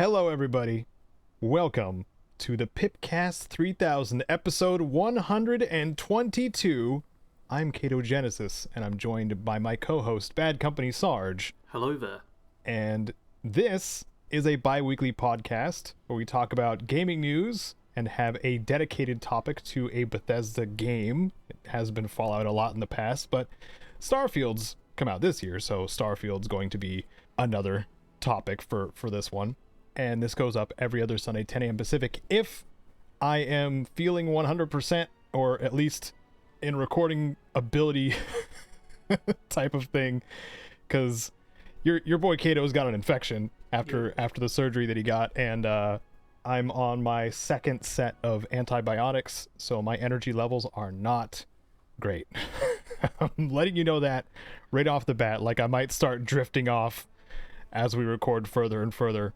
Hello, everybody. Welcome to the PIPCAST 3000, episode 122. I'm Caedo Genesis, and I'm joined by my co-host, BADCompanySarge. Hello there. And this is a bi-weekly podcast where we talk about gaming news and have a dedicated topic to a Bethesda game. It has been Fallout a lot in the past, but Starfield's come out this year, so Starfield's going to be another topic for this one. And this goes up every other Sunday, 10 a.m. Pacific, if I am feeling 100%, or at least in recording ability type of thing, because your boy Caedo's got an infection after the surgery that he got, and I'm on my second set of antibiotics, so my energy levels are not great. I'm letting you know that right off the bat, like I might start drifting off as we record further and further.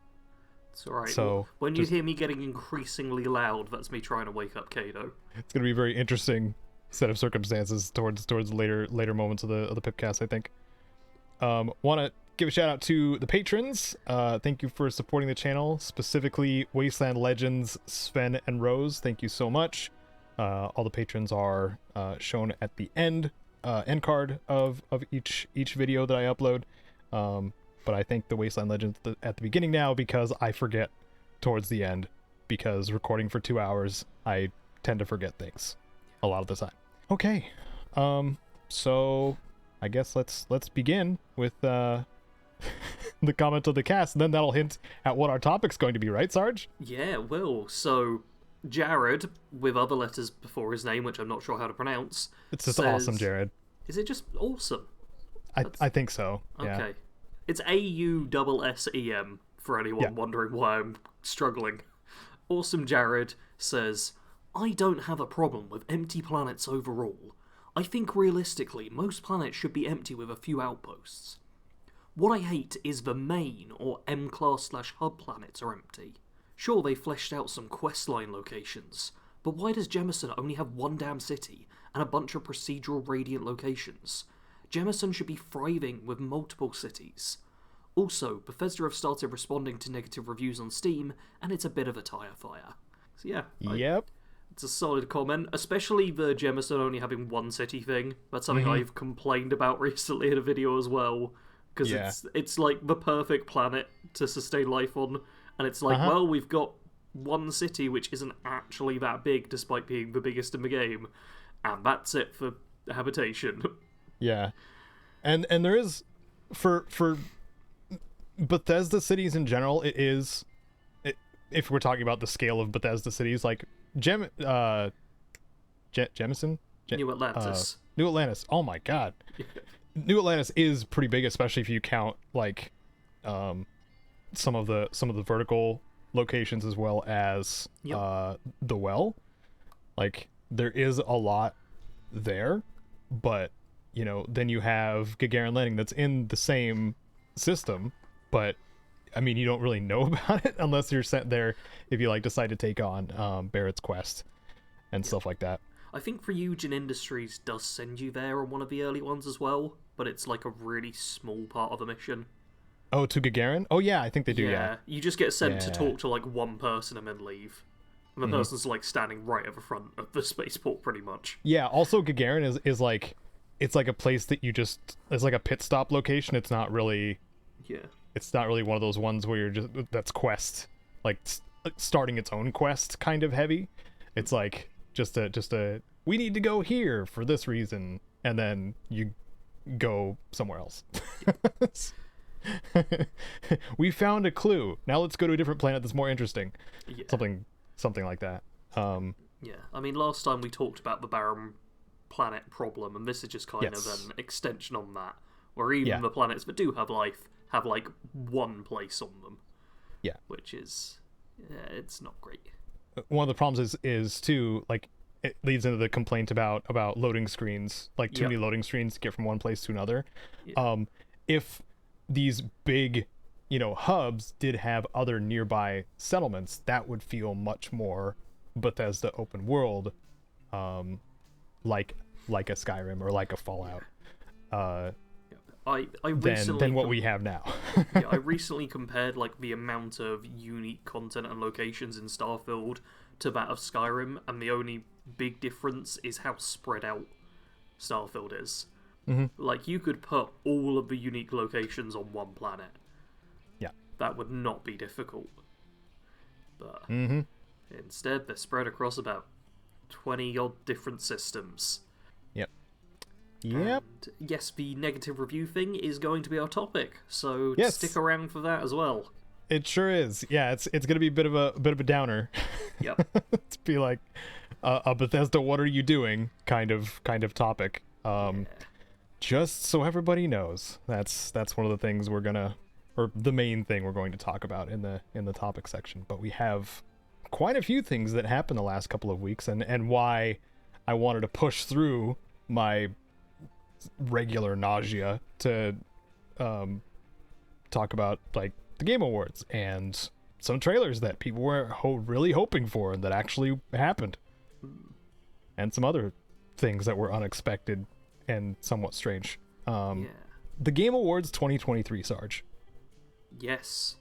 It's alright. So when you hear me getting increasingly loud, that's me trying to wake up Caedo. It's going to be a very interesting set of circumstances towards later moments of the Pipcast, I think. Want to give a shout out to the patrons. Thank you for supporting the channel, specifically Wasteland Legends, Sven and Rose. Thank you so much. All the patrons are shown at the end card of each video that I upload. But I thank the Wasteland Legends at the beginning now because I forget towards the end, because recording for 2 hours, I tend to forget things a lot of the time. Okay, so I guess let's begin with the comment of the cast, and then that'll hint at what our topic's going to be, right, Sarge? Yeah, it will. So, Jared, with other letters before his name, which I'm not sure how to pronounce. It's just awesome, Jared. Is it just awesome? I think so, yeah. Okay. It's AUSSEM, for anyone wondering why I'm struggling. Awesome Jared says, I don't have a problem with empty planets overall. I think realistically, most planets should be empty with a few outposts. What I hate is the main or M-class/hub planets are empty. Sure, they fleshed out some questline locations, but why does Jemison only have one damn city and a bunch of procedural radiant locations? Jemison should be thriving with multiple cities. Also, Bethesda have started responding to negative reviews on Steam, and it's a bit of a tire fire. So yeah. Yep. It's a solid comment, especially the Jemison only having one city thing. That's something I've complained about recently in a video as well, because it's like the perfect planet to sustain life on, and it's like, well, we've got one city which isn't actually that big despite being the biggest in the game, and that's it for habitation. Yeah, and there is for Bethesda cities in general, if we're talking about the scale of Bethesda cities, like Jemison, New Atlantis. New Atlantis. Oh my God, New Atlantis is pretty big, especially if you count like some of the vertical locations as well as the well. Like there is a lot there, but you know, then you have Gagarin Landing that's in the same system, but I mean, you don't really know about it unless you're sent there if you like decide to take on Barrett's quest and stuff like that. I think Ryujin Industries does send you there on one of the early ones as well, but it's like a really small part of a mission. Oh, to Gagarin? Oh yeah, I think they do, yeah. You just get sent to talk to like one person and then leave. And the person's like standing right at the front of the spaceport pretty much. Yeah, also Gagarin is like, it's like a place that you just, it's like a pit stop location. It's not really it's not really one of those ones where you're just, that's quest, like starting its own quest kind of heavy. It's like just a we need to go here for this reason, and then you go somewhere else. We found a clue, now let's go to a different planet that's more interesting. Something like that. I mean, last time we talked about the barren planet problem, and this is just kind of an extension on that, where even the planets that do have life have like one place on them, which is it's not great. One of the problems is too, like, it leads into the complaint about loading screens, like too many loading screens to get from one place to another. If these big, you know, hubs did have other nearby settlements, that would feel much more Bethesda open world, like a Skyrim or like a Fallout. I recently than what we have now. yeah, I recently compared like the amount of unique content and locations in Starfield to that of Skyrim, and the only big difference is how spread out Starfield is. Mm-hmm. Like, you could put all of the unique locations on one planet. Yeah. That would not be difficult. But Mm-hmm. instead, they're spread across about 20-odd different systems. Yep. And yes, the negative review thing is going to be our topic, so Yes. stick around for that as well. It sure is. Yeah, it's gonna be a bit of a downer. Yep. To be like a Bethesda, what are you doing? Kind of topic. Just so everybody knows, that's one of the things we're gonna, or the main thing we're going to talk about in the topic section. But we have quite a few things that happened the last couple of weeks, and why I wanted to push through my regular nausea to talk about like the Game Awards and some trailers that people were really hoping for and that actually happened, and some other things that were unexpected and somewhat strange. The Game Awards 2023, Sarge. Yes.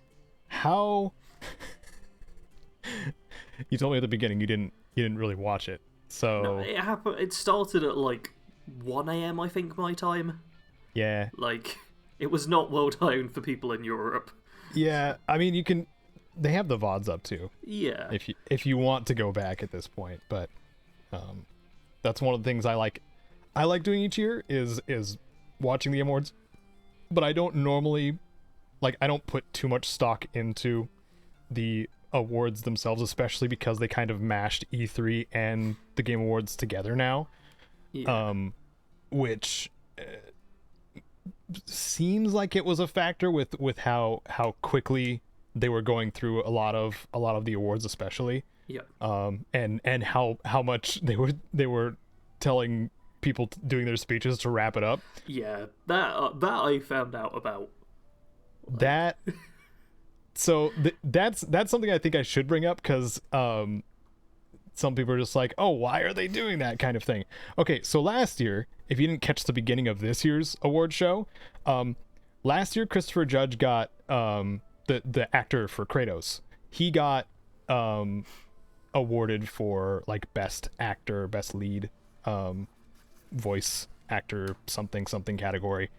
How? You told me at the beginning you didn't really watch it. So No, it happened. It started at like 1 a.m. I think my time. yeah, Like, it was not well timed for people in Europe. yeah. I mean, you can. They have the VODs up too. Yeah. If you want to go back at this point, but that's one of the things I like doing each year is watching the awards, but I don't normally I don't put too much stock into the awards themselves, especially because they kind of mashed E3 and the Game Awards together now. Yeah. Which seems like it was a factor with how quickly they were going through a lot of the awards, especially. Yeah. And how much they were telling people doing their speeches to wrap it up. Yeah. That I found out about. That so that's something I think I should bring up, because some people are just like, oh, why are they doing that kind of thing? Okay, so last year, if you didn't catch the beginning of this year's award show, last year Christopher Judge got the actor for Kratos. He got awarded for like best actor, best lead, voice actor, something category.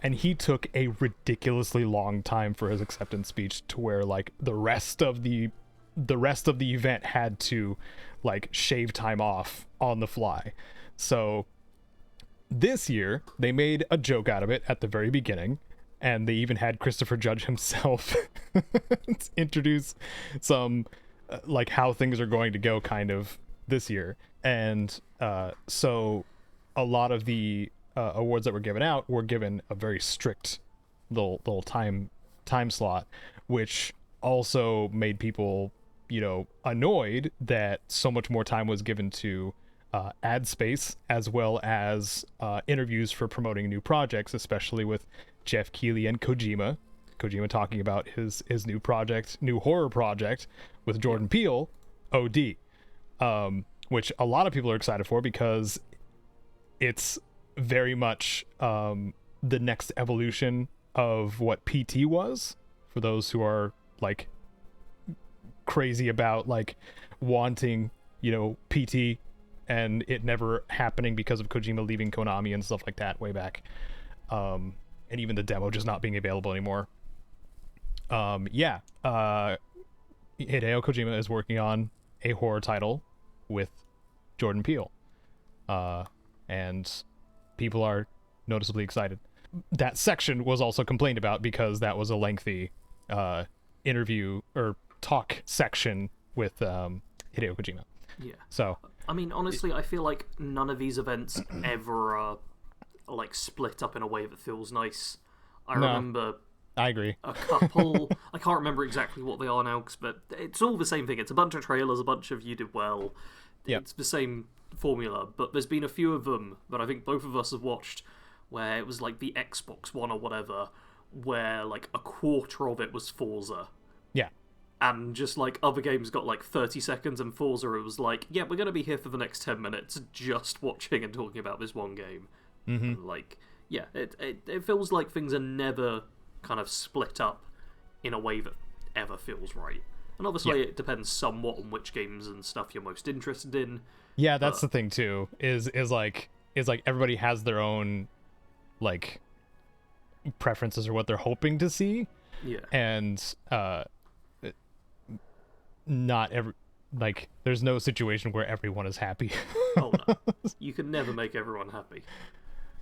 And he took a ridiculously long time for his acceptance speech, to where like the rest of the event had to like shave time off on the fly. So this year they made a joke out of it at the very beginning, and they even had Christopher Judge himself introduce some like how things are going to go kind of this year. And so a lot of the awards that were given out were given a very strict little time slot, which also made people, annoyed that so much more time was given to ad space, as well as interviews for promoting new projects, especially with Jeff Keighley and Kojima talking about his new horror project with Jordan Peele, OD, which a lot of people are excited for, because it's very much the next evolution of what PT was, for those who are like crazy about like wanting PT and it never happening because of Kojima leaving Konami and stuff like that way back, and even the demo just not being available anymore. Hideo Kojima is working on a horror title with Jordan Peele, and people are noticeably excited. That section was also complained about because that was a lengthy interview or talk section with Hideo Kojima. Yeah. So I mean, honestly, I feel like none of these events ever are like split up in a way that feels nice. Remember I agree. a couple. I can't remember exactly what they are now, but it's all the same thing. It's a bunch of trailers, a bunch of you did well. Yep. It's the same formula, but there's been a few of them that I think both of us have watched where it was like the Xbox One or whatever, where like a quarter of it was Forza. Yeah. And just like other games got like 30 seconds, and Forza it was like, we're going to be here for the next 10 minutes just watching and talking about this one game. Mm-hmm. And, like, Yeah, it feels like things are never kind of split up in a way that ever feels right. And obviously it depends somewhat on which games and stuff you're most interested in. Yeah, that's the thing too. Is like everybody has their own like preferences or what they're hoping to see. Yeah. And not every like there's no situation where everyone is happy. Oh no. You can never make everyone happy.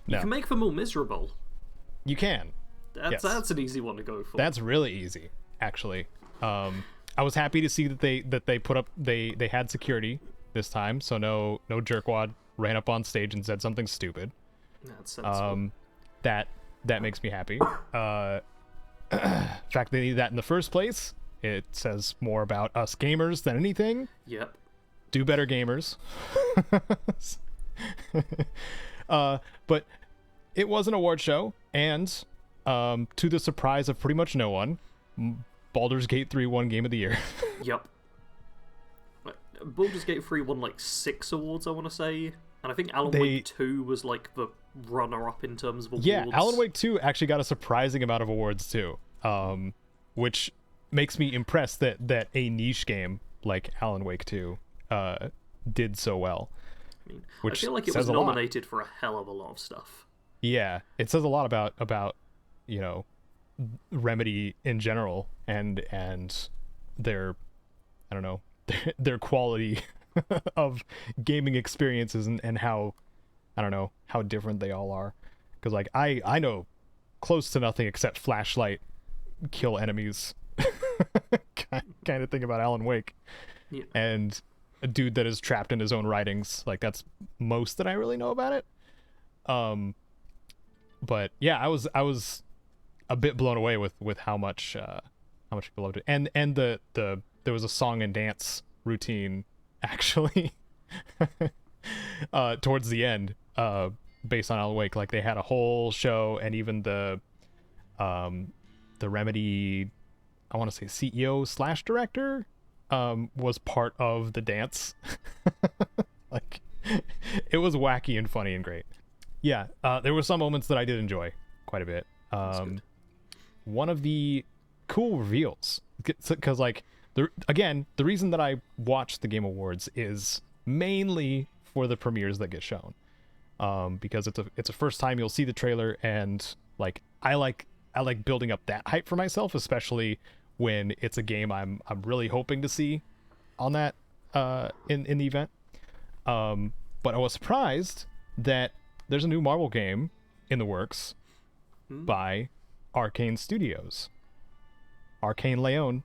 You can make them all miserable. You can. That's an easy one to go for. That's really easy, actually. I was happy to see that they put up they had security this time, so no jerkwad ran up on stage and said something stupid. That's sensible. That makes me happy. In fact, they needed that in the first place. It says more about us gamers than anything. Yep. Do better, gamers. But it was an award show, and to the surprise of pretty much no one, Baldur's Gate 3 won Game of the Year. Yep. Baldur's Gate 3 won like 6 awards, I want to say. And I think Alan Wake 2 was like the runner-up in terms of awards. Yeah, Alan Wake 2 actually got a surprising amount of awards too, which makes me impressed that a niche game like Alan Wake 2 did so well. I mean, I feel like it was nominated for a hell of a lot of stuff. Yeah, it says a lot about you know, Remedy in general and their, I don't know, their quality of gaming experiences and how, I don't know, how different they all are. Because like I know close to nothing except flashlight, kill enemies kind of thing about Alan Wake. Yeah. And a dude that is trapped in his own writings, like that's most that I really know about it. But yeah, I was a bit blown away with how much people loved it. And the there was a song and dance routine actually towards the end, based on Alan Wake. Like they had a whole show, and even the Remedy, I want to say CEO / director, was part of the dance. Like it was wacky and funny and great. Yeah, there were some moments that I did enjoy quite a bit. One of the cool reveals, because like the reason that I watch the Game Awards is mainly for the premieres that get shown, because it's a first time you'll see the trailer, and like I like building up that hype for myself, especially when it's a game I'm really hoping to see on that in the event. But I was surprised that there's a new Marvel game in the works by Arcane Studios. Arcane Leon.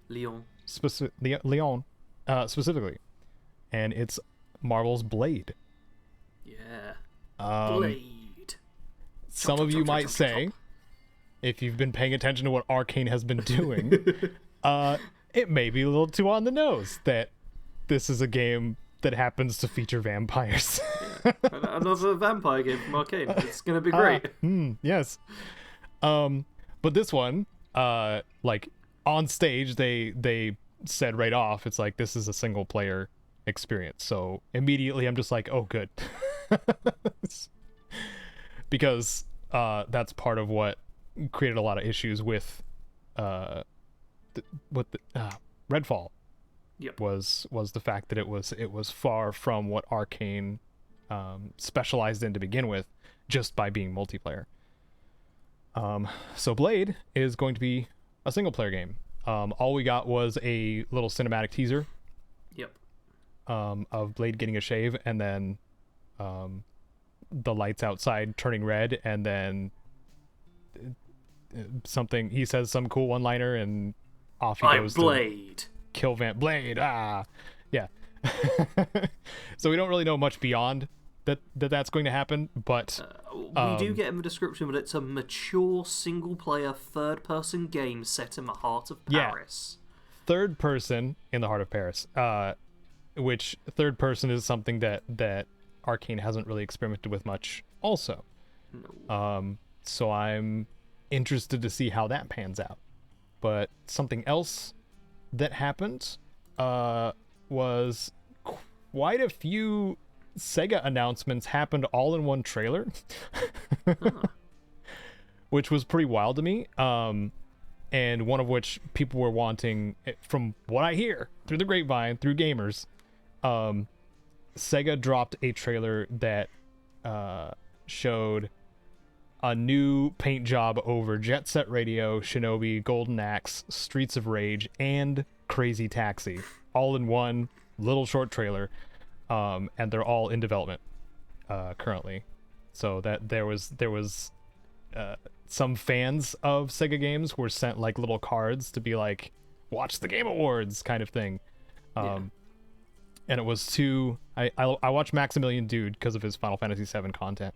Leon, specifically. And it's Marvel's Blade. Yeah. Blade. Some of you might say, if you've been paying attention to what Arcane has been doing, it may be a little too on the nose that this is a game that happens to feature vampires. Yeah. Another vampire game from Arcane. It's gonna be great. Yes. But this one, like on stage, they said right off, it's like, this is a single player experience. So immediately I'm just like, oh, good. Because that's part of what created a lot of issues with Redfall. Yep. Was the fact that it was far from what Arcane specialized in to begin with, just by being multiplayer. So Blade is going to be a single player game. All we got was a little cinematic teaser. Yep. Of Blade getting a shave, and then the lights outside turning red, and then something, he says some cool one-liner, and off he goes. Blade. Kill Blade. Yeah. So we don't really know much beyond that's going to happen, but we do get in the description that it's a mature single-player third-person game set in the heart of Paris. Yeah. Third person in the heart of Paris, which third person is something that Arcane hasn't really experimented with much also. No. So I'm interested to see how that pans out. But something else that happened was quite a few Sega announcements happened all in one trailer, Huh. which was pretty wild to me. And one of which people were wanting, from what I hear through the grapevine, through gamers, Sega dropped a trailer that showed a new paint job over Jet Set Radio, Shinobi, Golden Axe, Streets of Rage, and Crazy Taxi, all in one little short trailer, and they're all in development currently. So that there was some fans of Sega games were sent like little cards to be like, watch the Game Awards kind of thing. And it was I watch Maximilian Dude because of his Final Fantasy VII content,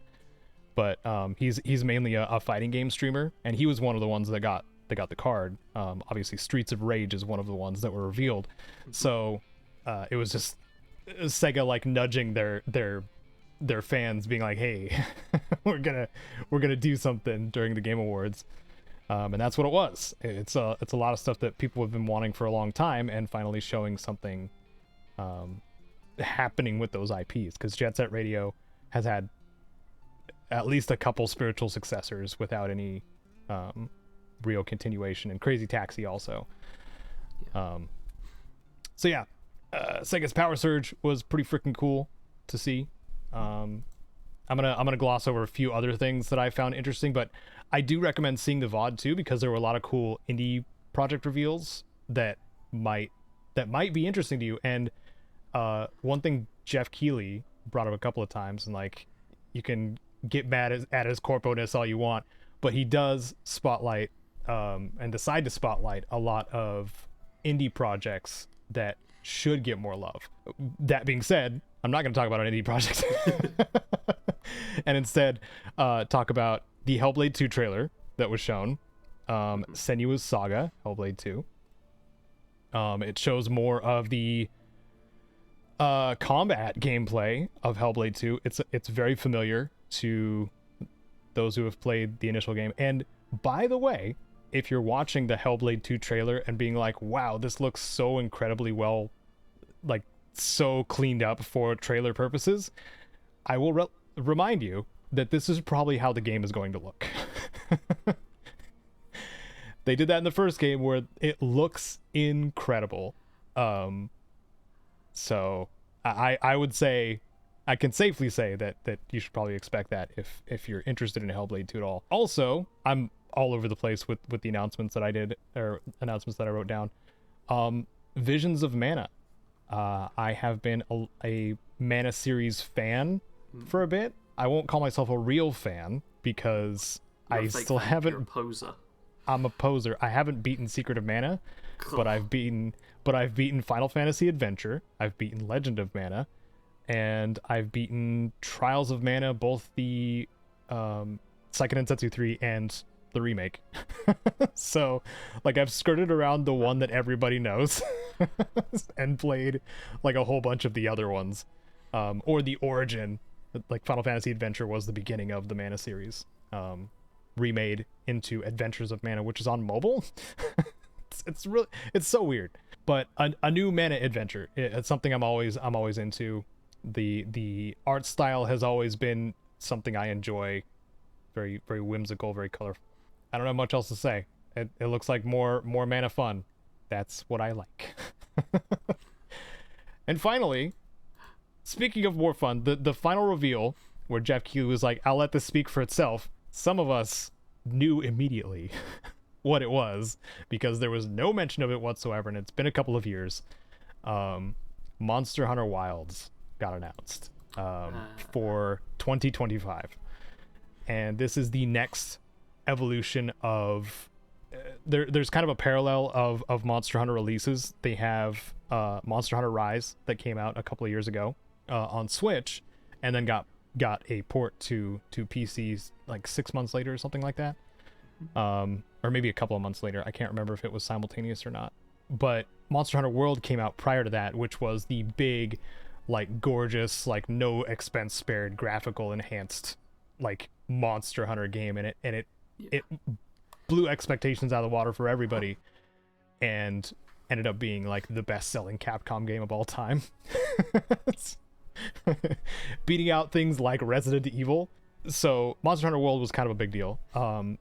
but he's mainly a fighting game streamer, and he was one of the ones that got the card. Obviously Streets of Rage is one of the ones that were revealed. So it was just Sega like nudging their fans, being like, hey, we're gonna do something during the Game Awards. And that's what it was. It's a lot of stuff that people have been wanting for a long time, and finally showing something happening with those IPs, because Jet Set Radio has had at least a couple spiritual successors without any real continuation, and Crazy Taxi also. So yeah, Sega's Power Surge was pretty freaking cool to see. I'm gonna gloss over a few other things that I found interesting, but I do recommend seeing the VOD too, because there were a lot of cool indie project reveals that might be interesting to you. And one thing Jeff Keighley brought up a couple of times, and like, you can get mad at his corpo-ness all you want, but he does spotlight and decide to spotlight a lot of indie projects that should get more love. That being said, I'm not going to talk about an indie project and instead talk about the Hellblade 2 trailer that was shown. Senua's Saga, Hellblade 2. It shows more of the combat gameplay of Hellblade 2. It's very familiar to those who have played the initial game. And by the way, if you're watching the Hellblade 2 trailer and being like, wow, this looks so incredibly well, like so cleaned up for trailer purposes, I will remind you that this is probably how the game is going to look. They did that in the first game where it looks incredible. So I would say, I can safely say that you should probably expect that if you're interested in Hellblade 2 at all. Also, I'm all over the place with the announcements that I did, or announcements that I wrote down. Visions of Mana. I have been a Mana series fan for a bit. I won't call myself a real fan because I still haven't. You're a poser. I'm a poser. I haven't beaten Secret of Mana, but I've beaten Final Fantasy Adventure. I've beaten Legend of Mana, and I've beaten Trials of Mana, both the Seiken Densetsu 3 and the remake. So like, I've skirted around the one that everybody knows and played like a whole bunch of the other ones, or the origin. Like, Final Fantasy Adventure was the beginning of the Mana series, remade into Adventures of Mana, which is on mobile. it's really, it's so weird. But a new Mana adventure, it's something I'm always into. The art style has always been something I enjoy. Very, very whimsical, very colorful. I don't have much else to say. It looks like more Mana fun. That's what I like. And finally, speaking of more fun, the final reveal where Jeff Keighley was like, I'll let this speak for itself. Some of us knew immediately what it was, because there was no mention of it whatsoever, and it's been a couple of years. Monster Hunter Wilds got announced for 2025. And this is the next evolution of... There's kind of a parallel of Monster Hunter releases. They have Monster Hunter Rise that came out a couple of years ago on Switch, and then got a port to PCs like 6 months later or something like that, or maybe a couple of months later. I can't remember if it was simultaneous or not. But Monster Hunter World came out prior to that, which was the big, like, gorgeous, like, no expense spared, graphical enhanced, like, Monster Hunter game, and it blew expectations out of the water for everybody, and ended up being like the best selling Capcom game of all time. beating out things like Resident Evil. So Monster Hunter World was kind of a big deal.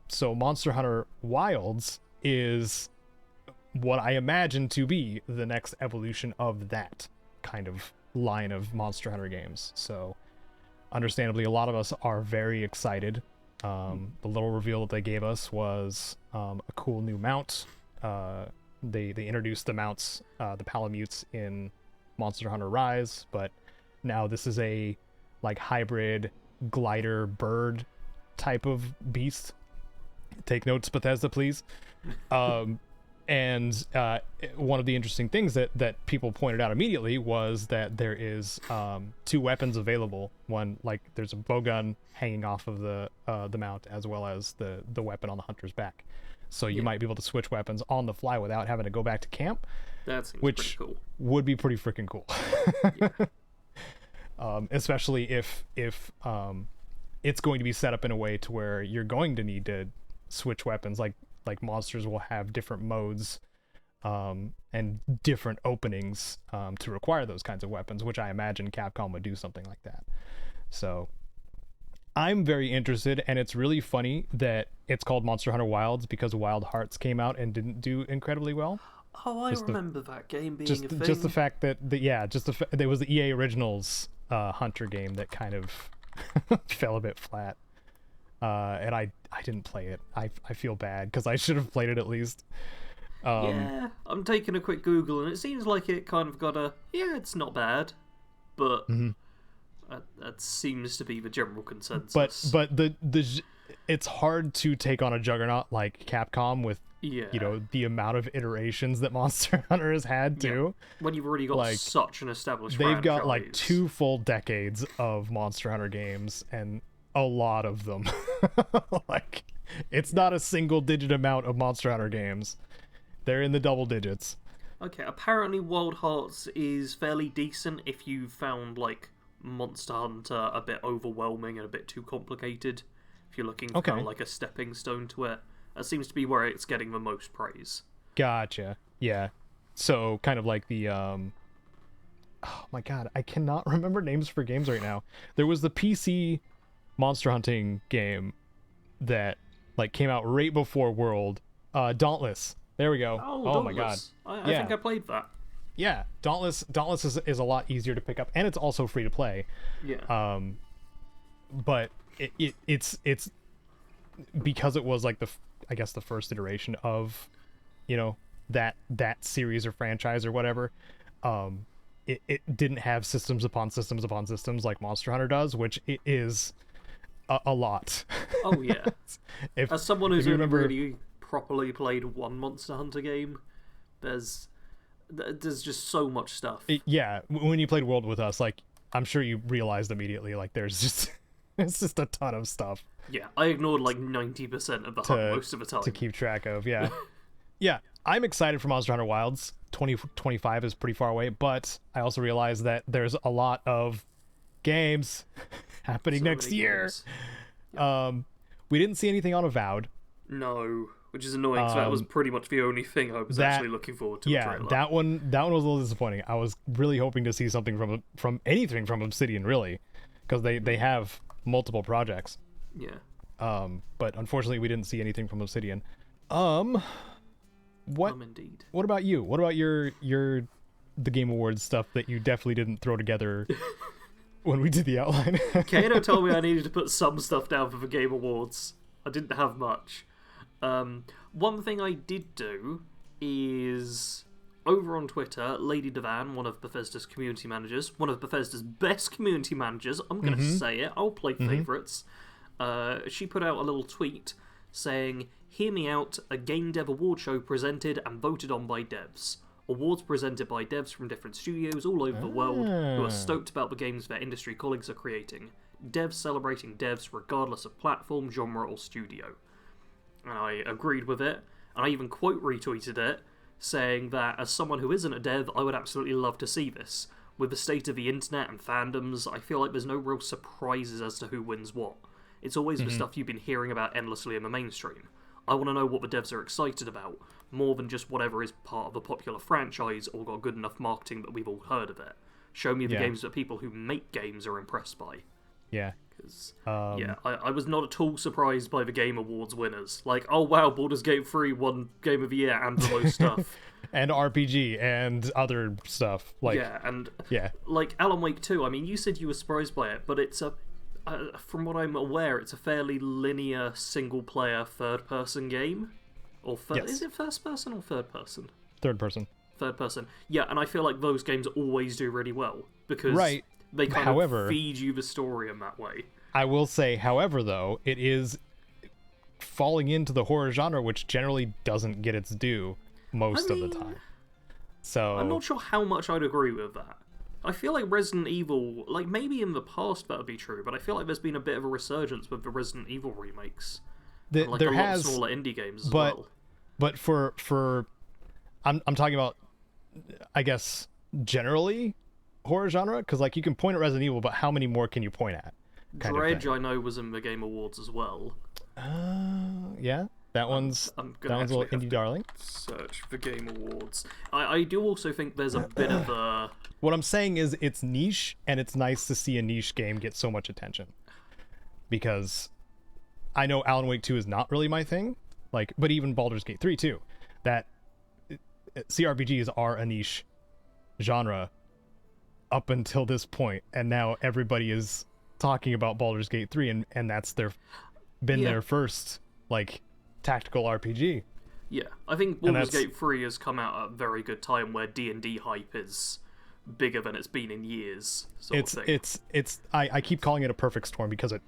So Monster Hunter Wilds is what I imagine to be the next evolution of that kind of line of Monster Hunter games. So understandably, a lot of us are very excited. The little reveal that they gave us was a cool new mount. They introduced the mounts, the Palamutes in Monster Hunter Rise, but now this is a like hybrid glider bird type of beast. Take notes, Bethesda, please. And one of the interesting things that people pointed out immediately was that there is 2 weapons available. One, like, there's a bowgun hanging off of the mount, as well as the weapon on the hunter's back. So you might be able to switch weapons on the fly without having to go back to camp. That seems which pretty cool. Would be pretty freaking cool. Especially if it's going to be set up in a way to where you're going to need to switch weapons, like monsters will have different modes and different openings to require those kinds of weapons, which I imagine Capcom would do something like that. So I'm very interested, and it's really funny that it's called Monster Hunter Wilds because Wild Hearts came out and didn't do incredibly well. Oh, I remember that game being a thing. Just the fact that there was the EA Originals Hunter game that kind of fell a bit flat. And I didn't play it. I feel bad because I should have played it at least. Yeah, I'm taking a quick Google, and it seems like it kind of got it's not bad, but that seems to be the general consensus. But it's hard to take on a juggernaut like Capcom with the amount of iterations that Monster Hunter has had too. When you've already got like, such an established they've franchise. got like 2 full decades of Monster Hunter games, and a lot of them. Like, it's not a single digit amount of Monster Hunter games. They're in the double digits. Okay, apparently Wild Hearts is fairly decent if you found like Monster Hunter a bit overwhelming and a bit too complicated. If you're looking for kind of like a stepping stone to it, that seems to be where it's getting the most praise. Gotcha. Yeah. So kind of like the oh my god, I cannot remember names for games right now. There was the PC monster hunting game that like came out right before World. Dauntless. There we go. Oh my god. I think I played that. Yeah, Dauntless is a lot easier to pick up, and it's also free to play. Yeah. But it's because it was like the first iteration of, that series or franchise or whatever. It didn't have systems upon systems upon systems like Monster Hunter does, which it is a lot. Oh yeah. As someone who's only really properly played one Monster Hunter game, there's just so much stuff. When you played World with us, like, I'm sure you realized immediately, like, there's just it's just a ton of stuff. Yeah, I ignored like 90% of the hunt most of the time to keep track of. Yeah. Yeah, I'm excited for Monster Hunter Wilds. 2025 is pretty far away, but I also realize that there's a lot of games happening next year. Yep. We didn't see anything on Avowed. No, which is annoying because that was pretty much the only thing I was actually looking forward to. Yeah, that one was a little disappointing. I was really hoping to see something from anything from Obsidian, really, because they have multiple projects. Yeah. But unfortunately, we didn't see anything from Obsidian. Indeed. What about you? What about the Game Awards stuff that you definitely didn't throw together when we did the outline? Caedo told me I needed to put some stuff down for the Game Awards. I didn't have much. One thing I did do is, over on Twitter, Lady Devan, one of Bethesda's community managers, one of Bethesda's best community managers, I'm going to say it, I'll play favourites, she put out a little tweet saying, "Hear me out, a Game Dev Award show presented and voted on by devs. Awards presented by devs from different studios all over the world who are stoked about the games their industry colleagues are creating. Devs celebrating devs regardless of platform, genre, or studio." And I agreed with it, and I even quote retweeted it, saying that as someone who isn't a dev, I would absolutely love to see this. With the state of the internet and fandoms, I feel like there's no real surprises as to who wins what. It's always the stuff you've been hearing about endlessly in the mainstream. I want to know what the devs are excited about, more than just whatever is part of a popular franchise or got good enough marketing that we've all heard of it. Show me the Yeah. games that people who make games are impressed by. Yeah. Because, Um, I was not at all surprised by the Game Awards winners. Like, oh wow, Baldur's Gate 3 won Game of the Year and the most stuff. and RPG and other stuff. Like, yeah, and yeah. like Alan Wake 2, I mean, you said you were surprised by it, but it's from what I'm aware, it's a fairly linear single-player third-person game. Or Yes. Is it first-person or third-person? Third person. Third person. Yeah, and I feel like those games always do really well because Right. they kind However, of feed you the story in that way. I will say, however, though, it is falling into the horror genre, which generally doesn't get its due most of the time. So I'm not sure how much I'd agree with that. I feel like Resident Evil, like maybe in the past that would be true, but I feel like there's been a bit of a resurgence with the Resident Evil remakes. And, like, there a lot has of smaller indie games as but well. but for I'm talking about, I guess, generally horror genre, because like you can point at Resident Evil, but how many more can you point at? Dredge, I know, was in the Game Awards as well. Yeah, that one's I'm that gonna one's a little actually indie darling. search for Game Awards. I do also think there's a bit of a... What I'm saying is it's niche, and it's nice to see a niche game get so much attention. Because I know Alan Wake 2 is not really my thing, like, but even Baldur's Gate 3 too. That CRPGs are a niche genre up until this point, and now everybody is talking about Baldur's Gate 3, and that's their first like tactical RPG. Yeah, I think Baldur's Gate 3 has come out at a very good time where D&D hype is bigger than it's been in years. I keep calling it a perfect storm because it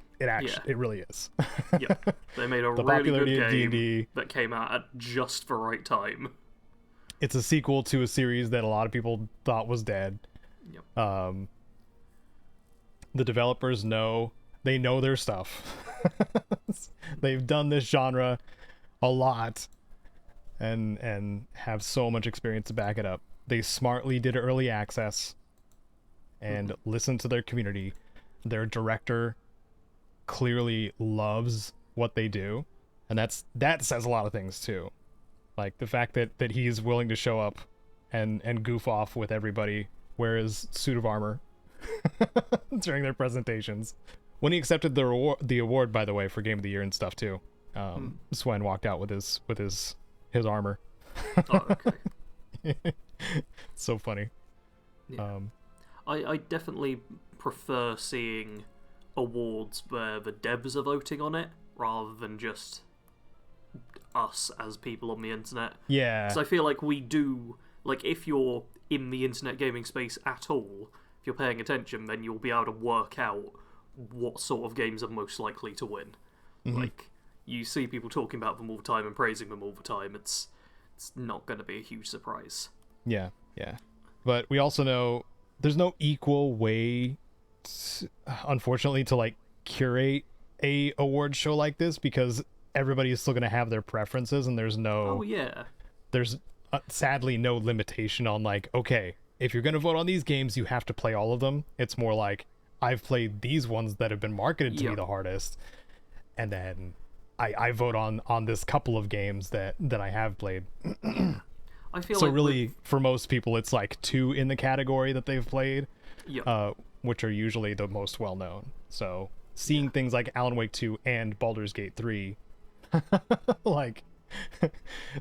really is. Yeah, they made a really good game D&D that came out at just the right time. It's a sequel to a series that a lot of people thought was dead. Yep. The developers know their stuff. They've done this genre a lot and have so much experience to back it up. They smartly did early access and listened to their community. Their director clearly loves what they do, and that says a lot of things too. Like the fact that he's willing to show up and goof off with everybody, wear his suit of armor during their presentations. When he accepted the award, by the way, for Game of the Year and stuff too, Swen walked out with his armor. Oh, okay. So funny. Yeah. I definitely prefer seeing awards where the devs are voting on it rather than just us as people on the internet. Yeah. So I feel like we do, like, if you're in the internet gaming space at all, if you're paying attention, then you'll be able to work out what sort of games are most likely to win. Like, you see people talking about them all the time and praising them all the time. It's not going to be a huge surprise. Yeah. But we also know there's no equal way, unfortunately, to like curate a award show like this, because everybody is still going to have their preferences, and there's sadly no limitation on like, okay, if you're going to vote on these games, you have to play all of them. It's more like, I've played these ones that have been marketed to me the hardest, and then I vote on this couple of games that I have played. I feel so like really, for most people, it's like 2 in the category that they've played, which are usually the most well-known. So seeing things like Alan Wake 2 and Baldur's Gate 3 like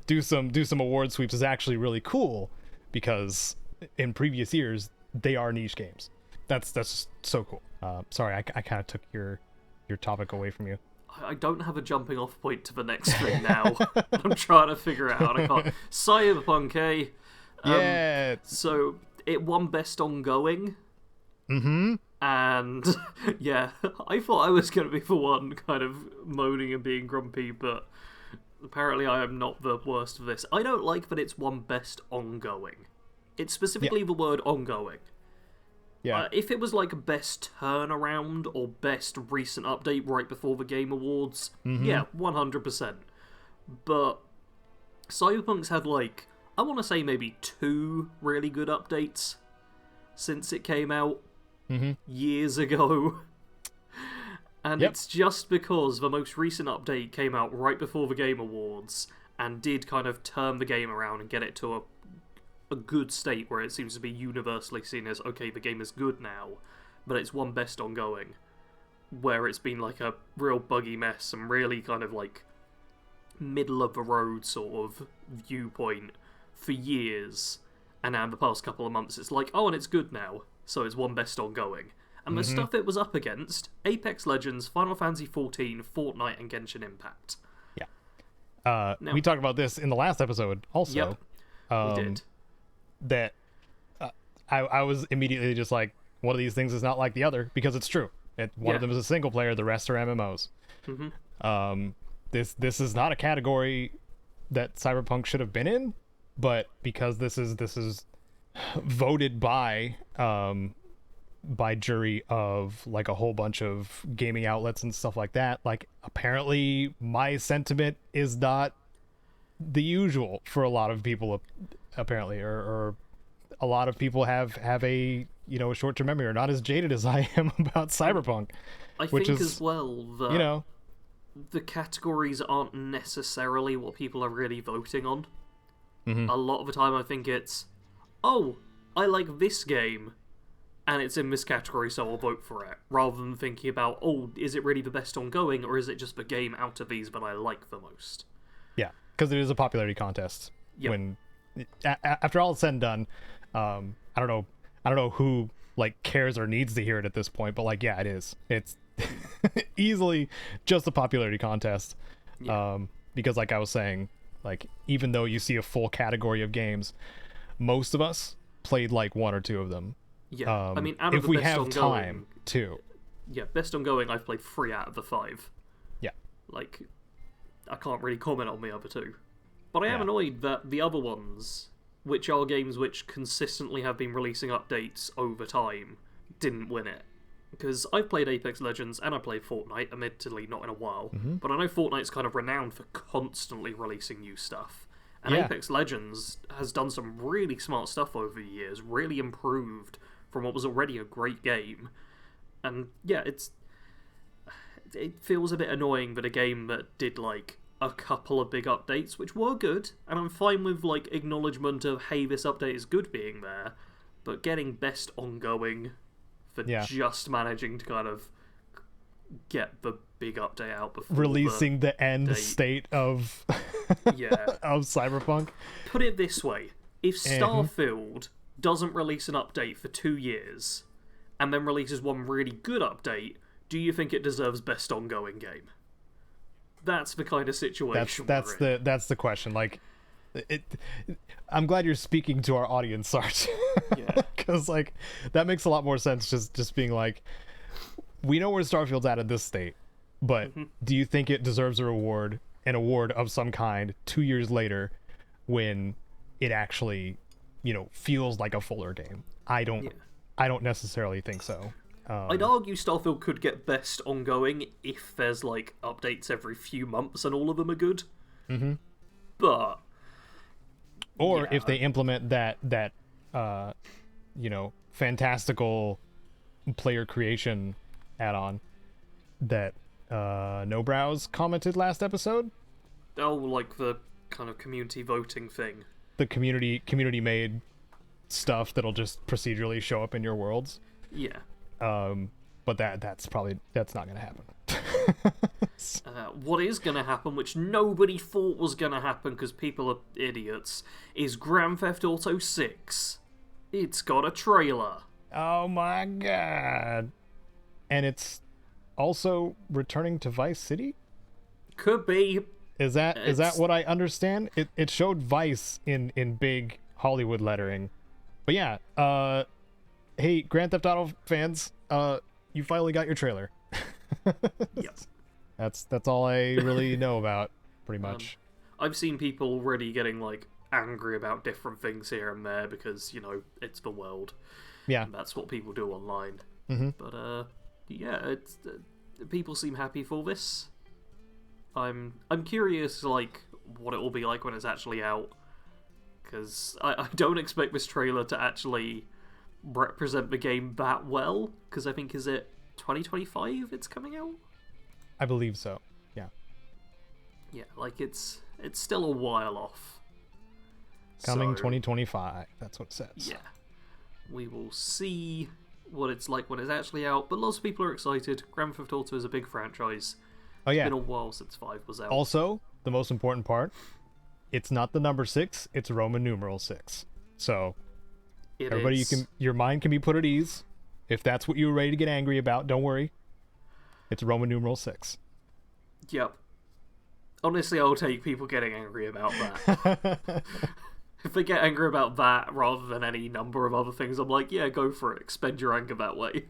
do some award sweeps is actually really cool, because in previous years they are niche games. That's just so cool. Sorry, I kind of took your topic away from you. I don't have a jumping off point to the next thing now. I'm trying to figure it out. I can't. Cyberpunk, eh? Yeah. So it won Best Ongoing. And yeah, I thought I was going to be the one kind of moaning and being grumpy, but apparently I am not the worst of this. I don't like that it's won Best Ongoing. It's specifically the word ongoing. Yeah. If it was like Best Turnaround or Best Recent Update right before the Game Awards, yeah, 100%. But Cyberpunk's had like, I want to say maybe 2 really good updates since it came out years ago. And it's just because the most recent update came out right before the Game Awards and did kind of turn the game around and get it to a good state where it seems to be universally seen as, okay, the game is good now, but it's won Best Ongoing, where it's been like a real buggy mess and really kind of like middle of the road sort of viewpoint for years, and now in the past couple of months it's like, oh, and it's good now, so it's won Best Ongoing. And the stuff it was up against: Apex Legends, Final Fantasy XIV, Fortnite, and Genshin Impact. Yeah. We talked about this in the last episode also. Yep, we did. That I was immediately just like, one of these things is not like the other, because it's true. One of them is a single player, the rest are MMOs. This is not a category that Cyberpunk should have been in, but because this is voted by jury of like a whole bunch of gaming outlets and stuff like that, like apparently my sentiment is not the usual for a lot of people, apparently, or a lot of people have a a short-term memory, or not as jaded as I am about Cyberpunk. I think as well that the categories aren't necessarily what people are really voting on. A lot of the time I think it's, oh, I like this game and it's in this category, so I'll vote for it, rather than thinking about, oh, is it really the best ongoing, or is it just the game out of these that I like the most? Yeah, because it is a popularity contest. Yep. When after all is said and done, I don't know who like cares or needs to hear it at this point, but like, yeah, it is. It's easily just a popularity contest. Yeah. Because like I was saying, like, even though you see a full category of games, most of us played like one or two of them. Yeah, I mean, out of if the we best have ongoing, time too. Yeah, best ongoing, I've played 3 out of the 5. Yeah. Like, I can't really comment on the other 2. But I am annoyed that the other ones, which are games which consistently have been releasing updates over time, didn't win it. Because I've played Apex Legends and I played Fortnite, admittedly not in a while, but I know Fortnite's kind of renowned for constantly releasing new stuff. And Apex Legends has done some really smart stuff over the years, really improved from what was already a great game. And yeah, it feels a bit annoying that a game that did like a couple of big updates, which were good, and I'm fine with like acknowledgement of, hey, this update is good being there, but getting Best Ongoing for just managing to kind of get the big update out before releasing the end state of of Cyberpunk. Put it this way, if Starfield doesn't release an update for 2 years and then releases one really good update, do you think it deserves Best Ongoing game? That's the kind of situation that's the question. Like, I'm glad you're speaking to our audience, Sarge. Yeah, because like that makes a lot more sense. Just being like, we know where Starfield's at this state, but do you think it deserves an award of some kind 2 years later, when it actually, feels like a fuller game? I don't necessarily think so. I'd argue Starfield could get Best Ongoing if there's like updates every few months and all of them are good. But if they implement that fantastical player creation add-on that No Brows commented last episode. Oh, like the kind of community voting thing. The community made stuff that'll just procedurally show up in your worlds. Yeah. But that's not gonna happen. What is gonna happen, which nobody thought was gonna happen because people are idiots, is Grand Theft Auto 6. It's got a trailer. Oh my god. And it's also returning to Vice City? Could be. Is that what I understand? It showed Vice in big Hollywood lettering. But yeah, hey, Grand Theft Auto fans, you finally got your trailer. Yep. That's all I really know about, pretty much. I've seen people already getting like angry about different things here and there because, it's the world. Yeah. And that's what people do online. But yeah, it's people seem happy for this. I'm curious, like, what it will be like when it's actually out, because I don't expect this trailer to actually represent the game that well, because I think, is it 2025 it's coming out? I believe so. Yeah. Yeah, like it's still a while off. Coming So, 2025. That's what it says. Yeah. We will see what it's like when it's actually out, but lots of people are excited. Grand Theft Auto is a big franchise. Oh yeah. It's been a while since 5 was out. Also, the most important part, it's not the number 6, it's Roman numeral 6. So everybody, your mind can be put at ease. If that's what you were ready to get angry about, don't worry. It's Roman numeral 6. Yep. Honestly, I'll take people getting angry about that. If they get angry about that rather than any number of other things, I'm like, yeah, go for it. Expend your anger that way.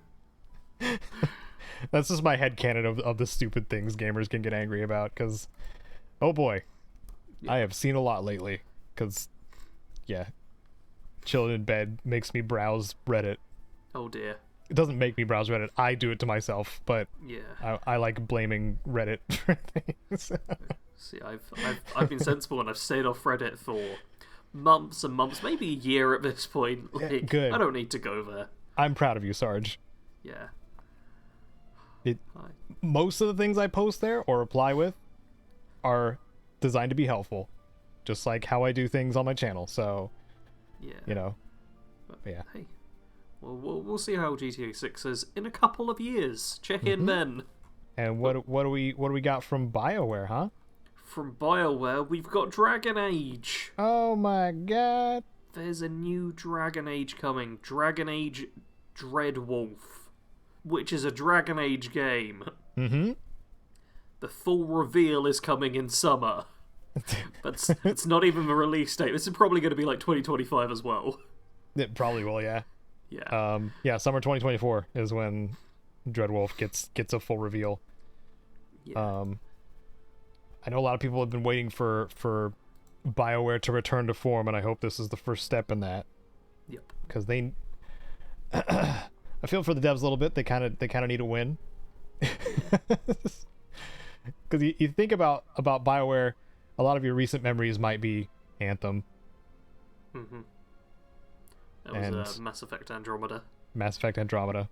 That's just my headcanon of the stupid things gamers can get angry about, because, oh boy, I have seen a lot lately, because, yeah, chilling in bed makes me browse Reddit. Oh dear. It doesn't make me browse Reddit, I do it to myself, but yeah, I like blaming Reddit for things. See, I've been sensible and I've stayed off Reddit for months and months, maybe a year at this point. Like, good. I don't need to go there. I'm proud of you, Sarge. Yeah. Most of the things I post there or reply with are designed to be helpful, just like how I do things on my channel. So, yeah, you know, but, yeah. Hey, well, we'll see how GTA 6 is in a couple of years. Check in then. And what do we got from BioWare, huh? From BioWare, we've got Dragon Age. Oh my god. There's a new Dragon Age coming. Dragon Age Dreadwolf, which is a Dragon Age game. Mm-hmm. The full reveal is coming in summer. But it's not even the release date. This is probably going to be like 2025 as well. It probably will, yeah. Yeah. Yeah, summer 2024 is when Dreadwolf gets a full reveal. Yeah. I know a lot of people have been waiting for BioWare to return to form, and I hope this is the first step in that. Yep. Because they, I feel for the devs a little bit. They kind of need a win. Because you think about BioWare, a lot of your recent memories might be Anthem. Mm-hmm. That was Mass Effect Andromeda. Mass Effect Andromeda.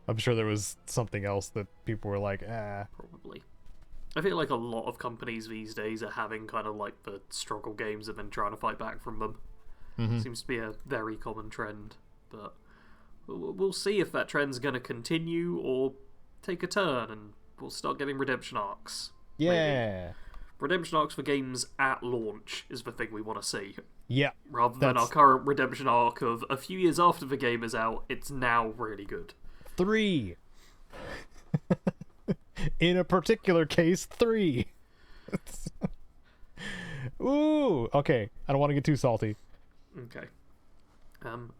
I'm sure there was something else that people were like, ah. Probably. I feel like a lot of companies these days are having kind of like the struggle games and then trying to fight back from them. Mm-hmm. Seems to be a very common trend. But we'll see if that trend's going to continue or take a turn and we'll start getting redemption arcs. Yeah. Maybe. Redemption arcs for games at launch is the thing we want to see. Yeah. Rather than our current redemption arc of a few years after the game is out, it's now really good. 3. In a particular case, 3. Ooh, okay. I don't want to get too salty. Okay.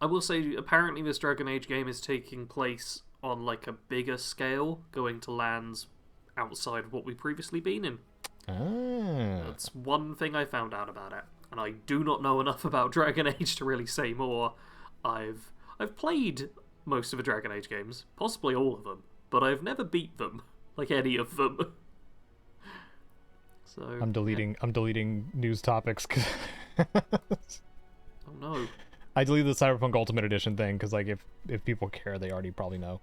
I will say, apparently this Dragon Age game is taking place on like a bigger scale, going to lands outside of what we've previously been in. Ah. That's one thing I found out about it, and I do not know enough about Dragon Age to really say more. I've played most of the Dragon Age games, possibly all of them, but I've never beat them, like any of them. So I'm deleting news topics. Oh no. I deleted the Cyberpunk Ultimate Edition thing because, like, if people care, they already probably know.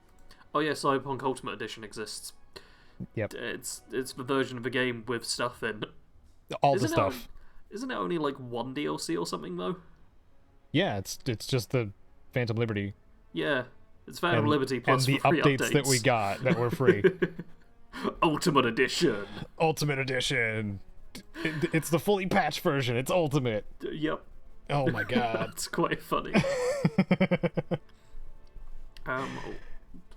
Oh yeah, Cyberpunk Ultimate Edition exists. Yep. It's the version of the game with stuff in. All the stuff. Isn't it only like one DLC or something though? Yeah, it's just the Phantom Liberty. Yeah, it's Phantom Liberty plus and the free updates that we got that were free. Ultimate Edition. Ultimate Edition. It's the fully patched version. It's Ultimate. Yep. Oh my god. That's quite funny.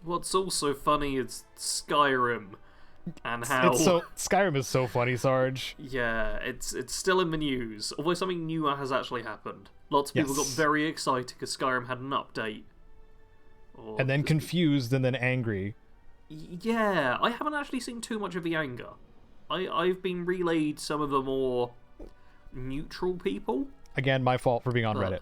What's also funny is Skyrim and how Skyrim is so funny, Sarge. Yeah, it's still in the news. Although something new has actually happened. Lots of people got very excited because Skyrim had an update. And then confused and then angry. Yeah, I haven't actually seen too much of the anger. I've been relayed some of the more neutral people. Again, my fault for being on Reddit.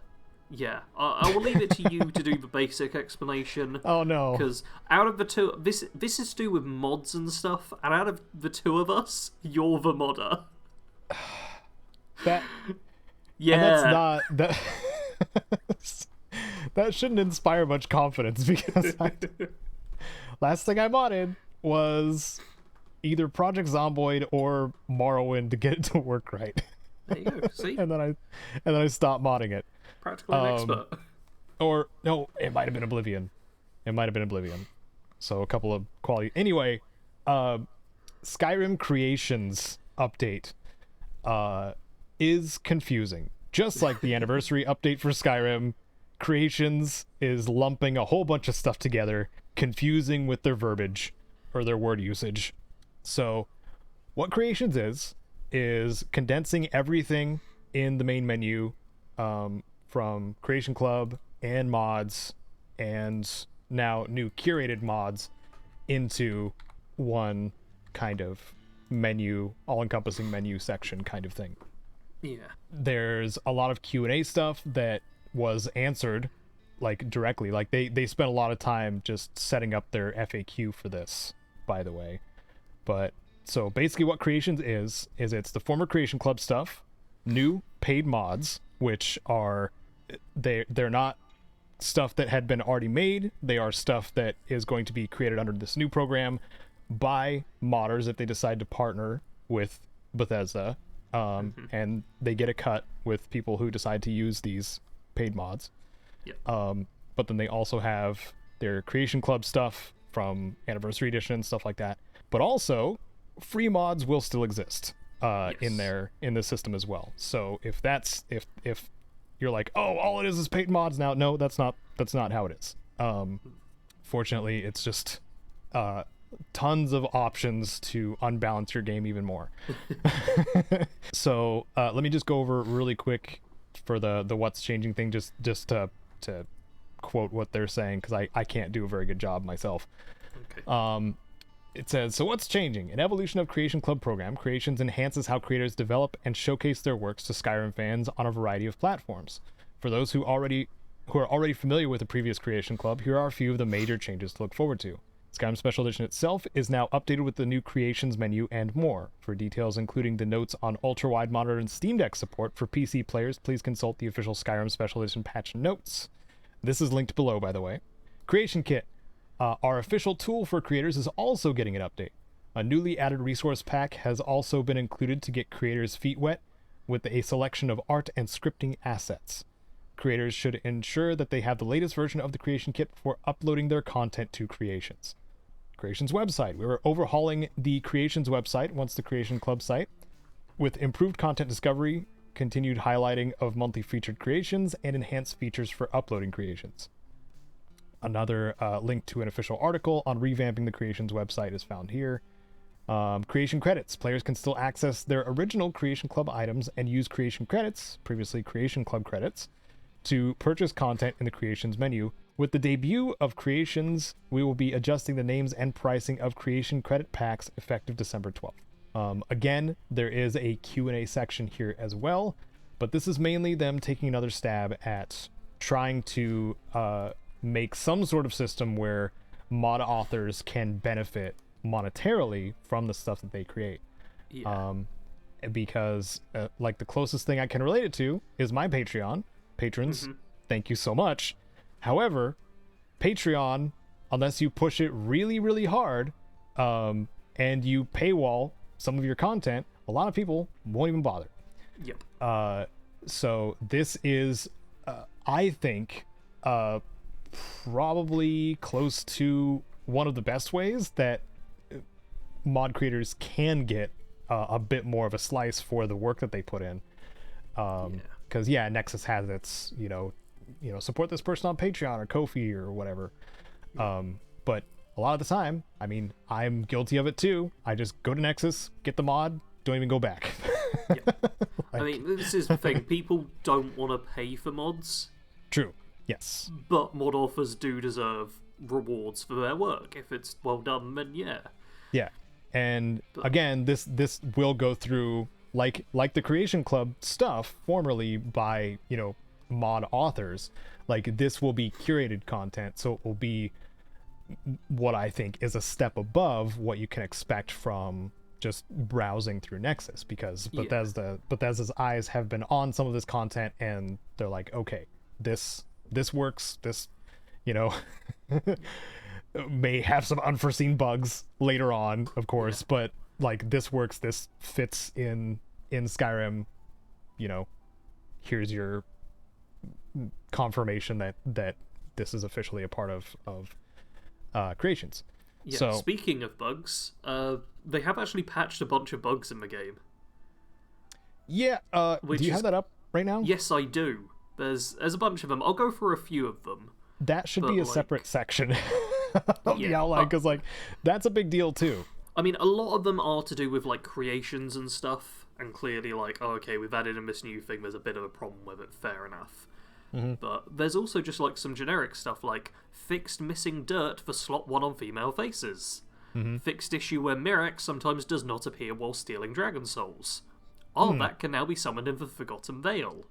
Yeah, I will leave it to you to do the basic explanation. Oh no! Because out of the two, this is to do with mods and stuff, and out of the two of us, you're the modder. That yeah, and that's not that. That shouldn't inspire much confidence because last thing I modded was either Project Zomboid or Morrowind to get it to work right. There you go. See, and then I stopped modding it. practically an expert. Or no, it might have been Oblivion. So a couple of quality. Anyway, Skyrim Creations update is confusing. Just like the anniversary update for Skyrim, Creations is lumping a whole bunch of stuff together, confusing with their verbiage or their word usage. So what Creations is condensing everything in the main menu, from Creation Club and mods and now new curated mods into one kind of menu, all-encompassing menu section kind of thing. Yeah. There's a lot of Q&A stuff that was answered like directly. Like they spent a lot of time just setting up their FAQ for this, by the way. But so basically what Creations is it's the former Creation Club stuff, new paid mods, which are they're not stuff that had been already made. They are stuff that is going to be created under this new program by modders if they decide to partner with Bethesda, and they get a cut with people who decide to use these paid mods. Yep. But then they also have their Creation Club stuff from Anniversary Edition and stuff like that. But also, free mods will still exist Yes. in the system as well. So if you're like, oh, all it is paid mods now, no, that's not how it is. Fortunately, it's just tons of options to unbalance your game even more. So let me just go over really quick for the what's changing thing, just to quote what they're saying, because I can't do a very good job myself. Okay. It says, so what's changing? An evolution of Creation Club program, Creations enhances how creators develop and showcase their works to Skyrim fans on a variety of platforms. For those who are already familiar with the previous Creation Club, here are a few of the major changes to look forward to. Skyrim Special Edition itself is now updated with the new Creations menu and more. For details including the notes on ultra-wide monitor and Steam Deck support for PC players, please consult the official Skyrim Special Edition patch notes. This is linked below, by the way. Creation Kit. Our official tool for creators is also getting an update. A newly added resource pack has also been included to get creators' feet wet with a selection of art and scripting assets. Creators should ensure that they have the latest version of the Creation Kit before uploading their content to Creations. Creations website. We were overhauling the Creations website once the Creation Club site with improved content discovery, continued highlighting of monthly featured creations, and enhanced features for uploading creations. Another link to an official article on revamping the Creations website is found here. Creation credits. Players can still access their original Creation Club items and use Creation credits, previously Creation Club credits, to purchase content in the Creations menu. With the debut of Creations, we will be adjusting the names and pricing of Creation credit packs effective December 12th. Again, there is a Q&A section here as well, but this is mainly them taking another stab at trying to make some sort of system where mod authors can benefit monetarily from the stuff that they create. Yeah. Because like the closest thing I can relate it to is my Patreon. Patrons, thank you so much. However, Patreon, unless you push it really, really hard, and you paywall some of your content, a lot of people won't even bother. Yep. So this is, I think, probably close to one of the best ways that mod creators can get a bit more of a slice for the work that they put in. Because Nexus has its, support this person on Patreon or Ko-fi or whatever. But a lot of the time, I mean, I'm guilty of it too. I just go to Nexus, get the mod, don't even go back. I mean, this is the thing. People don't want to pay for mods. True. Yes. But mod authors do deserve rewards for their work. If it's well done, then yeah. Yeah. And again, this will go through like the Creation Club stuff formerly by, mod authors. Like this will be curated content, so it will be what I think is a step above what you can expect from just browsing through Nexus, because Bethesda's eyes have been on some of this content and they're like, okay, this works, this may have some unforeseen bugs later on, of course, but like this works, this fits in Skyrim, here's your confirmation that this is officially a part of creations. Yeah, so speaking of bugs, they have actually patched a bunch of bugs in the game. Yeah, do you have that up right now? Yes, I do. There's a bunch of them. I'll go through a few of them. That should be a separate section of the outline, because that's a big deal too. I mean, a lot of them are to do with creations and stuff, and clearly oh, okay, we've added in this new thing, there's a bit of a problem with it, fair enough. Mm-hmm. But there's also just some generic stuff like fixed missing dirt for slot 1 on female faces. Mm-hmm. Fixed issue where Mirax sometimes does not appear while stealing dragon souls. All that can now be summoned in the Forgotten Vale.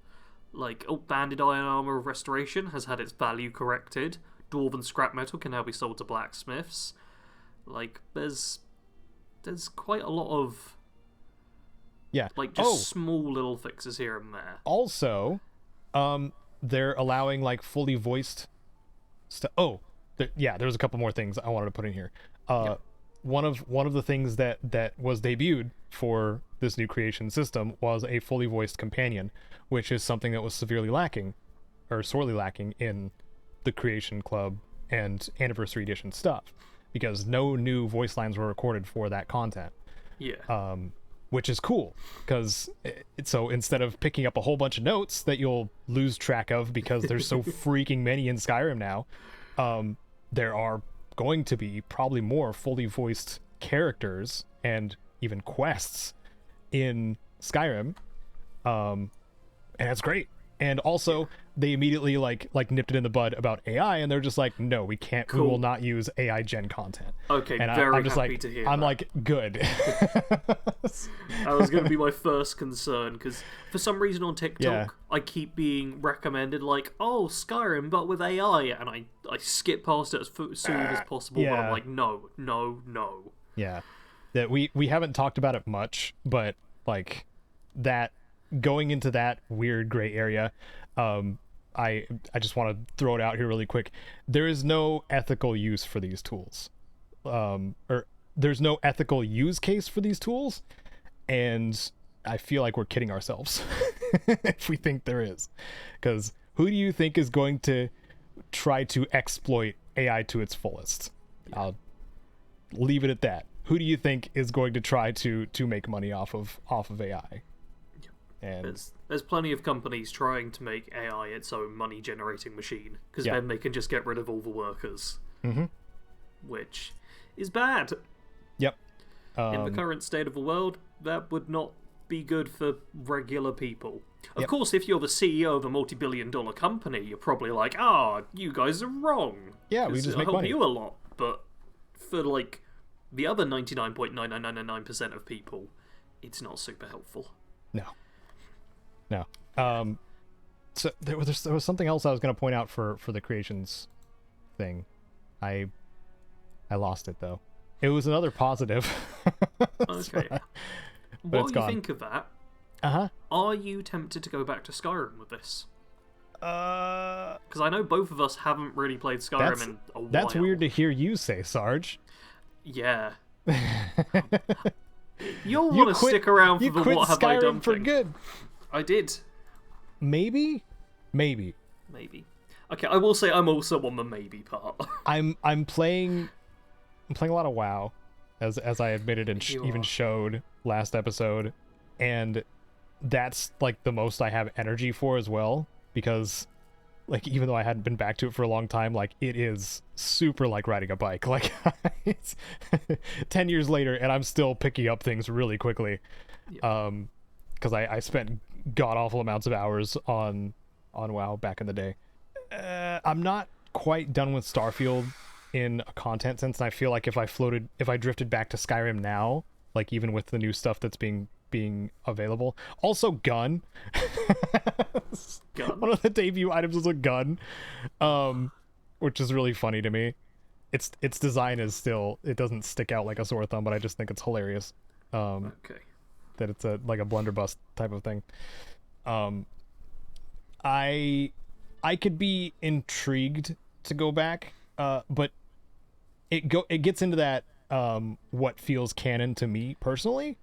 Banded iron armor of restoration has had its value corrected. Dwarven scrap metal can now be sold to blacksmiths. There's quite a lot of small little fixes here and there. Also, they're allowing fully voiced stuff. There's a couple more things I wanted to put in here. One of the things that was debuted for this new creation system was a fully voiced companion, which is something that was sorely lacking in the Creation Club and Anniversary Edition stuff, because no new voice lines were recorded for that content. Yeah. Which is cool, because so instead of picking up a whole bunch of notes that you'll lose track of because there's so freaking many in Skyrim now, there are going to be probably more fully voiced characters and even quests in Skyrim, and that's great. And also, they immediately nipped it in the bud about AI, and they're just no, we can't. Cool. We will not use AI gen content. Okay, and I'm just happy to hear. I'm good. That was going to be my first concern, because for some reason on TikTok, I keep being recommended oh, Skyrim but with AI, and I skip past it as soon as possible. But I'm no. Yeah, that we haven't talked about it much, but that. Going into that weird gray area, I just want to throw it out here really quick. There is no ethical use for these tools, or there's no ethical use case for these tools, and I feel like we're kidding ourselves if we think there is. Because who do you think is going to try to exploit AI to its fullest? I'll leave it at that. Who do you think is going to try to make money off of AI? And there's plenty of companies trying to make AI its own money generating machine, because then they can just get rid of all the workers, which is bad. Yep. In the current state of the world, that would not be good for regular people. Of course, if you're the CEO of a multi-billion-dollar company, you're probably you guys are wrong. Yeah, we just make help money. You a lot, but for the other 99.9999% of people, it's not super helpful. No. So there was something else I was going to point out for the creations thing. I lost it though. It was another positive. Okay. While you think of that, are you tempted to go back to Skyrim with this? Because I know both of us haven't really played Skyrim in a while. That's weird to hear you say, Sarge. Yeah. You'll want to stick around for the what have Skyrim I done for thing. good. I did. Maybe. Okay, I will say I'm also on the maybe part. I'm playing a lot of WoW, as I admitted and even showed last episode, and that's the most I have energy for as well, because even though I hadn't been back to it for a long time, it is super like riding a bike. It's 10 years later and I'm still picking up things really quickly. Because I spent god-awful amounts of hours on WoW back in the day. I'm not quite done with Starfield in a content sense, and I feel like if I drifted back to Skyrim now, even with the new stuff that's being available. Also, gun. One of the debut items is a gun, which is really funny to me. Its design is still, it doesn't stick out like a sore thumb, but I just think it's hilarious. Okay. That it's a blunderbuss type of thing. I could be intrigued to go back, but it gets into that what feels canon to me personally.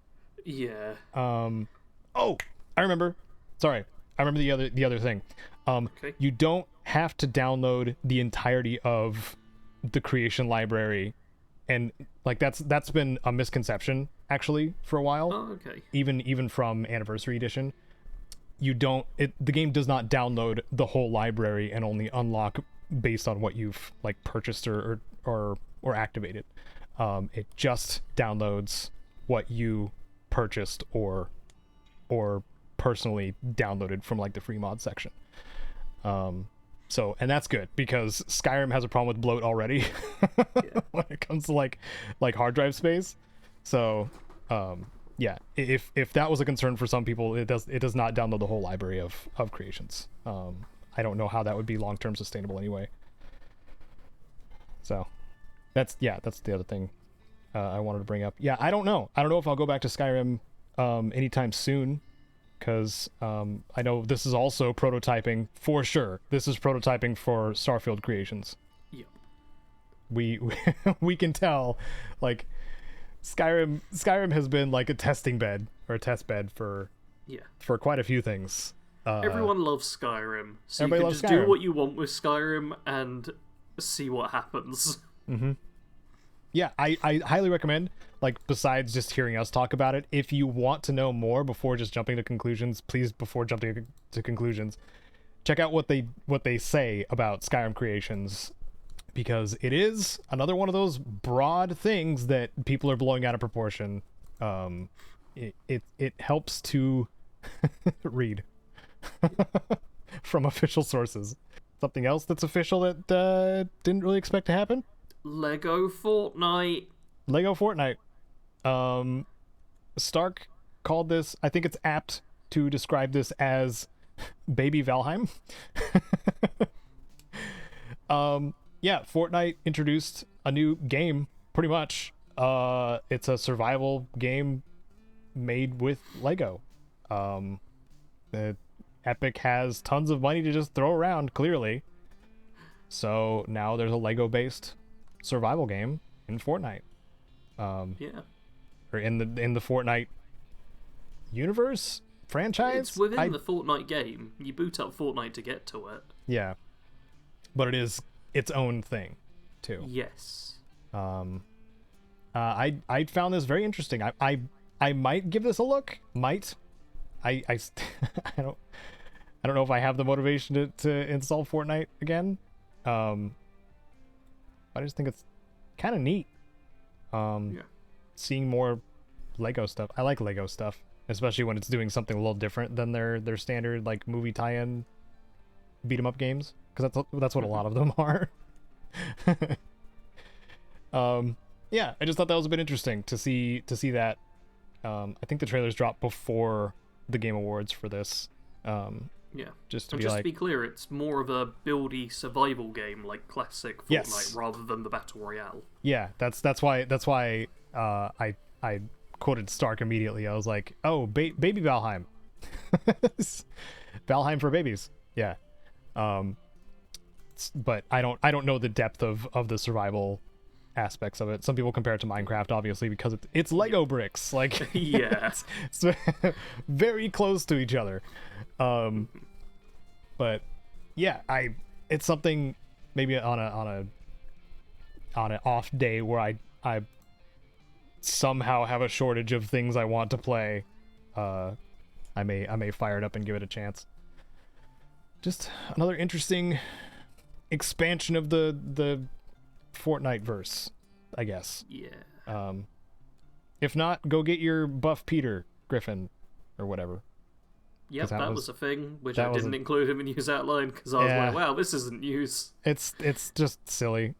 Yeah. Oh, I remember. sorry, I remember the other thing. Okay. You don't have to download the entirety of the creation library, and like that's been a misconception actually for a while. Oh, okay. Even from Anniversary Edition, the game does not download the whole library and only unlock based on what you've like purchased or activated. It just downloads what you purchased or personally downloaded from like the free mod section. So, and that's good because Skyrim has a problem with bloat already when it comes to like hard drive space. So, yeah, if that was a concern for some people, it does not download the whole library of creations. I don't know how that would be long-term sustainable anyway. So that's the other thing I wanted to bring up. Yeah, I don't know if I'll go back to Skyrim anytime soon, because I know this is also prototyping for sure. This is prototyping for Starfield creations. Yeah. We can tell, like, Skyrim has been like a testing bed or a test bed for quite a few things. Everyone loves Skyrim, so you can just Skyrim. do what you want with Skyrim and see what happens. Mm-hmm. Yeah, I highly recommend, like, besides just hearing us talk about it, if you want to know more before just jumping to conclusions, please, before jumping to conclusions, check out what they say about Skyrim creations, because it is another one of those broad things that people are blowing out of proportion. It helps to read from official sources. Something else that's official that didn't really expect to happen? Lego Fortnite. Stark called this, I think it's apt to describe this as baby Valheim. Yeah, Fortnite introduced a new game, pretty much. It's a survival game made with Lego. Epic has tons of money to just throw around, clearly. So now there's a Lego-based survival game in Fortnite. Yeah. Or in the Fortnite universe franchise. It's within the Fortnite game. You boot up Fortnite to get to it. Yeah, but it is its own thing, too. Yes. I found this very interesting. I might give this a look. Might. I don't know if I have the motivation to install Fortnite again. I just think it's kind of neat. Seeing more Lego stuff. I like Lego stuff, especially when it's doing something a little different than their standard like movie tie-in beat 'em up games, because that's what a lot of them are. Yeah, I just thought that was a bit interesting to see that. I think the trailers dropped before the Game Awards for this. Yeah. Just to be clear, it's more of a buildy survival game like classic Fortnite, yes, rather than the Battle Royale. Yeah, that's why I quoted Stark immediately. I was like, oh, baby Valheim. Valheim for babies. Yeah. But I don't know the depth of the survival aspects of it. Some people compare it to Minecraft, obviously, because it's Lego bricks. Like, yeah, it's very close to each other. But yeah, it's something maybe on an off day where I somehow have a shortage of things I want to play. I may fire it up and give it a chance. Just another interesting expansion of the Fortnite verse, I guess. Yeah. If not, go get your Buff Peter Griffin or whatever. Yep, that was a thing, which I didn't include in the news outline, because I was like, wow, this isn't news. It's just silly.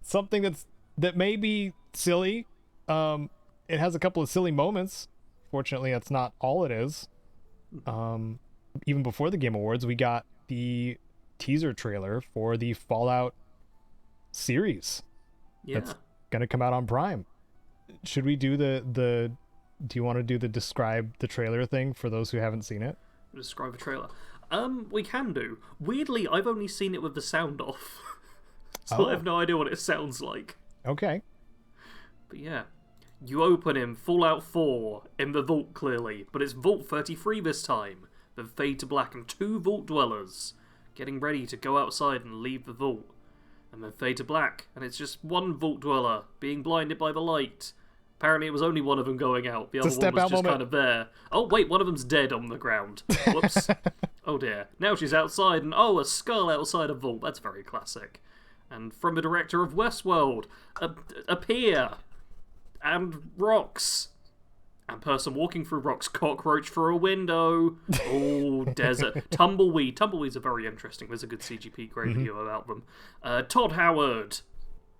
Something that may be silly. It has a couple of silly moments. Fortunately, that's not all it is. Even before the Game Awards, we got the teaser trailer for the Fallout series. Yeah. That's gonna come out on Prime. Should we do do you want to do the describe the trailer thing for those who haven't seen it? Describe the trailer. We can do. Weirdly, I've only seen it with the sound off. So I have no idea what it sounds like. Okay. But yeah. You open him, Fallout 4, in the vault clearly, but it's Vault 33 this time. Then fade to black and 2 vault dwellers getting ready to go outside and leave the vault. And then fade to black, and it's just 1 vault dweller being blinded by the light. Apparently it was only one of them going out, the other one was just kind of there. Oh wait, one of them's dead on the ground. Whoops. Oh dear. Now she's outside, and a skull outside a vault. That's very classic. And from the director of Westworld, appear, and rocks. And person walking through rocks, cockroach through a window. Oh, desert. Tumbleweed. Tumbleweeds are very interesting. There's a good CGP grade video about them. Todd Howard.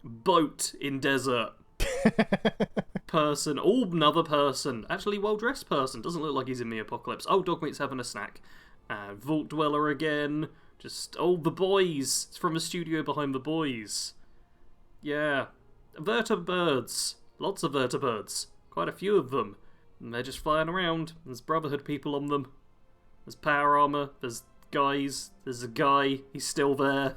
Boat in desert. Person. Oh, another person. Actually, well-dressed person. Doesn't look like he's in the apocalypse. Oh, Dogmeat's having a snack. Vault Dweller again. Just, the boys. It's from the studio behind the boys. Yeah. Vertibirds. Lots of vertibirds. Quite a few of them. And they're just flying around. There's Brotherhood people on them. There's power armor. There's guys. There's a guy. He's still there.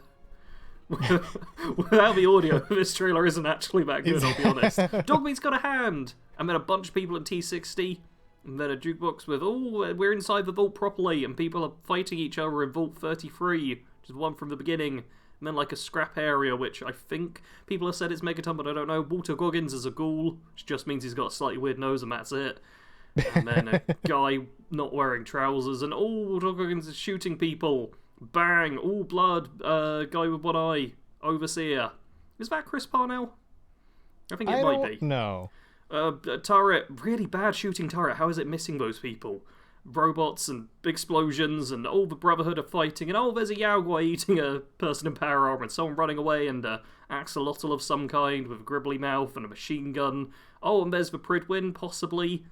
Without the audio, this trailer isn't actually that good, I'll be honest. Dogmeat's got a hand! And then a bunch of people at T60. And then a jukebox with, we're inside the vault properly. And people are fighting each other in Vault 33. Which is one from the beginning. And then like a scrap area, which I think people have said it's Megaton, but I don't know. Walter Goggins is a ghoul, which just means he's got a slightly weird nose, and that's it. And then a guy not wearing trousers, and Walter Goggins is shooting people. Bang! All blood. Guy with one eye. Overseer. Is that Chris Parnell? I think it might be. No. Turret. Really bad shooting turret. How is it missing those people? Robots and explosions, and all the Brotherhood are fighting, and there's a Yaogwai eating a person in power armor, and someone running away, and a axolotl of some kind with a gribbly mouth and a machine gun. And there's the Pridwin, possibly.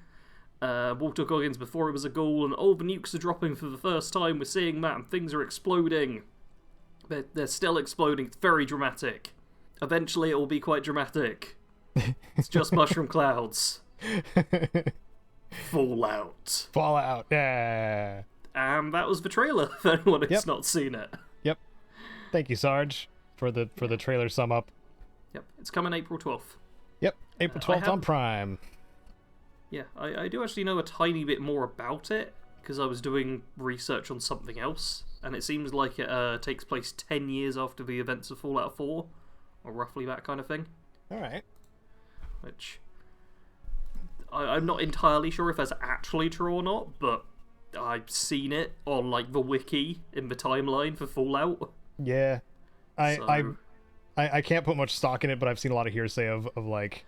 Walter Goggins before he was a ghoul, and the nukes are dropping for the first time. We're seeing that, and things are exploding. They're still exploding. It's very dramatic. Eventually it will be quite dramatic. It's just mushroom clouds. Fallout, yeah. And that was the trailer, for anyone who's not seen it. Yep. Thank you, Sarge, for the trailer sum up. Yep, it's coming April 12th. Yep, April 12th on Prime. Yeah, I do actually know a tiny bit more about it, because I was doing research on something else, and it seems like it takes place 10 years after the events of Fallout 4, or roughly that kind of thing. Alright. Which... I'm not entirely sure if that's actually true or not, but I've seen it on like the wiki in the timeline for Fallout. Yeah, I can't put much stock in it, but I've seen a lot of hearsay of like,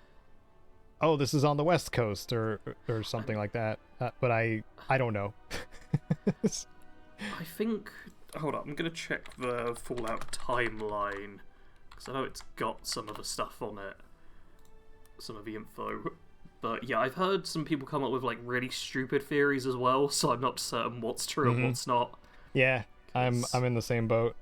this is on the West Coast or something like that. But I don't know. I think. Hold on, I'm gonna check the Fallout timeline because I know it's got some of the stuff on it, some of the info. But yeah, I've heard some people come up with like really stupid theories as well, so I'm not certain what's true and what's not. Yeah, I'm in the same boat.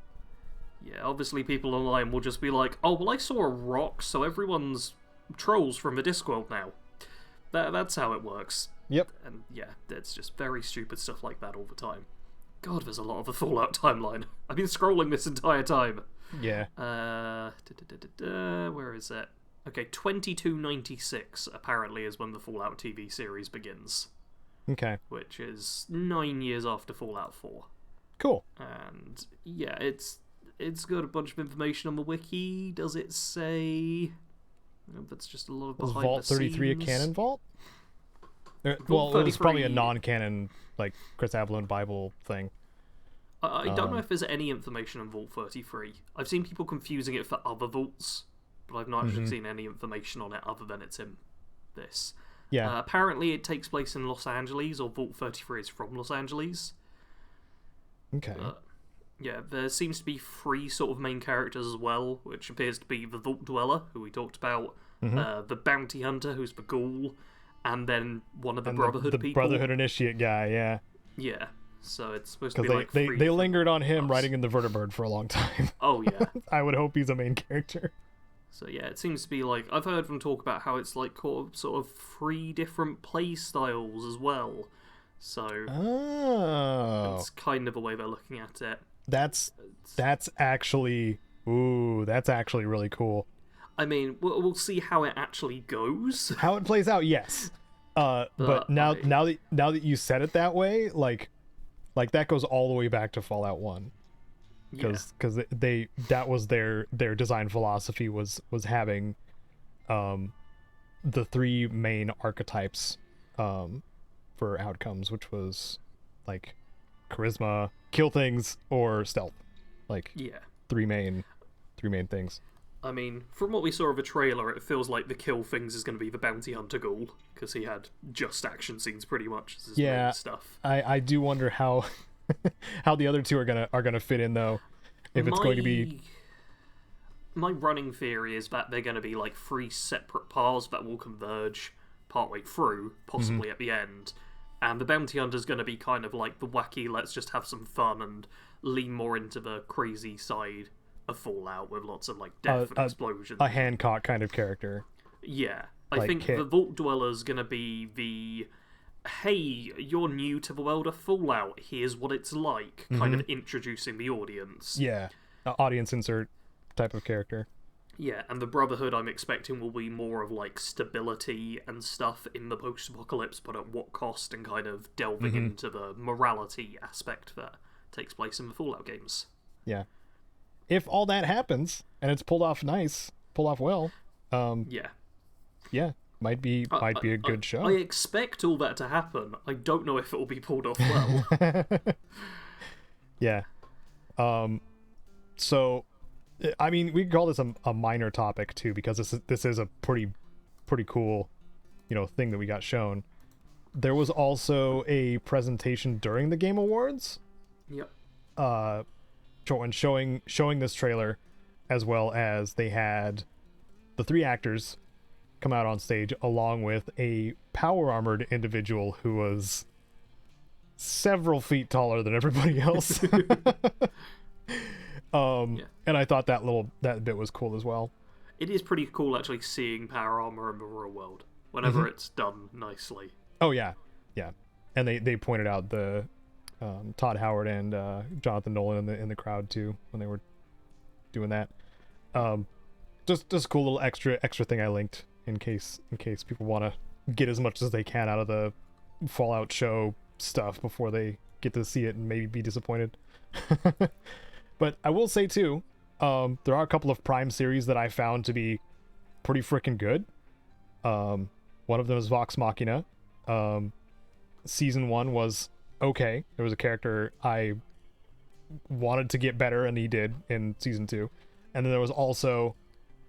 Yeah, obviously people online will just be like, I saw a rock, so everyone's trolls from the Discworld now. That's how it works. Yep. And yeah, it's just very stupid stuff like that all the time. God, there's a lot of the Fallout timeline. I've been scrolling this entire time. Yeah. Where is it? Okay, 2296 apparently is when the Fallout TV series begins. Okay. Which is 9 years after Fallout 4. Cool. And yeah, it's got a bunch of information on the wiki. Does it say? That's just a lot of behind Vault 33 a canon vault? Well, it was probably a non-canon, like Chris Avellone Bible thing. I don't know if there's any information on Vault 33. I've seen people confusing it for other vaults, but I've not actually seen any information on it other than it's in this. Yeah. Apparently it takes place in Los Angeles, or Vault 33 is from Los Angeles. Okay. Yeah, there seems to be 3 sort of main characters as well, which appears to be the Vault Dweller, who we talked about, the Bounty Hunter, who's the ghoul, and then one of the Brotherhood people. The Brotherhood Initiate guy, yeah. Yeah, so it's supposed to be like they lingered on him riding in the Vertibird for a long time. Oh, yeah. I would hope he's a main character. So yeah, it seems to be like, I've heard them talk about how it's like sort of 3 different play styles as well. So it's kind of a way they're looking at it. That's actually really cool. I mean, we'll see how it actually goes. How it plays out, yes. But now that you said it that way, like that goes all the way back to Fallout 1. Because that was their design philosophy was having the three main archetypes for outcomes, which was like charisma, kill things, or stealth. Like three main things. I mean, from what we saw of a trailer, it feels like the kill things is going to be the bounty hunter ghoul, because he had just action scenes pretty much as his main stuff. I do wonder how how the other two are gonna fit in, though. If it's going to be... My running theory is that they're going to be like three separate paths that will converge partway through, possibly at the end. And the bounty hunter's going to be kind of like the wacky, let's just have some fun and lean more into the crazy side of Fallout with lots of like death and explosions. A Hancock kind of character. Yeah. I think the Vault Dweller's going to be the... hey, you're new to the world of Fallout, here's what it's like, kind of introducing the audience. Yeah, audience insert type of character. Yeah, and the Brotherhood I'm expecting will be more of like stability and stuff in the post-apocalypse, but at what cost, and kind of delving into the morality aspect that takes place in the Fallout games. Yeah. If all that happens, and it's pulled off well, yeah. Might be a good show. I expect all that to happen. I don't know if it will be pulled off well. Yeah. So, I mean, we can call this a minor topic too, because this is a pretty cool, thing that we got shown. There was also a presentation during the Game Awards. Yep. Showing this trailer, as well as they had the three actors come out on stage along with a power armored individual who was several feet taller than everybody else. And I thought that bit was cool as well. It is pretty cool actually seeing power armor in the real world whenever it's done nicely. Oh yeah, and they pointed out the Todd Howard and Jonathan Nolan in the crowd too when they were doing that. Just a cool little extra thing I linked in case people want to get as much as they can out of the Fallout show stuff before they get to see it and maybe be disappointed. But I will say too, there are a couple of Prime series that I found to be pretty freaking good. One of them is Vox Machina. Season 1 was okay. There was a character I wanted to get better, and he did in season 2. And then there was also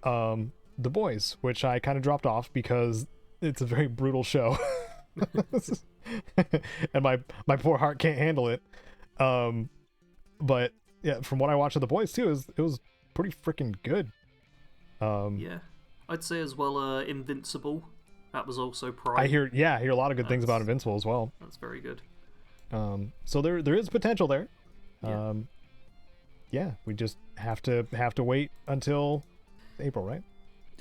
The Boys, which I kind of dropped off because it's a very brutal show. And my poor heart can't handle it. But yeah, from what I watched of The Boys too, it was pretty freaking good. Yeah, I'd say as well Invincible. That was also Prime. I hear a lot of good things about Invincible as well. That's very good. So there is potential there. Yeah. We just have to wait until April, right?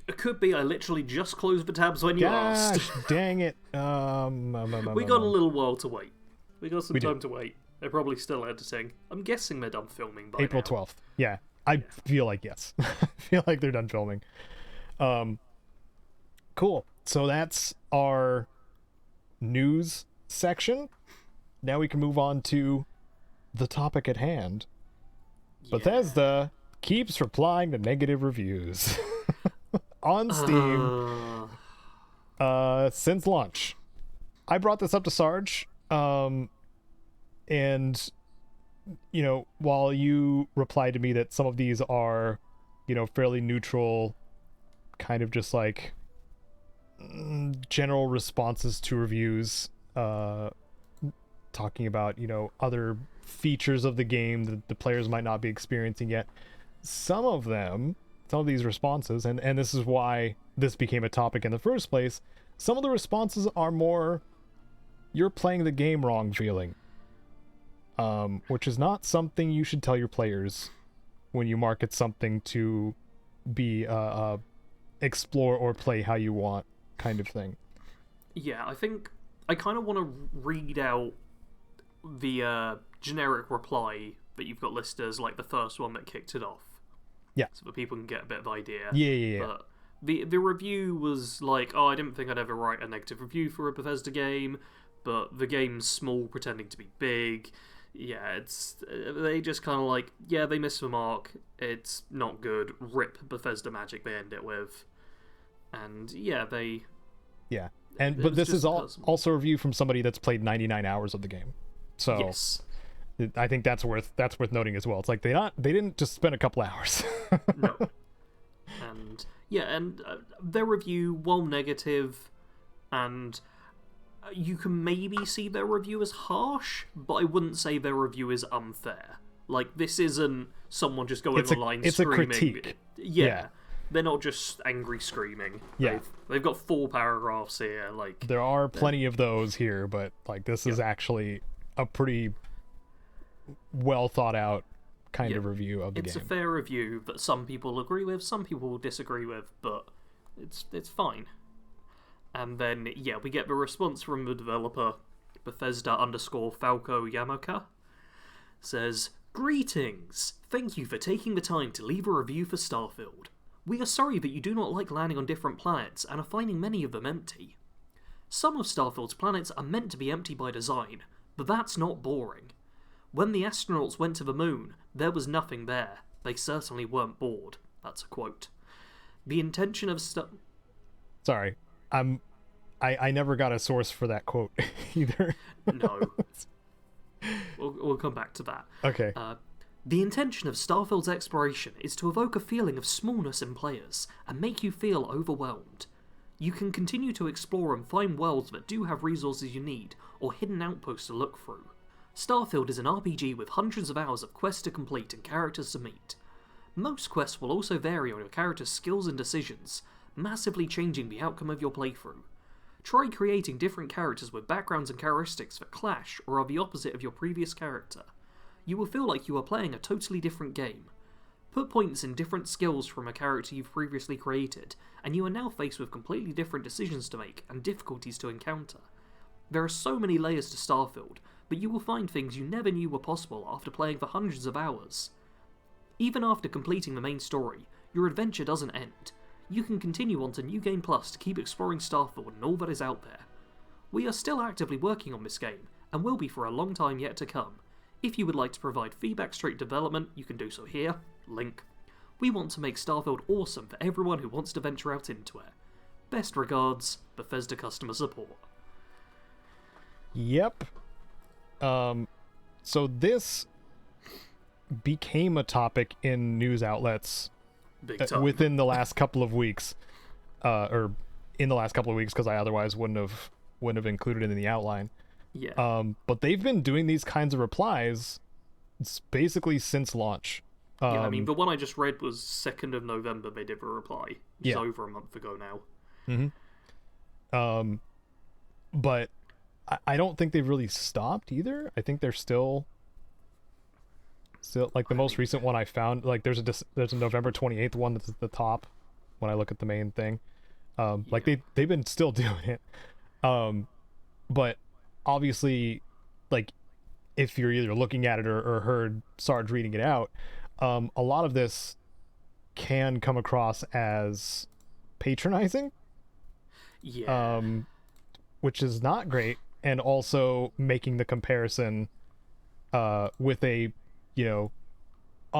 It could be. I literally just closed the tabs when you asked. Dang it. We got a little while to wait. We got some time to wait. They're probably still editing. I'm guessing they're done filming by April 12th. Yeah. I feel like yes. I feel like they're done filming. Cool. So that's our news section. Now we can move on to the topic at hand. Yeah. Bethesda keeps replying to negative reviews on Steam since launch. I brought this up to Sarge, and while you replied to me that some of these are fairly neutral, kind of just like general responses to reviews, talking about other features of the game that the players might not be experiencing yet. Some of these responses, and this is why this became a topic in the first place, some of the responses are more you're playing the game wrong feeling, which is not something you should tell your players when you market something to be explore or play how you want kind of thing. Yeah, I think I kind of want to read out the generic reply that you've got listed as like the first one that kicked it off. Yeah. So that people can get a bit of idea. Yeah. But The review was like, oh, I didn't think I'd ever write a negative review for a Bethesda game, but the game's small pretending to be big. Yeah, it's they just kind of like, yeah, they missed the mark. It's not good. Rip Bethesda magic. They end it with, and yeah, they. Yeah, but this is also a review from somebody that's played 99 hours of the game, so yes. I think that's worth noting as well. It's like they didn't just spend a couple hours. No. And yeah, and their review, while negative, and you can maybe see their review as harsh, but I wouldn't say their review is unfair. Like, this isn't someone just going online it's screaming. It's a critique. Yeah. They're not just angry screaming. Yeah. They've got 4 paragraphs here. Like, there are plenty of those here, but like this is actually a pretty well thought out kind of review of the game. It's a fair review that some people agree with, some people will disagree with, but it's fine. And then, yeah, we get the response from the developer, Bethesda_Falco Yamaka, says, "Greetings! Thank you for taking the time to leave a review for Starfield. We are sorry that you do not like landing on different planets and are finding many of them empty. Some of Starfield's planets are meant to be empty by design, but that's not boring. When the astronauts went to the moon, there was nothing there. They certainly weren't bored." That's a quote. The intention of Sorry, I never got a source for that quote either. No. We'll come back to that. Okay. The intention of Starfield's exploration is to evoke a feeling of smallness in players and make you feel overwhelmed. You can continue to explore and find worlds that do have resources you need or hidden outposts to look through. Starfield is an RPG with hundreds of hours of quests to complete and characters to meet. Most quests will also vary on your character's skills and decisions, massively changing the outcome of your playthrough. Try creating different characters with backgrounds and characteristics that clash or are the opposite of your previous character. You will feel like you are playing a totally different game. Put points in different skills from a character you've previously created, and you are now faced with completely different decisions to make and difficulties to encounter. There are so many layers to Starfield, but you will find things you never knew were possible after playing for hundreds of hours. Even after completing the main story, your adventure doesn't end. You can continue on to New Game Plus to keep exploring Starfield and all that is out there. We are still actively working on this game, and will be for a long time yet to come. If you would like to provide feedback straight to development, you can do so here. Link. We want to make Starfield awesome for everyone who wants to venture out into it. Best regards, Bethesda Customer Support. Yep. So this became a topic in news outlets within the last couple of weeks, or in the last couple of weeks, because I otherwise wouldn't have included it in the outline. Yeah. But they've been doing these kinds of replies basically since launch. Yeah, I mean, the one I just read was 2nd of November they did a reply. It's over a month ago now. Mm-hmm. But I don't think they've really stopped either. I think they're still like the most recent one I found. Like there's a November 28th one that's at the top when I look at the main thing. Like they've been still doing it. But obviously, like if you're either looking at it or heard Sarge reading it out, a lot of this can come across as patronizing. Yeah. Which is not great, and also making the comparison with a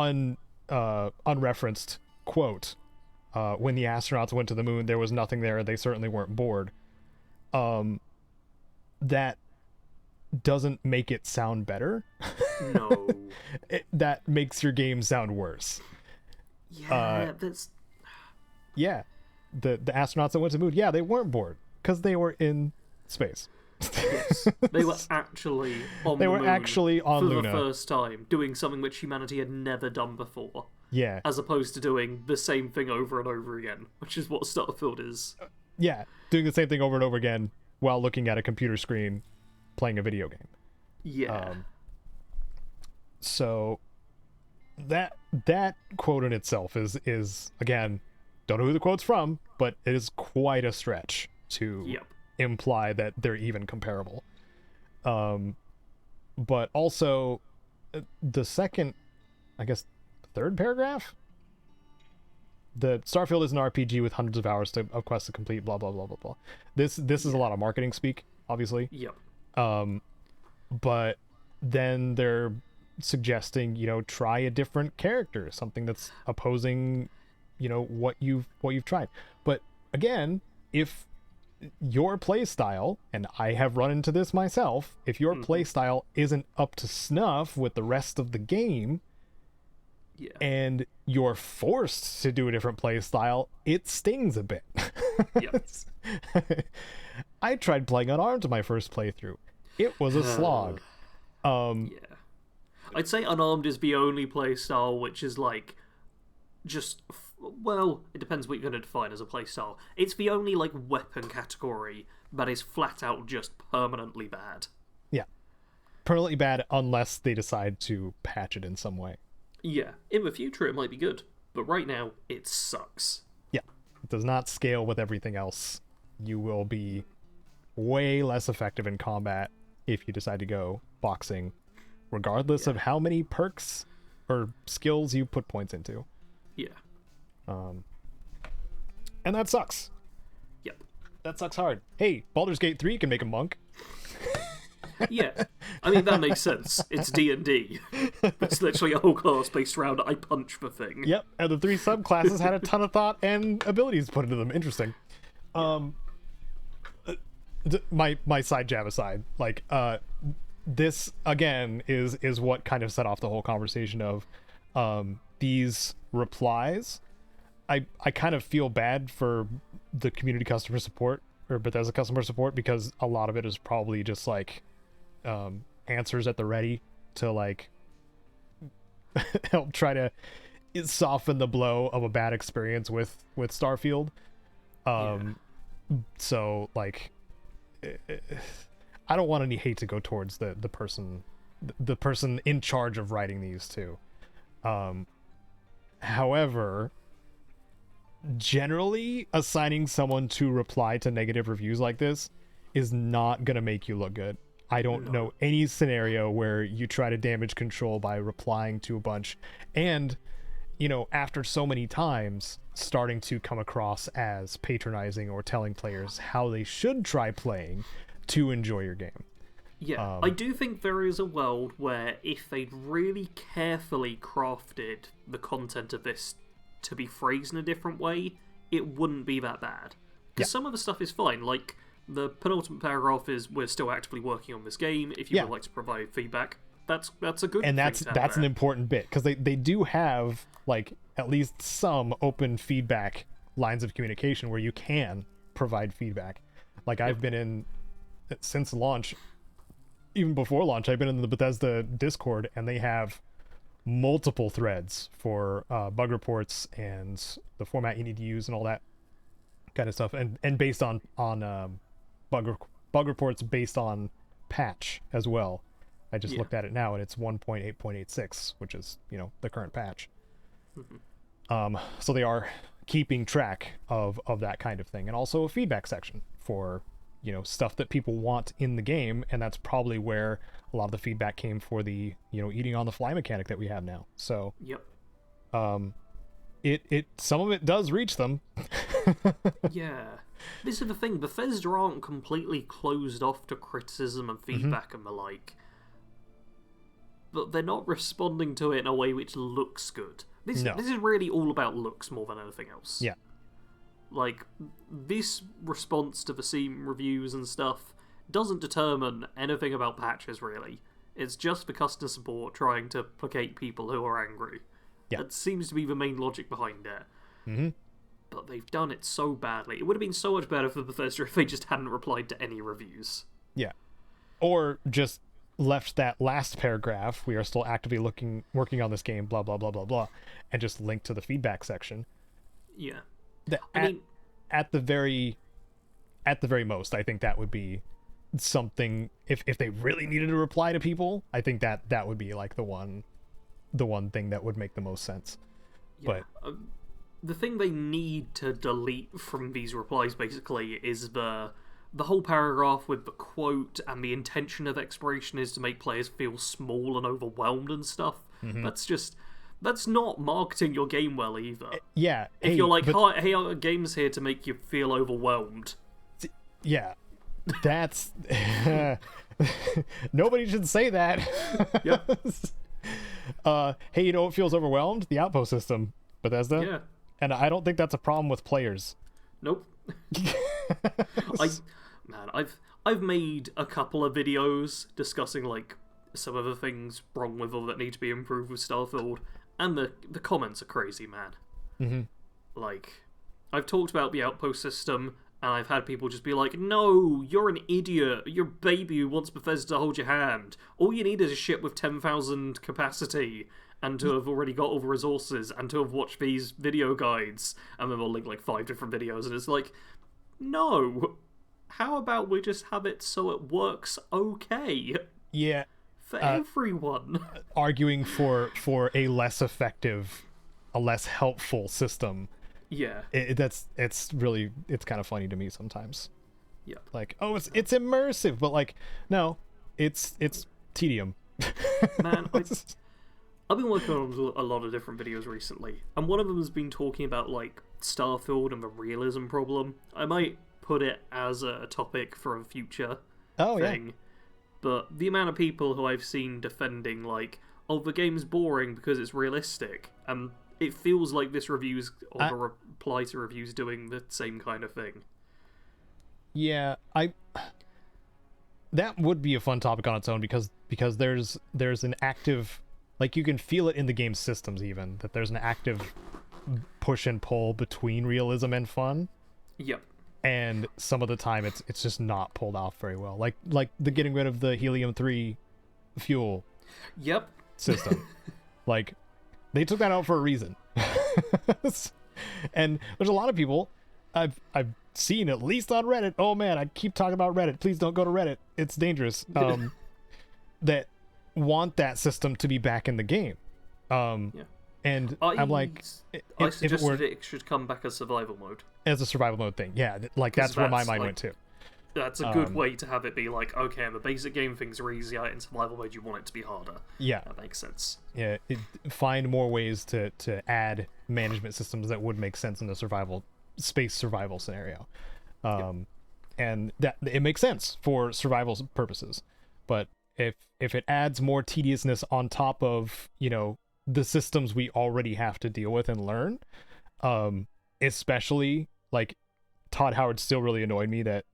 unreferenced quote. When the astronauts went to the moon, there was nothing there. They certainly weren't bored. That doesn't make it sound better. No. That makes your game sound worse. Yeah, that's... Yeah. The astronauts that went to the moon, yeah, they weren't bored, because they were in space. Yes, they were actually on the moon. They were actually on Luna for the first time, doing something which humanity had never done before. Yeah. As opposed to doing the same thing over and over again, which is what Starfield is. Yeah, doing the same thing over and over again while looking at a computer screen playing a video game. Yeah. So that quote in itself is again, don't know who the quote's from, but it is quite a stretch to imply that they're even comparable. But also the second, I guess, third paragraph the Starfield is an RPG with hundreds of hours of quests to complete, blah blah blah blah blah. This is a lot of marketing speak, obviously. Yep. But then they're suggesting, try a different character, something that's opposing, what you've tried. But again, if your play style, and I have run into this myself, if your play style isn't up to snuff with the rest of the game, and you're forced to do a different play style, it stings a bit. Yep. I tried playing Unarmed my first playthrough. It was a slog. Yeah. I'd say Unarmed is the only playstyle which is like just well, it depends what you're going to define as a playstyle. It's the only like weapon category that is flat out just permanently bad. Yeah. Permanently bad unless they decide to patch it in some way. Yeah. In the future it might be good, but right now it sucks. Yeah. It does not scale with everything else. You will be way less effective in combat if you decide to go boxing, regardless of how many perks or skills you put points into. Yeah. And that sucks. Yep. That sucks hard. Hey, Baldur's Gate 3 can make a monk. Yeah. I mean, that makes sense. It's D&D. It's literally a whole class based around I punch the thing. Yep, and the 3 subclasses had a ton of thought and abilities put into them. Interesting. My side jab aside, like, this again is what kind of set off the whole conversation of these replies. I kind of feel bad for the community customer support or Bethesda customer support, because a lot of it is probably just like answers at the ready to like help try to soften the blow of a bad experience with Starfield. So like, I don't want any hate to go towards the person in charge of writing these too. However, generally assigning someone to reply to negative reviews like this is not going to make you look good. I don't know any scenario where you try to damage control by replying to a bunch and, after so many times, starting to come across as patronizing or telling players how they should try playing to enjoy your game. Yeah, I do think there is a world where if they'd really carefully crafted the content of this to be phrased in a different way, it wouldn't be that bad. Because some of the stuff is fine, like the penultimate paragraph is, we're still actively working on this game, if you would like to provide feedback. That's a good and thing that's an important bit, because they do have like at least some open feedback lines of communication where you can provide feedback. Like I've been in, since launch, even before launch, I've been in the Bethesda Discord, and they have multiple threads for bug reports and the format you need to use and all that kind of stuff, and based on bug reports based on patch as well. I just looked at it now, and it's 1.8.86, which is the current patch. So they are keeping track of that kind of thing, and also a feedback section for stuff that people want in the game, and that's probably where a lot of the feedback came for the eating on the fly mechanic that we have now. So it some of it does reach them. Yeah, this is the thing, Bethesda aren't completely closed off to criticism and feedback and the like, but they're not responding to it in a way which looks good. This is really all about looks more than anything else. Yeah. Like, this response to the Steam reviews and stuff doesn't determine anything about patches, really. It's just the customer support trying to placate people who are angry. Yeah. That seems to be the main logic behind it. But they've done it so badly. It would have been so much better for Bethesda if they just hadn't replied to any reviews. Yeah. Or just left that last paragraph, we are still actively working on this game, blah, blah, blah, blah, blah, and just linked to the feedback section. Yeah. At the very most, I think that would be something. If they really needed to reply to people, I think that would be like the one thing that would make the most sense. Yeah. But the thing they need to delete from these replies basically is the whole paragraph with the quote, and the intention of exploration is to make players feel small and overwhelmed and stuff. That's just That's not marketing your game well either. Yeah. If you're like, hey, our game's here to make you feel overwhelmed. Yeah. That's... Nobody should say that. Yep. Hey, you know what feels overwhelmed? The Outpost system, Bethesda. Yeah. And I don't think that's a problem with players. Nope. I've made a couple of videos discussing like some of the things wrong with or that need to be improved with Starfield, and the comments are crazy, man. Mm-hmm. Like, I've talked about the Outpost system, and I've had people just be like, no, you're an idiot. You're a baby who wants Bethesda to hold your hand. All you need is a ship with 10,000 capacity, and to have already got all the resources, and to have watched these video guides. And then they'll link like 5 different videos, and it's like, no. How about we just have it so it works okay? Yeah. For everyone. Arguing for a less effective, a less helpful system. Yeah. It's kind of funny to me sometimes. Yeah. Like, oh, it's immersive, but like, no, it's tedium. Man, I've been working on a lot of different videos recently, and one of them has been talking about like Starfield and the realism problem. I might put it as a topic for a future thing. Yeah. But the amount of people who I've seen defending like, oh, the game's boring because it's realistic, it feels like this review's or the reply to reviews doing the same kind of thing. Yeah, that would be a fun topic on its own because there's an active, like, you can feel it in the game's systems even, that there's an active push and pull between realism and fun. Yep. And some of the time it's just not pulled off very well. Like the getting rid of the helium-3 fuel system. Like, they took that out for a reason. And there's a lot of people I've seen, at least on Reddit. Oh man, I keep talking about Reddit. Please don't go to Reddit. It's dangerous. That want that system to be back in the game. And I'm like, I suggested it should come back as survival mode. As a survival mode thing, yeah. Like, that's where my mind went to. That's a good way to have it be like, okay, the basic game things are easier, in survival mode you want it to be harder. Yeah. That makes sense. Yeah, find more ways to add management systems that would make sense in the space survival scenario. And that it makes sense for survival purposes. But if it adds more tediousness on top of, you know, the systems we already have to deal with and learn, especially like Todd Howard still really annoyed me that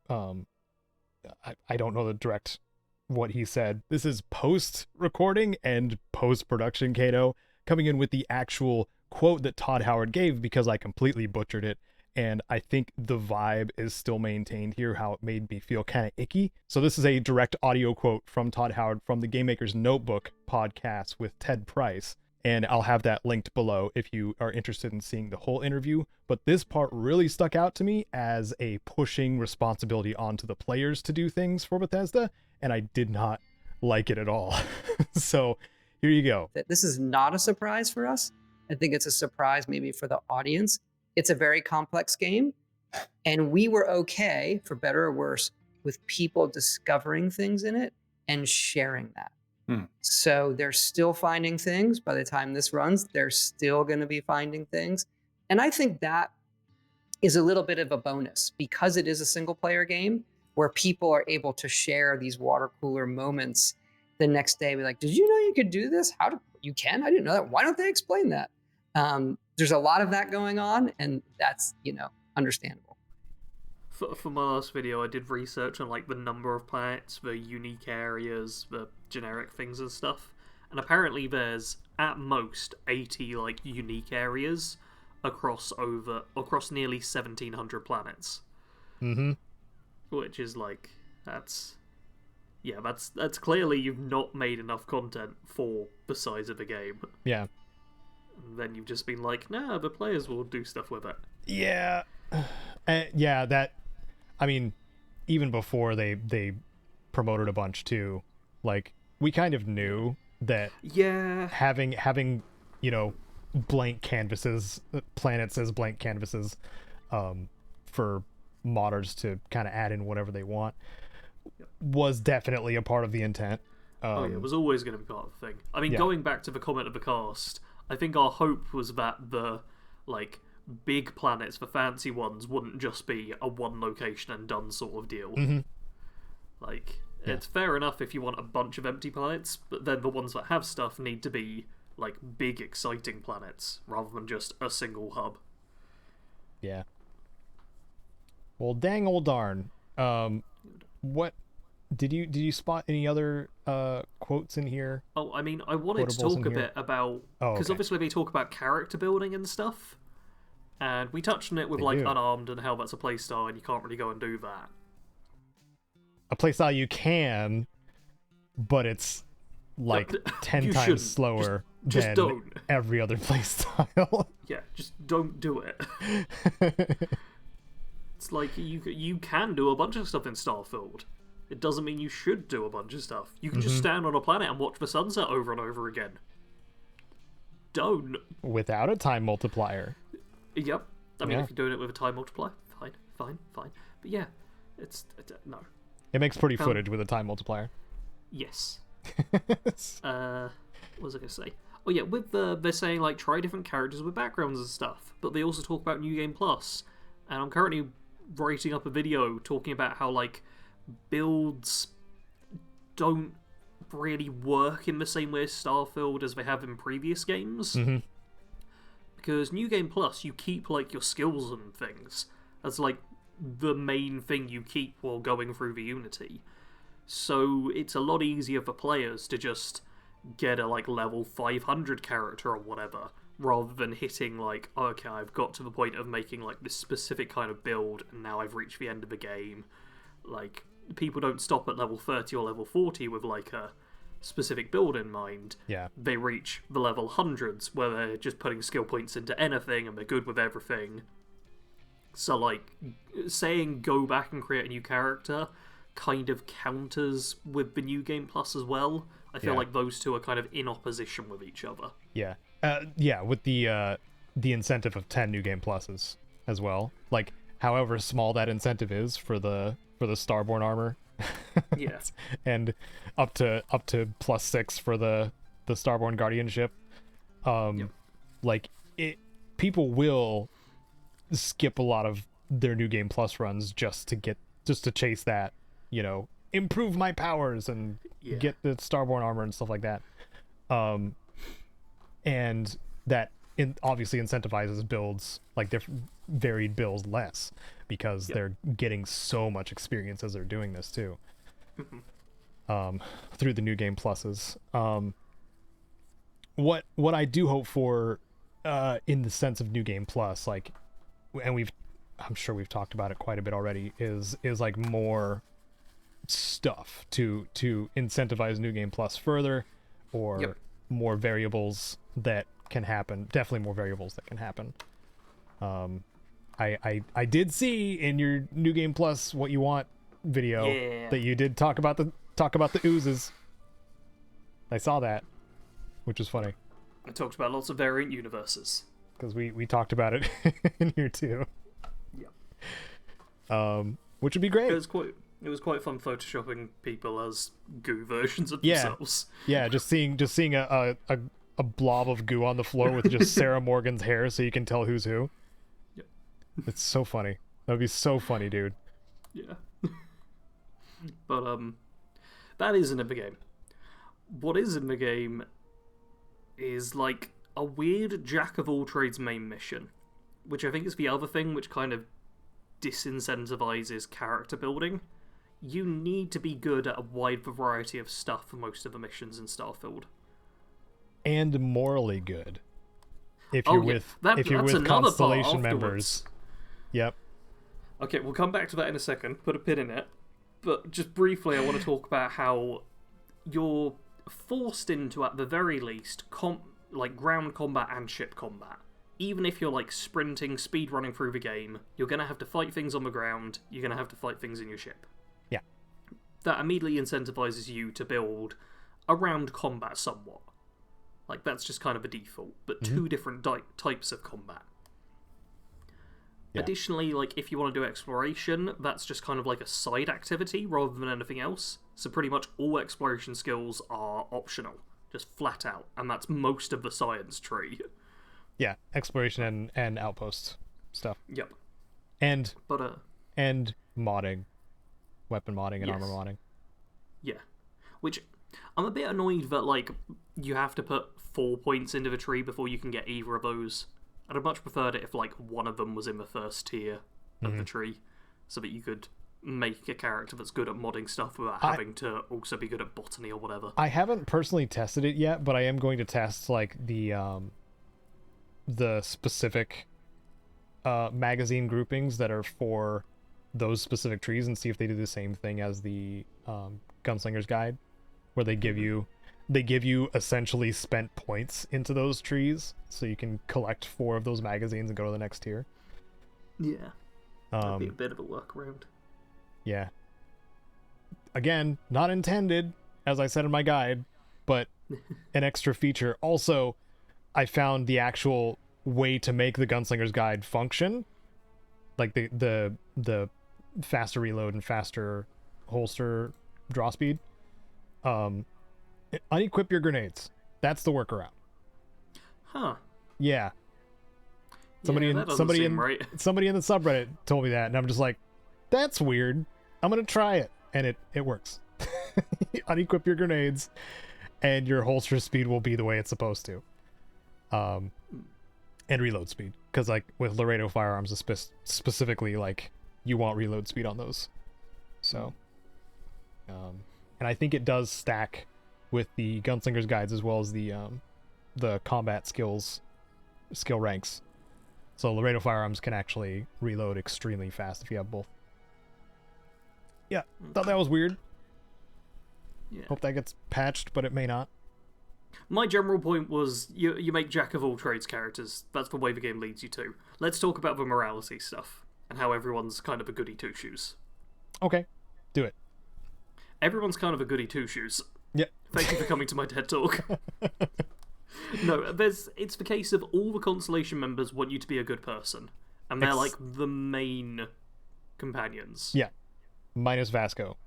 I don't know the direct what he said. This is post recording and post production, Caedo, coming in with the actual quote that Todd Howard gave, because I completely butchered it. And I think the vibe is still maintained here, how it made me feel kind of icky. So this is a direct audio quote from Todd Howard from the Game Maker's Notebook podcast with Ted Price. And I'll have that linked below if you are interested in seeing the whole interview. But this part really stuck out to me as a pushing responsibility onto the players to do things for Bethesda. And I did not like it at all. So here you go. This is not a surprise for us. I think it's a surprise maybe for the audience. It's a very complex game, and we were okay, for better or worse, with people discovering things in it and sharing that. So they're still finding things. By the time this runs, they're still going to be finding things. And I think that is a little bit of a bonus because it is a single player game where people are able to share these water cooler moments the next day. Be like, did you know you could do this? You can? I didn't know that. Why don't they explain that? There's a lot of that going on, and that's, understandable. For my last video, I did research on like the number of planets, the unique areas, the generic things and stuff. And apparently there's at most 80 like unique areas across nearly 1,700 planets. Mm-hmm. Which is like, that's clearly you've not made enough content for the size of the game. Yeah. And then you've just been like, nah, the players will do stuff with it. Yeah. I mean, even before they promoted a bunch too, like, we kind of knew that having blank canvases, planets as blank canvases, for modders to kind of add in whatever they want was definitely a part of the intent. It was always going to be part of the thing. I mean, going back to the comment of the cast, I think our hope was that the like big planets, the fancy ones, wouldn't just be a one location and done sort of deal. Like, it's fair enough if you want a bunch of empty planets, but then the ones that have stuff need to be like big, exciting planets rather than just a single hub. Yeah. Well, dang old darn. What did you spot any other quotes in here? Oh, I mean, I wanted to talk a bit about, because obviously they talk about character building and stuff, and we touched on it with unarmed and how that's a playstyle and you can't really go and do that. A playstyle you can, but it's like 10 times slower just than every other playstyle. Yeah, just don't do it. It's like you can do a bunch of stuff in Starfield. It doesn't mean you should do a bunch of stuff. You can just stand on a planet and watch the sunset over and over again. Don't. Without a time multiplier. Yep. I mean, if you're doing it with a time multiplier, fine. But yeah, no. It makes pretty footage with a time multiplier. Yes. What was I going to say? Oh yeah, they're saying like try different characters with backgrounds and stuff, but they also talk about New Game Plus, and I'm currently writing up a video talking about how like builds don't really work in the same way as Starfield as they have in previous games. Because New Game Plus, you keep like your skills and things as like the main thing you keep while going through the Unity. So it's a lot easier for players to just get a like level 500 character or whatever, rather than hitting like, okay, I've got to the point of making like this specific kind of build and now I've reached the end of the game. Like, people don't stop at level 30 or level 40 with like a specific build in mind. Yeah. They reach the level hundreds where they're just putting skill points into anything and they're good with everything. So like, saying go back and create a new character kind of counters with the New Game Plus as well. I feel like those two are kind of in opposition with each other. Yeah. With the incentive of 10 New Game Pluses as well. Like, however small that incentive is for the Starborn armor. Yeah. And up to +6 for the Starborn Guardianship. Like, people will skip a lot of their New Game Plus runs just to chase that, improve my powers and get the Starborn armor and stuff like that. And that obviously incentivizes builds, like different varied builds, less because they're getting so much experience as they're doing this too. Through the New Game Pluses. What I do hope for in the sense of New Game Plus, like, and I'm sure we've talked about it quite a bit already, is like more stuff to incentivize New Game Plus further, or more variables that can happen. Definitely more variables that can happen. I did see in your New Game Plus what you want video that you did talk about the oozes. I saw that, which was funny. I talked about lots of variant universes. Because we talked about it in here too. Yeah. Which would be great. It was quite fun photoshopping people as goo versions of themselves. Yeah, just seeing a blob of goo on the floor with just Sarah Morgan's hair, so you can tell who's who. Yep. It's so funny. That'd be so funny, dude. Yeah. But that isn't in the game. What is in the game is like a weird jack of all trades main mission, which I think is the other thing which kind of disincentivizes character building. You need to be good at a wide variety of stuff for most of the missions in Starfield. And morally good. If you're with Constellation members. Yep. Okay, we'll come back to that in a second. Put a pin in it. But just briefly, I want to talk about how you're forced into, at the very least, ground combat and ship combat. Even if you're like sprinting, speed running through the game, you're going to have to fight things on the ground, you're going to have to fight things in your ship. Yeah. That immediately incentivizes you to build around combat somewhat. Like, that's just kind of a default, but two different types of combat. Yeah. Additionally, like, if you want to do exploration, that's just kind of like a side activity rather than anything else. So pretty much all exploration skills are optional, just flat out, and that's most of the science tree. Yeah, exploration and outpost stuff. Yep. And But and modding, weapon modding and Yes. armor modding. yeah. Which I'm a bit annoyed that like you have to put 4 points into the tree before you can get either of those. I'd have much preferred it if like one of them was in the first tier of the tree, so that you could make a character that's good at modding stuff without having to also be good at botany or whatever. I haven't personally tested it yet, but I am going to test like the specific magazine groupings that are for those specific trees and see if they do the same thing as the Gunslinger's Guide, where they give you essentially spent points into those trees, so you can collect 4 of those magazines and go to the next tier. Yeah. That'd be a bit of a workaround. Yeah. Again, not intended, as I said in my guide, but an extra feature. Also, I found the actual way to make the Gunslinger's Guide function, like the faster reload and faster holster draw speed. Unequip your grenades. That's the workaround. Huh. Yeah. Somebody in right. the subreddit told me that, and I'm just like, that's weird. I'm gonna try it, and it works. Unequip your grenades, and your holster speed will be the way it's supposed to. And reload speed, because like with Laredo firearms, specifically, like you want reload speed on those. So, and I think it does stack with the Gunslinger's Guides as well as the combat skills skill ranks. So Laredo firearms can actually reload extremely fast if you have both. Yeah, thought that was weird. Yeah. Hope that gets patched, but it may not. My general point was you make jack of all trades characters. That's the way the game leads you to. Let's talk about the morality stuff and how everyone's kind of a goody two shoes. Okay, do it. Everyone's kind of a goody two shoes. Yep. Thank you for coming to my TED Talk. No, it's the case of all the Constellation members want you to be a good person, and they're like the main companions. Yeah, minus Vasco.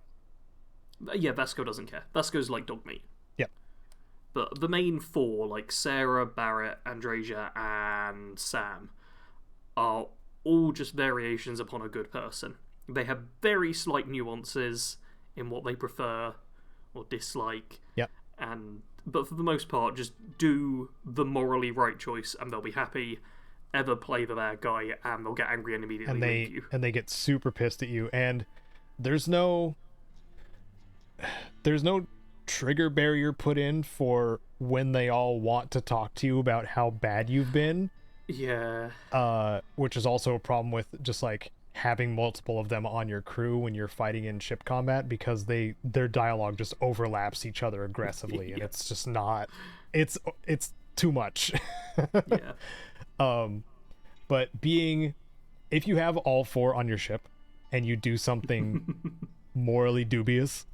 Yeah, Vasco doesn't care. Vasco's like dog meat. Yep. But the main 4, like Sarah, Barrett, Andreja, and Sam, are all just variations upon a good person. They have very slight nuances in what they prefer or dislike. Yep. But for the most part, just do the morally right choice and they'll be happy. Ever play the bad guy and they'll get angry and immediately leave you. And they get super pissed at you. And there's no trigger barrier put in for when they all want to talk to you about how bad you've been. Yeah. Which is also a problem with just like having multiple of them on your crew when you're fighting in ship combat, because their dialogue just overlaps each other aggressively. And it's just not, it's too much. Yeah. But if you have all 4 on your ship and you do something morally dubious,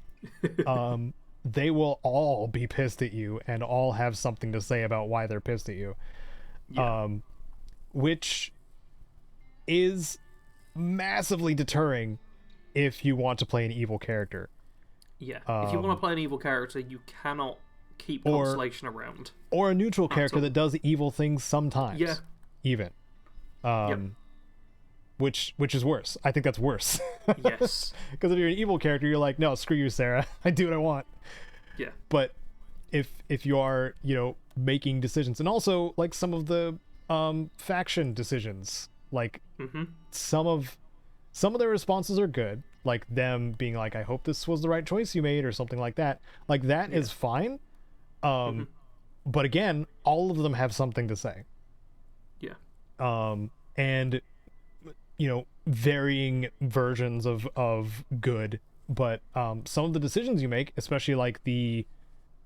they will all be pissed at you and all have something to say about why they're pissed at you. Yeah. Which is massively deterring if you want to play an evil character. Yeah. If you want to play an evil character, you cannot keep Constellation around. Or a neutral character that does evil things sometimes. Yeah. Even. Which is worse. I think that's worse. Yes. Because if you're an evil character, you're like, no, screw you, Sarah. I do what I want. Yeah. But if you are, making decisions, and also like some of the faction decisions, like some of their responses are good, like them being like, I hope this was the right choice you made, or something like that. Like that is fine. But again, all of them have something to say. Yeah. And varying versions of good, but some of the decisions you make, especially like the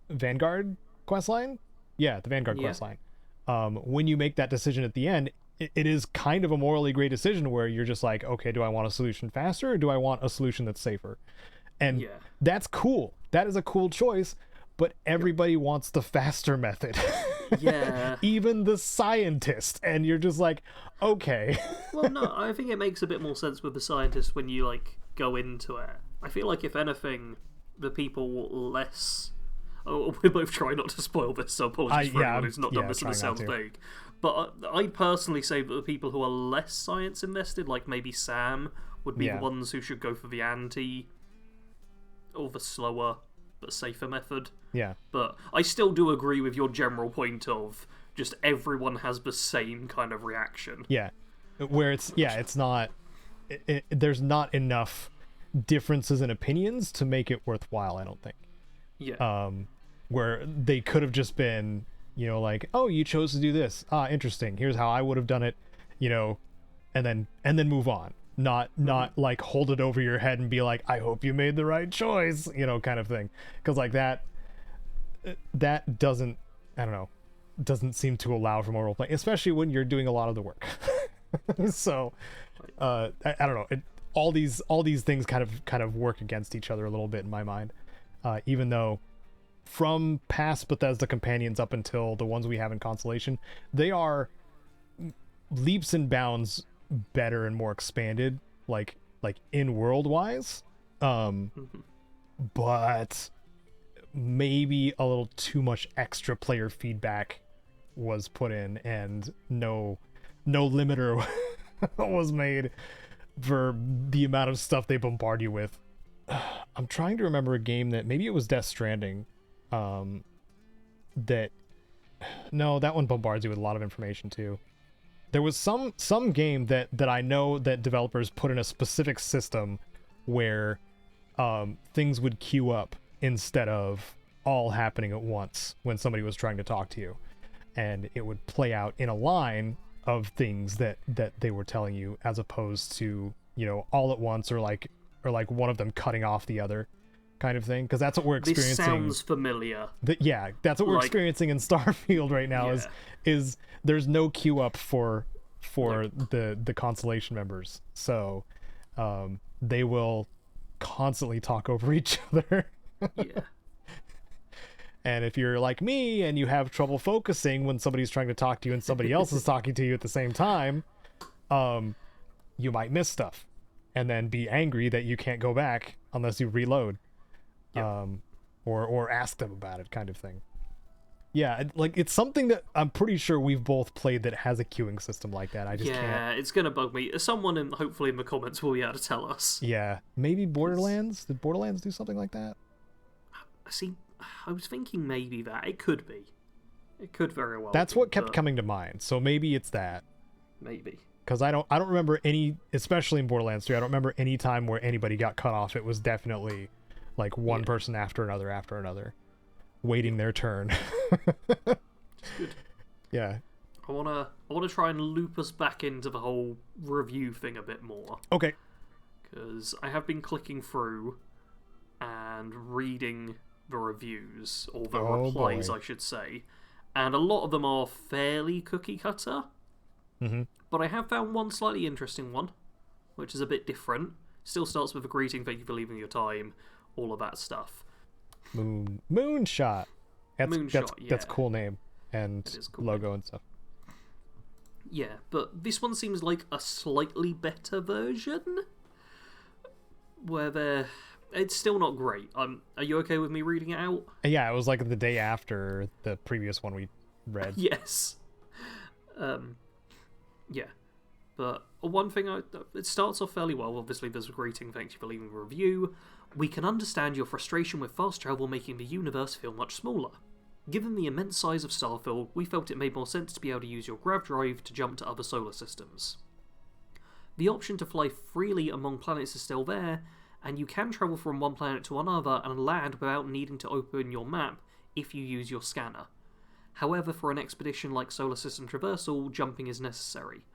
Vanguard questline, the Vanguard questline, when you make that decision at the end, it is kind of a morally gray decision where you're just like, okay, do I want a solution faster or do I want a solution that's safer? And that's cool. That is a cool choice, but everybody wants the faster method. Yeah. Even the scientist, and you're just like, okay. Well, no, I think it makes a bit more sense with the scientist when you like go into it. I feel like if anything, the people less... Oh, we're both trying not to spoil this, so apologies for anyone who's not done this and it sounds vague. But I'd personally say that the people who are less science invested, like maybe Sam, would be the ones who should go for the anti, or the slower but safer method. Yeah. But I still do agree with your general point of just everyone has the same kind of reaction. Yeah. Where it's not... there's not enough differences in opinions to make it worthwhile, I don't think. Yeah. Where they could have just been, like, oh, you chose to do this. Ah, interesting. Here's how I would have done it, and then move on. Not like hold it over your head and be like, I hope you made the right choice, kind of thing. Because like that doesn't, I don't know, doesn't seem to allow for more role play, especially when you're doing a lot of the work. So, I don't know. All these things kind of work against each other a little bit in my mind. Even though from past Bethesda companions up until the ones we have in Constellation, they are leaps and bounds better and more expanded, like in world wise. But maybe a little too much extra player feedback was put in, and no limiter was made for the amount of stuff they bombard you with. I'm trying to remember a game that maybe it was Death Stranding. That one bombards you with a lot of information too. There was some game that I know that developers put in a specific system where things would queue up instead of all happening at once when somebody was trying to talk to you, and it would play out in a line of things that they were telling you, as opposed to all at once, or like one of them cutting off the other, kind of thing. Because that's what we're experiencing. This sounds familiar. That's what we're experiencing in Starfield right now. Is there's no queue up for the Constellation members, so they will constantly talk over each other. Yeah. And if you're like me and you have trouble focusing when somebody's trying to talk to you and somebody else is talking to you at the same time, you might miss stuff and then be angry that you can't go back unless you reload. Yep. Or ask them about it, kind of thing. Yeah, it's something that I'm pretty sure we've both played that has a queuing system like that. I just can't. Yeah, it's gonna bug me. Someone hopefully in the comments will be able to tell us. Yeah, maybe Borderlands. Did Borderlands do something like that? See, I was thinking maybe that it could be. It could very well. That's what kept coming to mind. So maybe it's that. Maybe. Because I don't remember any, especially in Borderlands 3. I don't remember any time where anybody got cut off. It was definitely like one person after another, waiting their turn. Good. Yeah. I wanna try and loop us back into the whole review thing a bit more. Okay. Because I have been clicking through and reading the reviews, or the replies, I should say, and a lot of them are fairly cookie cutter. Mm-hmm. But I have found one slightly interesting one, which is a bit different. Still starts with a greeting, thank you for leaving your time, all of that stuff. Moonshot. That's a cool name and cool logo and stuff. Yeah, but this one seems like a slightly better version, where it's still not great. Are you okay with me reading it out? Yeah, it was like the day after the previous one we read. Yes. Yeah. But one thing, it starts off fairly well. Obviously, there's a greeting, thank you for leaving a review. We can understand your frustration with fast travel making the universe feel much smaller. Given the immense size of Starfield, we felt it made more sense to be able to use your grav drive to jump to other solar systems. The option to fly freely among planets is still there, and you can travel from one planet to another and land without needing to open your map if you use your scanner. However, for an expedition like Solar System Traversal, jumping is necessary.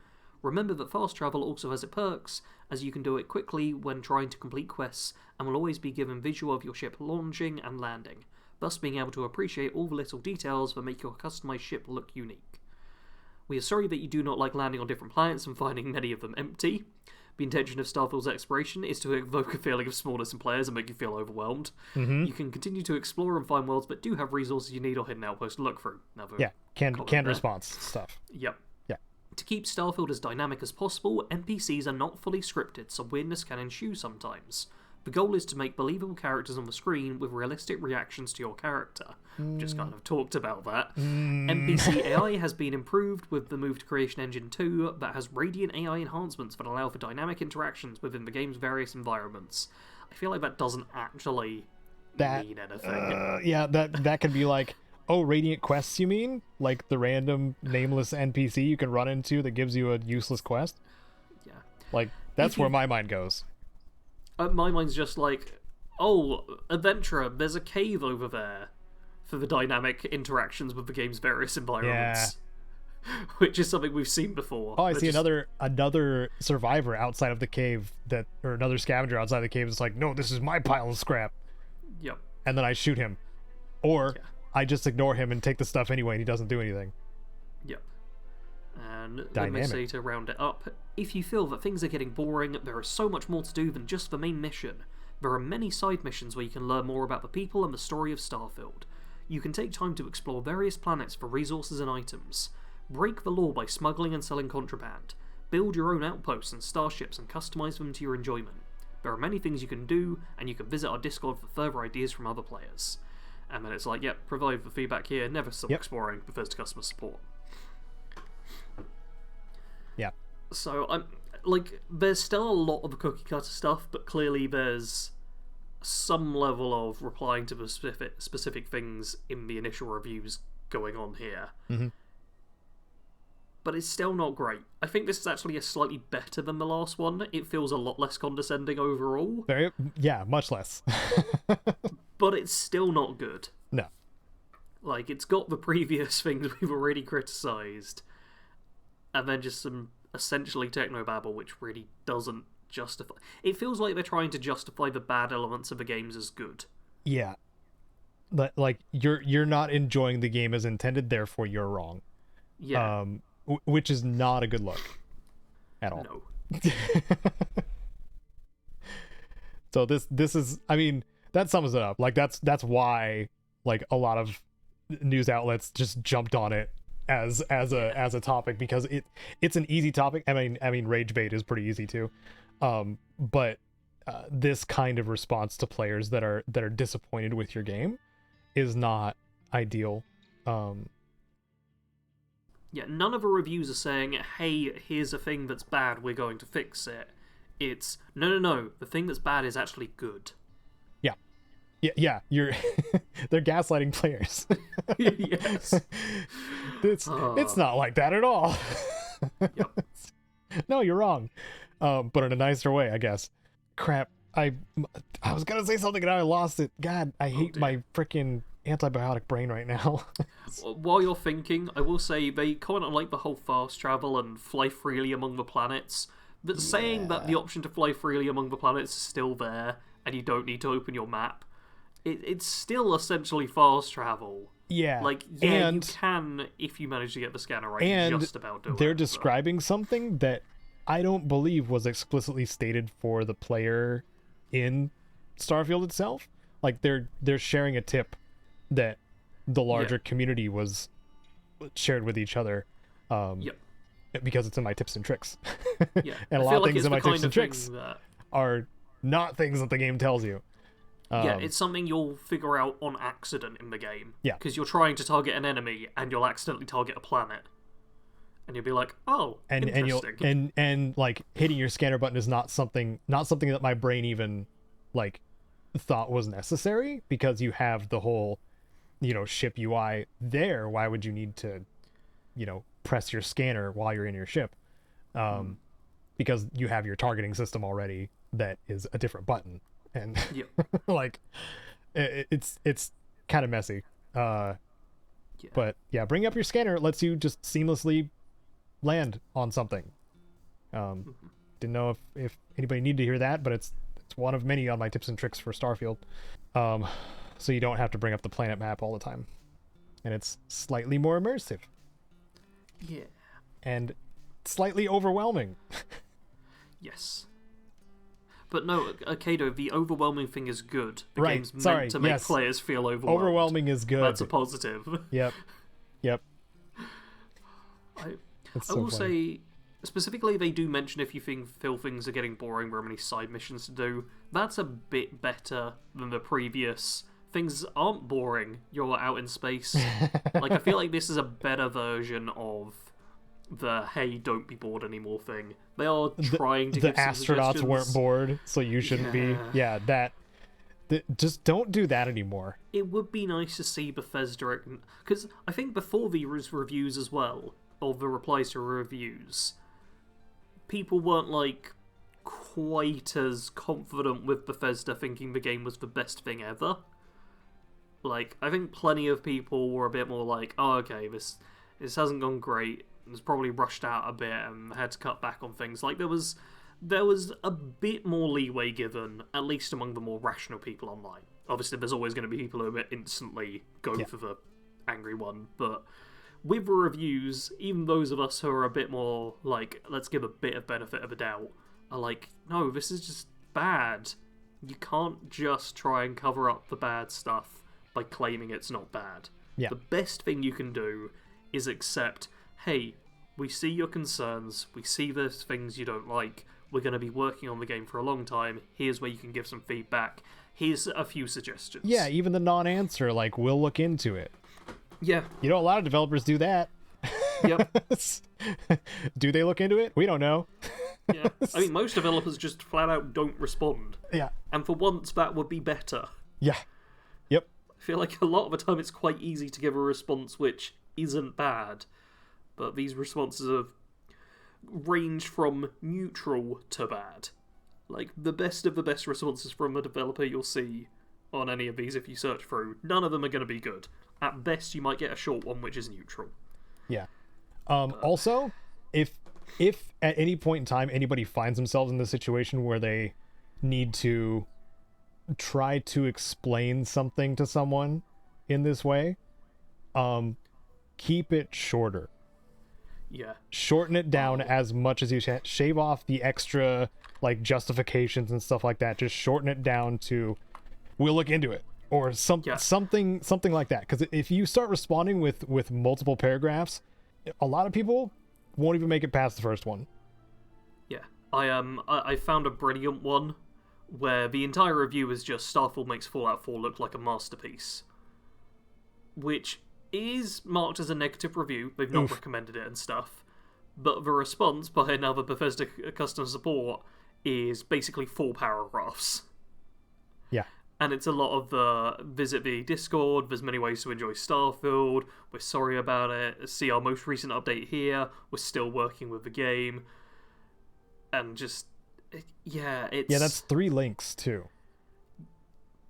Remember that fast travel also has its perks, as you can do it quickly when trying to complete quests, and will always be given visual of your ship launching and landing, thus being able to appreciate all the little details that make your customized ship look unique. We are sorry that you do not like landing on different planets and finding many of them empty. The intention of Starfield's exploration is to evoke a feeling of smallness in players and make you feel overwhelmed. Mm-hmm. You can continue to explore and find worlds, but do have resources you need or hidden outposts to look through. Canned response stuff. Yep. Yeah. To keep Starfield as dynamic as possible, NPCs are not fully scripted, so weirdness can ensue sometimes. The goal is to make believable characters on the screen with realistic reactions to your character. Just kind of talked about that. NPC AI has been improved with the move to Creation Engine 2 that has Radiant AI enhancements that allow for dynamic interactions within the game's various environments. I feel like that doesn't actually mean anything. Yeah, that could be like, oh, Radiant quests, you mean? Like the random nameless NPC you can run into that gives you a useless quest? Yeah. Like, that's where my mind goes. My mind's just like, oh, adventurer, there's a cave over there for the dynamic interactions with the game's various environments. Yeah. Which is something we've seen before. Oh, I see another survivor outside of the cave or another scavenger outside the cave is like, no, this is my pile of scrap. Yep. And then I shoot him. Or I just ignore him and take the stuff anyway and he doesn't do anything. Yep. And Dynamic. let me say, to round it up, if you feel that things are getting boring, there is so much more to do than just the main mission. There are many side missions where you can learn more about the people and the story of Starfield. You can take time to explore various planets for resources and items. Break the law by smuggling and selling contraband. Build your own outposts and starships and customize them to your enjoyment. There are many things you can do, and you can visit our Discord for further ideas from other players. And then it's like, yep, provide the feedback here, never stop exploring Bethesda customer support. Yeah. So, there's still a lot of the cookie cutter stuff, but clearly there's some level of replying to the specific things in the initial reviews going on here. Mm-hmm. But it's still not great. I think this is actually slightly better than the last one. It feels a lot less condescending overall. Much less. But it's still not good. No. Like, it's got the previous things we've already criticised, and then just some essentially technobabble, which really doesn't justify... It feels like they're trying to justify the bad elements of the games as good. Yeah. Like, you're not enjoying the game as intended, therefore you're wrong. Yeah. Which is not a good look. At all. No. So this is... I mean, that sums it up. Like, that's why, like, a lot of news outlets just jumped on it as a topic, because it's an easy topic. I mean rage bait is pretty easy too, but this kind of response to players that are disappointed with your game is not ideal. Yeah, none of the reviews are saying, hey, here's a thing that's bad, we're going to fix it. It's no, the thing that's bad is actually good. Yeah, you're they're gaslighting players. Yes. It's not like that at all. Yep. No, you're wrong. But in a nicer way, I guess. Crap. I was gonna say something and I lost it. God, I hate my freaking antibiotic brain right now. While you're thinking, I will say they kind of like the whole fast travel and fly freely among the planets. But saying that the option to fly freely among the planets is still there, and you don't need to open your map, it's still essentially fast travel. Yeah. Like, yeah, you can, if you manage to get the scanner right, and just about do it. They're describing something that I don't believe was explicitly stated for the player in Starfield itself. Like, they're sharing a tip that the larger community was shared with each other. Because it's in my tips and tricks. Yeah. And a lot of things in my tips and tricks are not things that the game tells you. Yeah, it's something you'll figure out on accident in the game. Yeah. Because you're trying to target an enemy, and you'll accidentally target a planet. And you'll be like, oh, interesting. And like, hitting your scanner button is not something that my brain even, like, thought was necessary, because you have the whole, ship UI there. Why would you need to, press your scanner while you're in your ship? Because you have your targeting system already that is a different button. And like, it's kind of messy. But yeah, bring up your scanner. It lets you just seamlessly land on something. Didn't know if anybody needed to hear that, but it's one of many on my tips and tricks for Starfield. So you don't have to bring up the planet map all the time, and it's slightly more immersive. Yeah. And slightly overwhelming. Yes. But no, Caedo, the overwhelming thing is good. The right. game's meant to make players feel overwhelmed. Overwhelming is good. That's a positive. Yep. I will say, specifically, they do mention if you feel things are getting boring, there are many side missions to do. That's a bit better than the previous. Things aren't boring. You're out in space. Like, I feel like this is a better version of the "hey, don't be bored anymore" thing. They are trying to the give some astronauts suggestions. weren't bored, so you shouldn't be. Yeah, just don't do that anymore. It would be nice to see Bethesda, because I think before these reviews as well, or the replies to reviews, people weren't like quite as confident with Bethesda thinking the game was the best thing ever. Like, I think plenty of people were a bit more like, oh, okay, this hasn't gone great. It's probably rushed out a bit and had to cut back on things. Like, there was a bit more leeway given, at least among the more rational people online. Obviously, there's always going to be people who instantly go for the angry one, but with reviews, even those of us who are a bit more like, let's give a bit of benefit of the doubt, are like, no, this is just bad. You can't just try and cover up the bad stuff by claiming it's not bad. Yeah. The best thing you can do is accept, hey, we see your concerns, we see there's things you don't like, we're going to be working on the game for a long time, here's where you can give some feedback, here's a few suggestions. Yeah, even the non-answer, like, we'll look into it. Yeah. You know, a lot of developers do that. Yep. Do they look into it? We don't know. Yeah. I mean, most developers just flat out don't respond. Yeah. And for once, that would be better. Yeah. Yep. I feel like a lot of the time it's quite easy to give a response which isn't bad, but these responses have ranged from neutral to bad. Like, the best of the best responses from a developer you'll see on any of these if you search through, none of them are going to be good. At best, you might get a short one which is neutral. Yeah. Also, if at any point in time anybody finds themselves in the situation where they need to try to explain something to someone in this way, keep it shorter. Yeah. Shorten it down as much as you can. Shave off the extra, like, justifications and stuff like that. Just shorten it down to, we'll look into it, or something like that. Because if you start responding with multiple paragraphs, a lot of people won't even make it past the first one. Yeah. I found a brilliant one where the entire review is just Starfield makes Fallout 4 look like a masterpiece, which is marked as a negative review. They've not recommended it and stuff, but the response by another Bethesda customer support is basically 4 paragraphs. Yeah. And it's a lot of the visit the Discord, there's many ways to enjoy Starfield, we're sorry about it, see our most recent update here, we're still working with the game, and just, yeah, it's... Yeah, that's 3 links, too.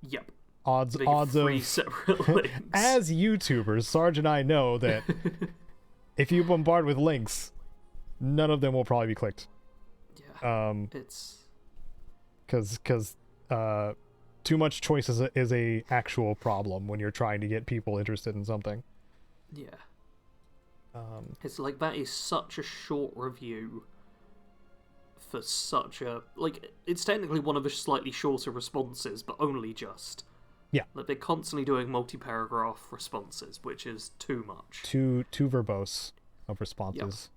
Yep. Odds 3 of... separate links. As YouTubers, Sarge and I know that if you bombard with links, none of them will probably be clicked. Yeah, it's... Because too much choice is a actual problem when you're trying to get people interested in something. Yeah. It's like, that is such a short review for such a... Like, it's technically one of the slightly shorter responses, but only just. Yeah. Like, they're constantly doing multi-paragraph responses, which is too much. Too verbose of responses.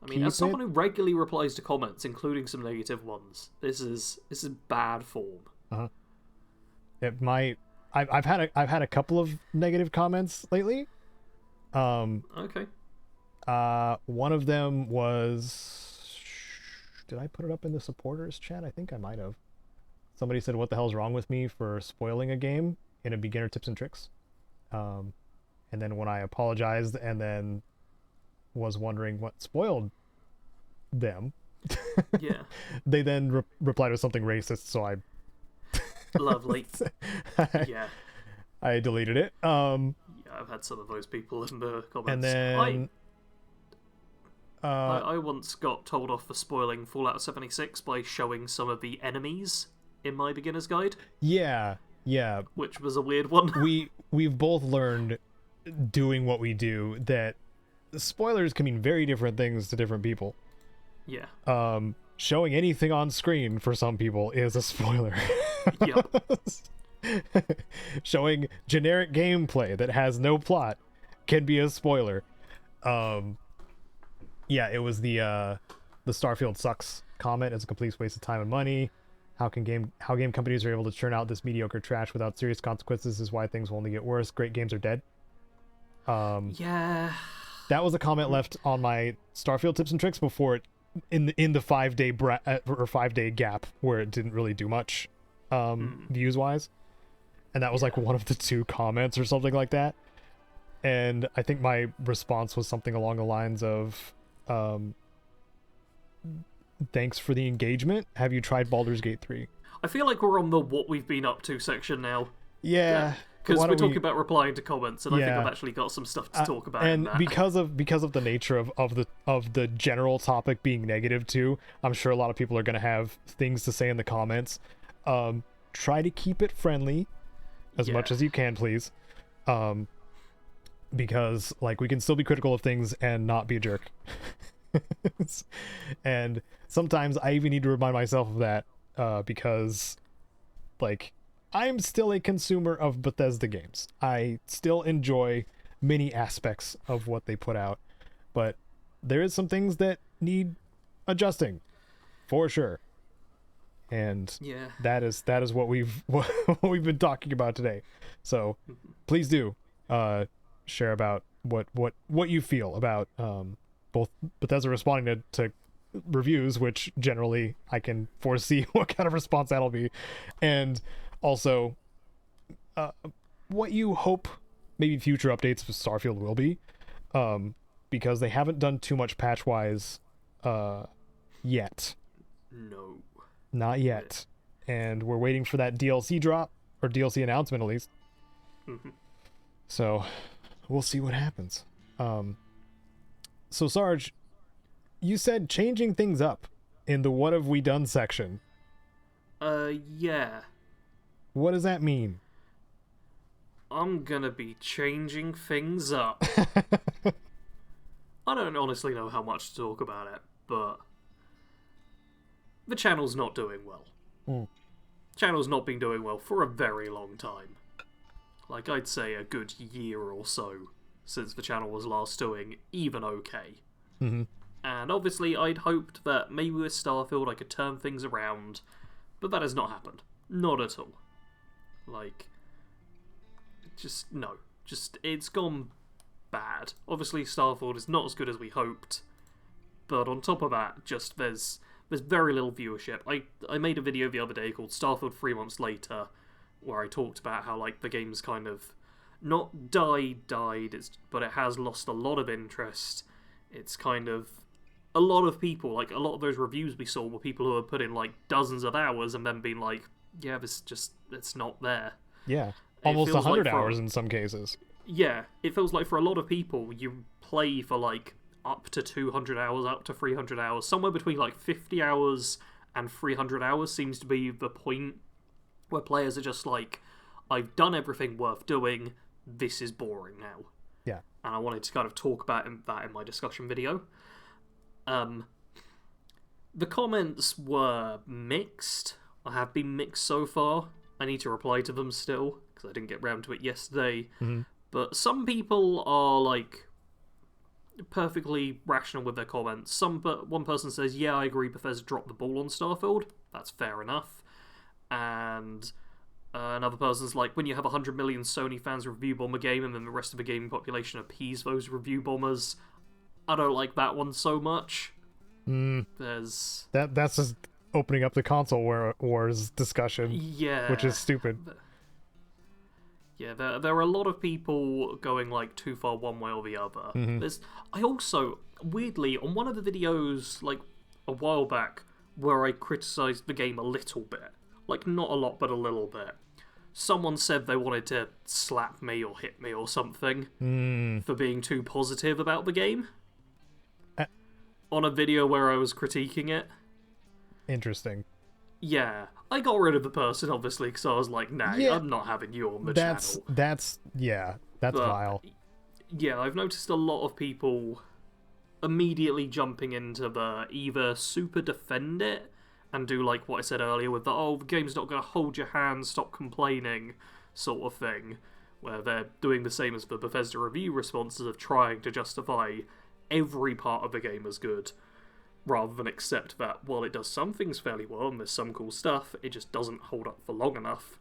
Yep. I mean, as someone who regularly replies to comments, including some negative ones, this is bad form. Uh-huh. I've had a couple of negative comments lately. Okay. One of them was, did I put it up in the supporters chat? I think I might have. Somebody said, "What the hell's wrong with me for spoiling a game in a beginner tips and tricks?" And then when I apologized and then was wondering what spoiled them, Yeah. they then replied with something racist, so I Lovely. Yeah. I deleted it. Yeah, I've had some of those people in the comments. And then I once got told off for spoiling Fallout 76 by showing some of the enemies in my beginner's guide. Yeah. Which was a weird one. We've both learned doing what we do that spoilers can mean very different things to different people. Yeah. Showing anything on screen for some people is a spoiler. Yep. Showing generic gameplay that has no plot can be a spoiler. Yeah, it was the Starfield sucks comment. It's a complete waste of time and money. How game companies are able to churn out this mediocre trash without serious consequences is why things will only get worse. Great games are dead. Yeah. That was a comment left on my Starfield tips and tricks before it in the 5-day or 5-day gap where it didn't really do much views wise, and that was like one of the 2 comments or something like that. And I think my response was something along the lines of, thanks for the engagement. Have you tried Baldur's Gate 3? I feel like we're on the what we've been up to section now. Yeah. Because we're talking about replying to comments, and I think I've actually got some stuff to talk about. And in that. because of the nature of the general topic being negative too, I'm sure a lot of people are gonna have things to say in the comments. Try to keep it friendly as much as you can, please. Because like we can still be critical of things and not be a jerk. And sometimes I even need to remind myself of that, because like I'm still a consumer of Bethesda games. I still enjoy many aspects of what they put out, but there is some things that need adjusting for sure. And that is what we've been talking about today. So please do share about what you feel about both Bethesda responding to reviews, which generally I can foresee what kind of response that'll be, and also what you hope maybe future updates with Starfield will be, because they haven't done too much patch wise yet. No, not yet. And we're waiting for that DLC drop, or DLC announcement at least. So we'll see what happens. So Sarge, you said changing things up in the what have we done section. Yeah. What does that mean? I'm gonna be changing things up. I don't honestly know how much to talk about it, but the channel's not doing well. Channel's not been doing well for a very long time. Like, I'd say a good year or so since the channel was last doing even okay. And obviously I'd hoped that maybe with Starfield I could turn things around, but that has not happened. Not at all. Like, just, no. Just, it's gone bad. Obviously Starfield is not as good as we hoped, but on top of that, just there's very little viewership. I made a video the other day called Starfield 3 months later, where I talked about how, like, the game's kind of not died, but it has lost a lot of interest. It's kind of a lot of people, like, a lot of those reviews we saw were people who had put in, like, dozens of hours and then been like, yeah, it's not there. Yeah. Almost 100 hours in some cases. Yeah. It feels like for a lot of people, you play for, like, up to 200 hours, up to 300 hours. Somewhere between, like, 50 hours and 300 hours seems to be the point where players are just like, I've done everything worth doing, this is boring now. Yeah. And I wanted to kind of talk about that in my discussion video. The comments were mixed. I have been mixed so far. I need to reply to them still, because I didn't get round to it yesterday. But some people are, like, perfectly rational with their comments. One person says, yeah, I agree, Bethesda dropped the ball on Starfield. That's fair enough. And another person's like, when you have 100 million Sony fans review bomb a game and then the rest of the gaming population appease those review bombers, I don't like that one so much. That's just opening up the console wars discussion, which is stupid. Yeah, there are a lot of people going, like, too far one way or the other. I also, weirdly, on one of the videos, like, a while back, where I criticised the game a little bit, like, not a lot, but a little bit, someone said they wanted to slap me or hit me or something for being too positive about the game. On a video where I was critiquing it. Interesting. Yeah. I got rid of the person, obviously, because I was like, nah, I'm not having you on the channel. That's vile. Yeah, I've noticed a lot of people immediately jumping into the either super defend it and do, like, what I said earlier with the game's not going to hold your hand, stop complaining sort of thing, where they're doing the same as the Bethesda review responses of trying to justify every part of the game as good, rather than accept that, while it does some things fairly well and there's some cool stuff, it just doesn't hold up for long enough.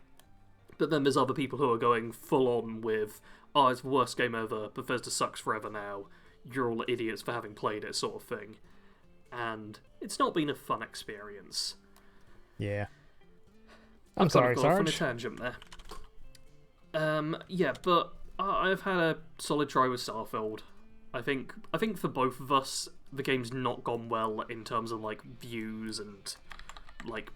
But then there's other people who are going full on with, oh, it's the worst game ever, Bethesda sucks forever now, you're all idiots for having played it, sort of thing. And it's not been a fun experience. Yeah. I'm sorry, Sarge. On a Sarge. tangent there. Yeah, but I've had a solid try with Starfield. I think for both of us, the game's not gone well in terms of like views and like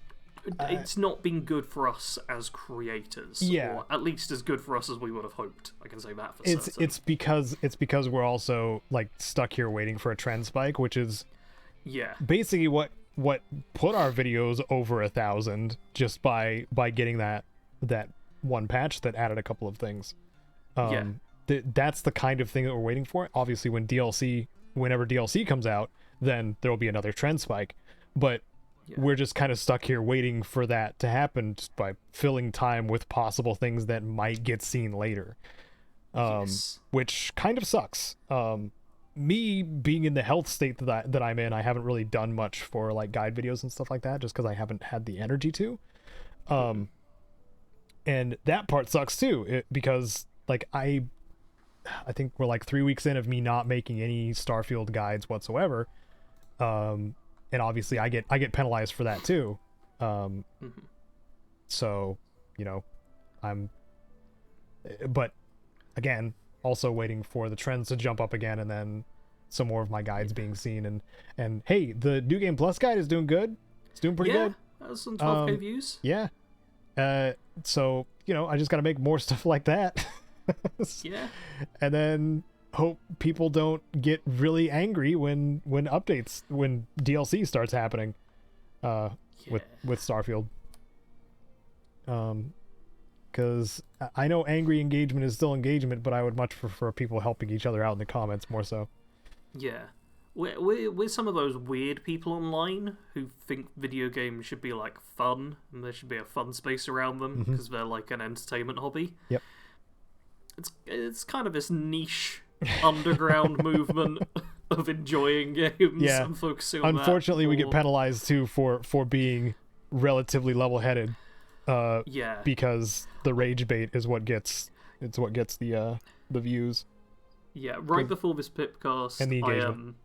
it's not been good for us as creators. Yeah. Or at least as good for us as we would have hoped. I can say that for certain. It's because we're also like stuck here waiting for a trend spike, which is basically what put our videos over 1,000 just by getting that one patch that added a couple of things. That's the kind of thing that we're waiting for. Obviously, whenever DLC comes out, then there will be another trend spike. But we're just kind of stuck here waiting for that to happen just by filling time with possible things that might get seen later. Which kind of sucks. Me being in the health state that I'm in, I haven't really done much for like guide videos and stuff like that, just because I haven't had the energy to. And that part sucks too, because like I think we're like 3 weeks in of me not making any Starfield guides whatsoever. And obviously I get penalized for that too. So, you know, but again, also waiting for the trends to jump up again, and then some more of my guides being seen, and hey, the New Game Plus guide is doing good. It's doing pretty good. That's some 12k views. Yeah. So, you know, I just gotta make more stuff like that. Yeah. And then hope people don't get really angry when DLC starts happening with Starfield. Because I know angry engagement is still engagement, but I would much prefer people helping each other out in the comments more so. Yeah. We're some of those weird people online who think video games should be like fun and there should be a fun space around them because they're like an entertainment hobby. Yep. It's kind of this niche underground movement of enjoying games and focusing on Unfortunately, we get penalized too for being relatively level-headed. Because the rage bait is what gets the views. Yeah, right before this PIPCAST, and the engagement.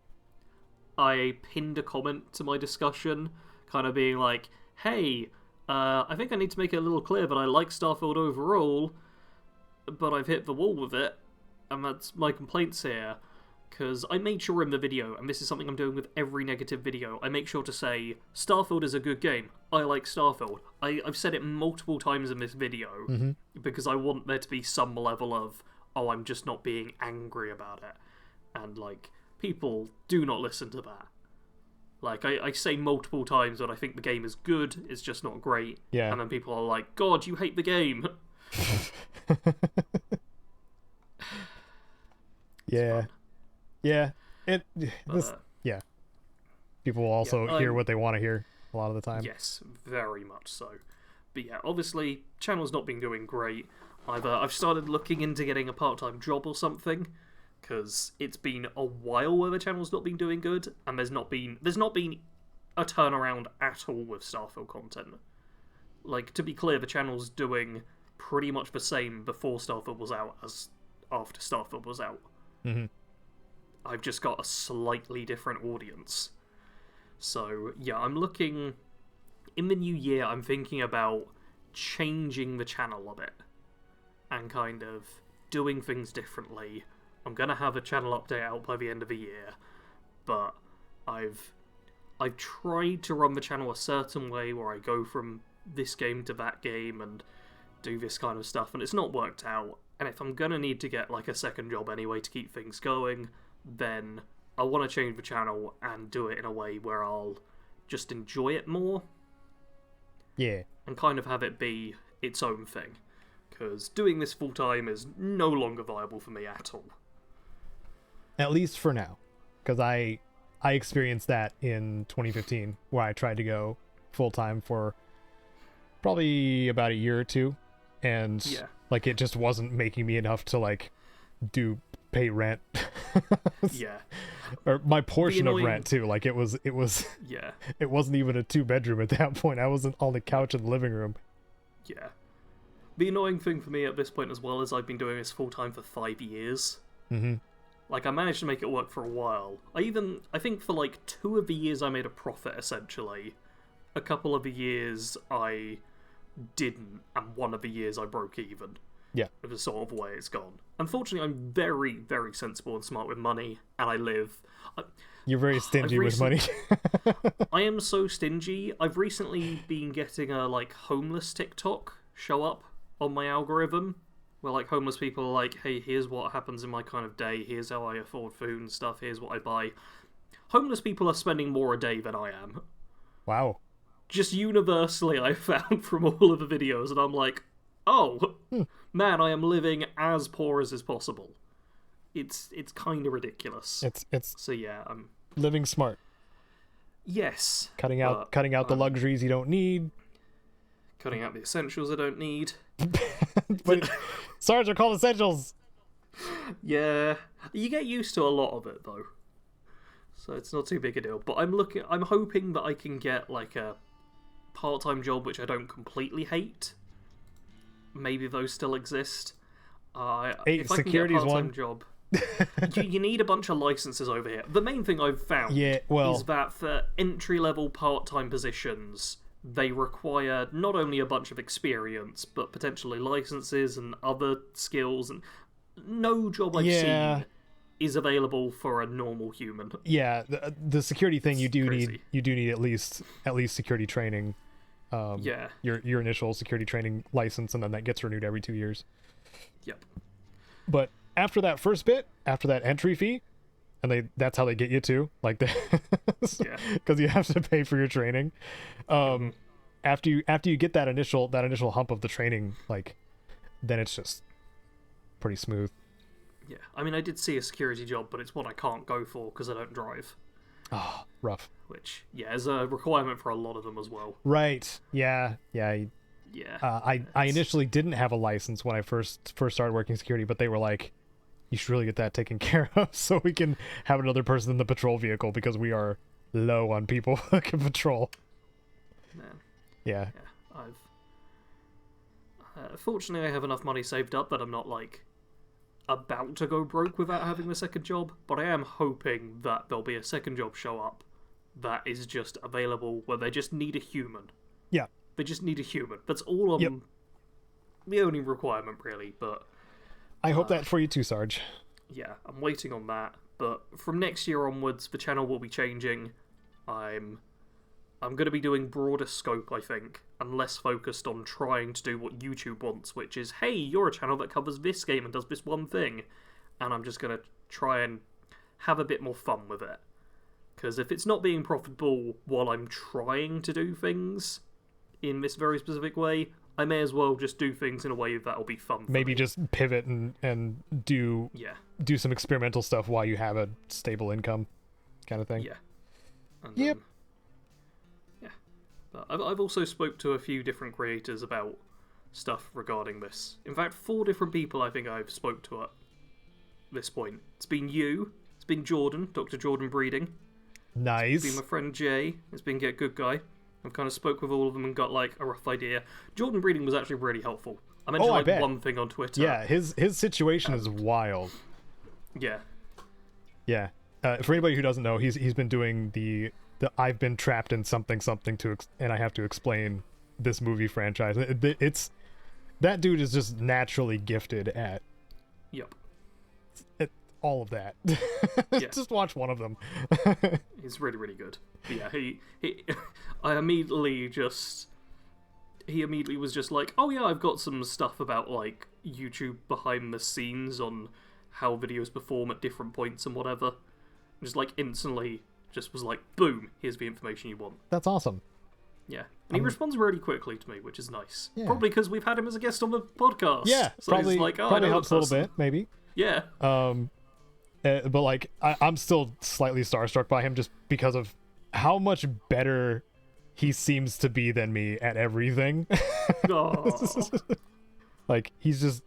I pinned a comment to my discussion, kind of being like, "Hey, I think I need to make it a little clear that I like Starfield overall, but I've hit the wall with it, and that's my complaints here." Because I made sure in the video, and this is something I'm doing with every negative video, I make sure to say, Starfield is a good game. I like Starfield. I've said it multiple times in this video, because I want there to be some level of, oh, I'm just not being angry about it. And, like, people do not listen to that. Like, I say multiple times that I think the game is good, it's just not great. Yeah. And then people are like, God, you hate the game. Yeah. Yeah. People will also hear what they want to hear a lot of the time. Yes, very much so. But yeah, obviously, channel's not been doing great. I've started looking into getting a part-time job or something, because it's been a while where the channel's not been doing good, and there's not been a turnaround at all with Starfield content. Like, to be clear, the channel's doing pretty much the same before Starfield was out as after Starfield was out. I've just got a slightly different audience. So, yeah, I'm looking... In the new year, I'm thinking about changing the channel a bit. And kind of doing things differently. I'm going to have a channel update out by the end of the year. But I've tried to run the channel a certain way where I go from this game to that game and do this kind of stuff. And it's not worked out. And if I'm going to need to get like a second job anyway to keep things going, then I want to change the channel and do it in a way where I'll just enjoy it more. Yeah. And kind of have it be its own thing. Because doing this full-time is no longer viable for me at all. At least for now. Because I experienced that in 2015, where I tried to go full-time for probably about a year or two. And like it just wasn't making me enough to like pay rent Yeah. Or my portion of annoying- Rant too. Like it was Yeah. it wasn't even a 2-bedroom at that point. I wasn't on the couch in the living room. Yeah. The annoying thing for me at this point as well is I've been doing this full-time for 5 years. Mm-hmm. Like, I managed to make it work for a while. I think for like 2 of the years I made a profit, essentially. A couple of the years I didn't, and 1 of the years I broke even. Yeah. It was sort of the way it's gone. Unfortunately, I'm very, very sensible and smart with money, and I live... You're very stingy with money. I am so stingy. I've recently been getting a, like, homeless TikTok show up on my algorithm, where, like, homeless people are like, hey, here's what happens in my kind of day, here's how I afford food and stuff, here's what I buy. Homeless people are spending more a day than I am. Wow. Just universally, I found from all of the videos, and I'm like, oh, man, I am living as poor as is possible. It's kind of ridiculous. It's So yeah, I'm... living smart. Yes. Cutting out the luxuries you don't need. Cutting out the essentials I don't need. But Sarge are called essentials. Yeah. You get used to a lot of it, though. So it's not too big a deal. But I'm hoping that I can get, like, a part-time job which I don't completely hate. Maybe those still exist. If I can get a part-time job... you need a bunch of licenses over here. The main thing I've found is that for entry-level part-time positions, they require not only a bunch of experience, but potentially licenses and other skills, and no job I've seen is available for a normal human. Yeah, the security thing you do need at least security training. Your initial security training license, and then that gets renewed every 2 years. Yep. But after that first bit, after that entry fee, and that's how they get you too, like because you have to pay for your training. After you get that initial hump of the training, like, then it's just pretty smooth. Yeah, I mean, I did see a security job, but it's one I can't go for because I don't drive. Oh, rough. Which, is a requirement for a lot of them as well. Right. Yeah. I initially didn't have a license when I first started working security, but they were like, you should really get that taken care of so we can have another person in the patrol vehicle, because we are low on people who can patrol. Man. Yeah. Fortunately, I have enough money saved up that I'm not, like, about to go broke without having the second job, but I am hoping that there'll be a second job show up that is just available where they just need a human. Yeah. They just need a human. That's all the only requirement, really, but... I hope that for you too, Sarge. Yeah, I'm waiting on that, but from next year onwards, the channel will be changing. I'm going to be doing broader scope, I think, and less focused on trying to do what YouTube wants, which is, hey, you're a channel that covers this game and does this one thing, and I'm just going to try and have a bit more fun with it. Because if it's not being profitable while I'm trying to do things in this very specific way, I may as well just do things in a way that'll be fun for Maybe me. just pivot and do some experimental stuff while you have a stable income kind of thing. Yeah. And, But I've also spoke to a few different creators about stuff regarding this. In fact, 4 different people I think I've spoke to at this point. It's been you, it's been Jordan, Dr. Jordan Breeding. Nice. It's been my friend Jay, it's been Get Good Guy. I've kind of spoke with all of them and got, like, a rough idea. Jordan Breeding was actually really helpful. I mentioned, one thing on Twitter. Yeah, his situation is wild. Yeah. Yeah. For anybody who doesn't know, he's been doing the I've been trapped in something and I have to explain this movie franchise. It's that dude is just naturally gifted at all of that. Yeah. Just watch one of them. He's really, really good. But yeah, he immediately was just like, oh yeah, I've got some stuff about, like, YouTube behind the scenes on how videos perform at different points and whatever. Just, like, instantly just was like, boom, here's the information you want. That's awesome. Yeah. And he responds really quickly to me, which is nice. Yeah. Probably because we've had him as a guest on the podcast. Yeah, so probably, he's like, oh, probably I know helps a little bit, maybe. Yeah. But, like, I'm still slightly starstruck by him just because of how much better he seems to be than me at everything. Aww. Like, he's just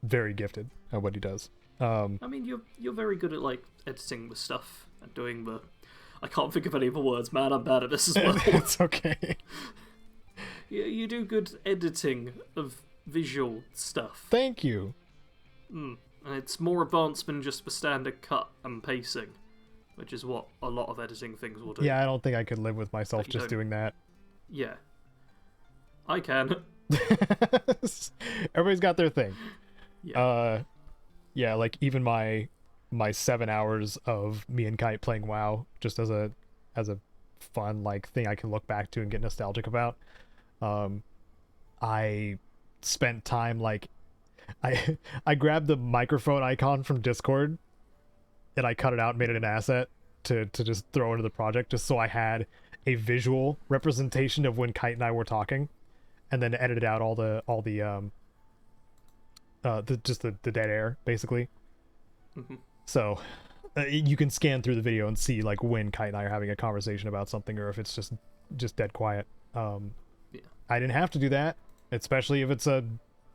very gifted at what he does. I mean, you're very good at like editing the stuff and doing the. I can't think of any other words, man. I'm bad at this as well. It's okay. You do good editing of visual stuff. Thank you. And it's more advanced than just the standard cut and pacing, which is what a lot of editing things will do. Yeah, I don't think I could live with myself just doing that. Yeah. I can. Everybody's got their thing. Yeah. Yeah, like even my 7 hours of me and Kite playing WoW just as a fun like thing I can look back to and get nostalgic about. I spent time like I grabbed the microphone icon from Discord and I cut it out and made it an asset to just throw into the project just so I had a visual representation of when Kite and I were talking, and then edited out all the dead air basically. Mm-hmm. So you can scan through the video and see like when Kite and I are having a conversation about something or if it's just dead quiet. Yeah. I didn't have to do that, especially if it's a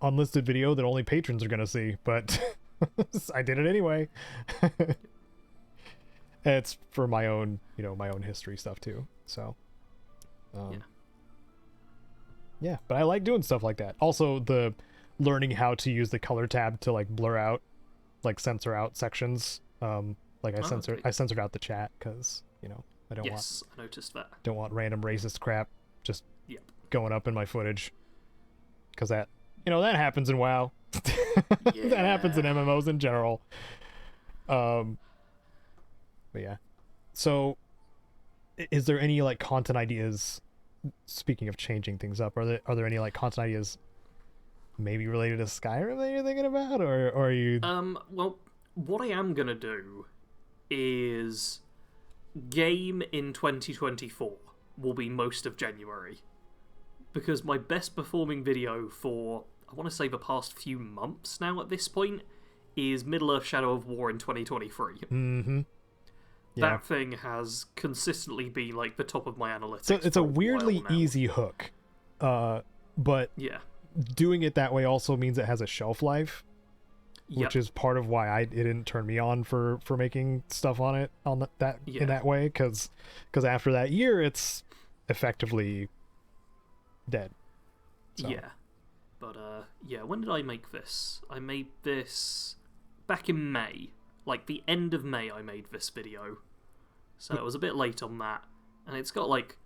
unlisted video that only patrons are gonna see, but I did it anyway. It's for my own history stuff too. So yeah, but I like doing stuff like that. Also, the learning how to use the color tab to like blur out, like censor out sections. Like I censored out the chat because I noticed that. Don't want random racist crap just going up in my footage, because that happens in WoW. That happens in MMOs in general. But yeah. So is there any like content ideas, speaking of changing things up, are there any like content ideas maybe related to Skyrim that you're thinking about, or are you well, what I am gonna do is game in 2024 will be most of January, because my best performing video for, I want to say, the past few months now at this point is Middle-earth: Shadow of War in 2023. Mm-hmm. Yeah. That thing has consistently been like the top of my analytics. So it's a weirdly easy hook, but yeah, doing it that way also means it has a shelf life, which is part of why it didn't turn me on for making stuff on it in that way, because after that year it's effectively dead. So. Yeah, but when did I make this? I made this back in May, like the end of May. I made this video, so it was a bit late on that, and it's got like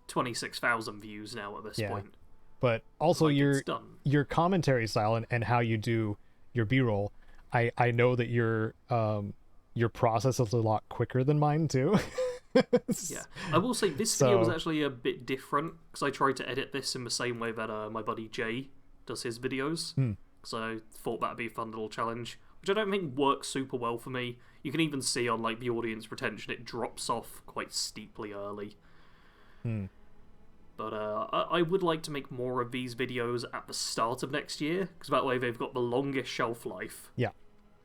26,000 views now at this point. But also like your commentary style and how you do your B-roll, I know that your process is a lot quicker than mine too. Yeah, I will say this video was actually a bit different, because I tried to edit this in the same way that my buddy Jay does his videos, because I thought that'd be a fun little challenge, which I don't think works super well for me. You can even see on like the audience retention it drops off quite steeply early. But I would like to make more of these videos at the start of next year, because that way they've got the longest shelf life. Yeah.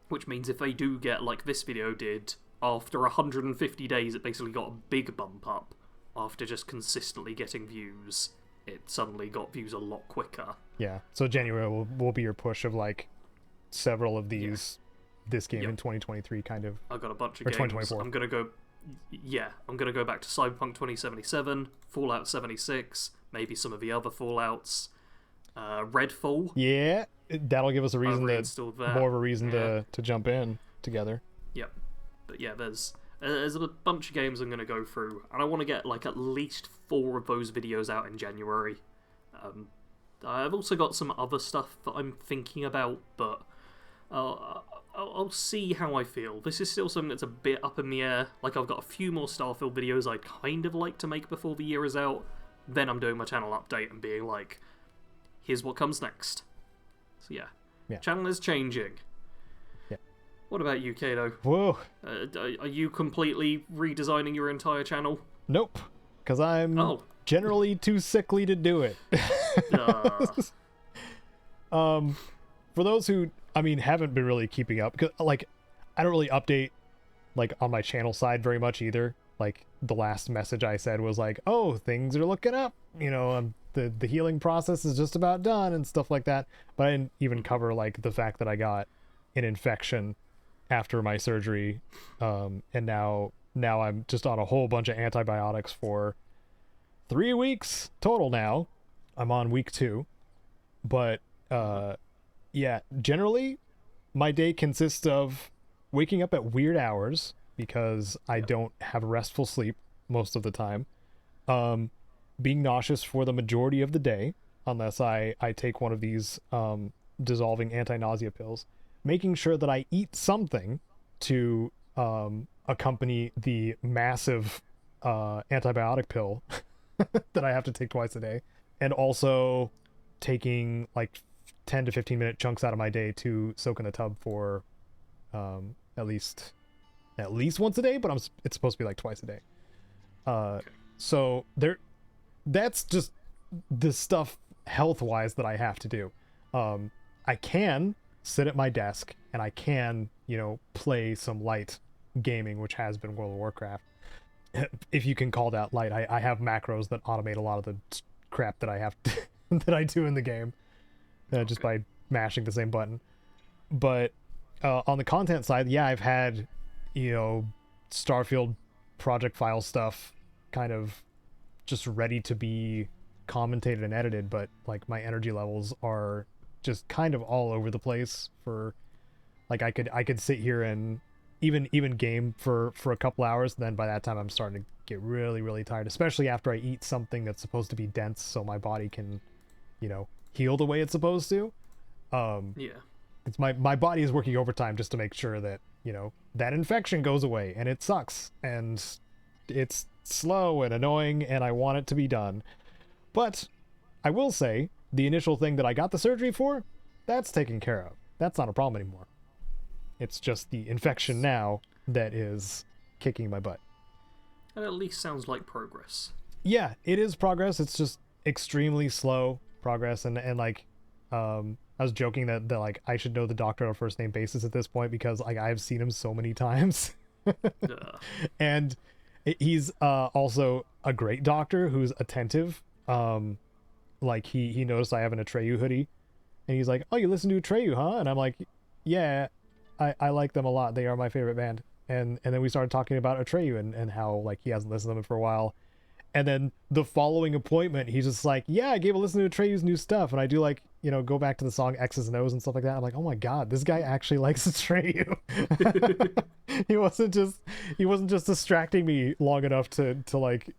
Which means if they do get, like this video did, after 150 days it basically got a big bump up. After just consistently getting views, it suddenly got views a lot quicker. Yeah, so January will be your push of like several of these, this game in 2023 kind of. I've got a bunch of or games. 2024. I'm gonna go back to Cyberpunk 2077, Fallout 76, maybe some of the other Fallouts, Redfall. Yeah, that'll give us a reason more of a reason to jump in together. Yep. But yeah, there's a bunch of games I'm going to go through, and I want to get like at least 4 of those videos out in January. I've also got some other stuff that I'm thinking about, but I'll see how I feel. This is still something that's a bit up in the air. Like, I've got a few more Starfield videos I'd kind of like to make before the year is out. Then I'm doing my channel update and being like, here's what comes next. So yeah. Channel is changing. What about you, Caedo? Whoa. Are you completely redesigning your entire channel? Nope. Because I'm generally too sickly to do it. For those who, haven't been really keeping up, because, like, I don't really update, like, on my channel side very much either. Like, the last message I said was like, oh, things are looking up. The healing process is just about done and stuff like that. But I didn't even cover, like, the fact that I got an infection after my surgery, and now I'm just on a whole bunch of antibiotics for 3 weeks total now. I'm on week 2, but yeah, generally my day consists of waking up at weird hours because I don't have restful sleep most of the time, being nauseous for the majority of the day unless I take one of these dissolving anti-nausea pills, making sure that I eat something to accompany the massive antibiotic pill that I have to take twice a day, and also taking like 10 to 15 minute chunks out of my day to soak in the tub for at least once a day, but it's supposed to be like twice a day. So that's just the stuff health wise that I have to do. I can sit at my desk and I can, play some light gaming, which has been World of Warcraft. If you can call that light. I have macros that automate a lot of the crap that I have to, that I do in the game, just by mashing the same button. But on the content side, yeah, I've had, Starfield project file stuff kind of just ready to be commentated and edited, but like my energy levels are just kind of all over the place. For like I could sit here and even game for a couple hours, and then by that time I'm starting to get really, really tired, especially after I eat something that's supposed to be dense so my body can, heal the way it's supposed to. Yeah. It's my body is working overtime just to make sure that, that infection goes away, and it sucks, and it's slow and annoying, and I want it to be done. But I will say, the initial thing that I got the surgery for, that's taken care of. That's not a problem anymore. It's just the infection now that is kicking my butt. That at least sounds like progress. Yeah, it is progress. It's just extremely slow progress, and like, I was joking that like I should know the doctor on a first name basis at this point, because like I've seen him so many times. And he's also a great doctor who's attentive. Like he noticed I have an Atreyu hoodie, and he's like, "Oh, you listen to Atreyu, huh?" And I'm like, "Yeah, I like them a lot. They are my favorite band." And then we started talking about Atreyu and how like he hasn't listened to them for a while. And then the following appointment, he's just like, "Yeah, I gave a listen to Atreyu's new stuff." And I do like, go back to the song X's and O's and stuff like that. I'm like, oh my God, this guy actually likes Atreyu. He wasn't just distracting me long enough to like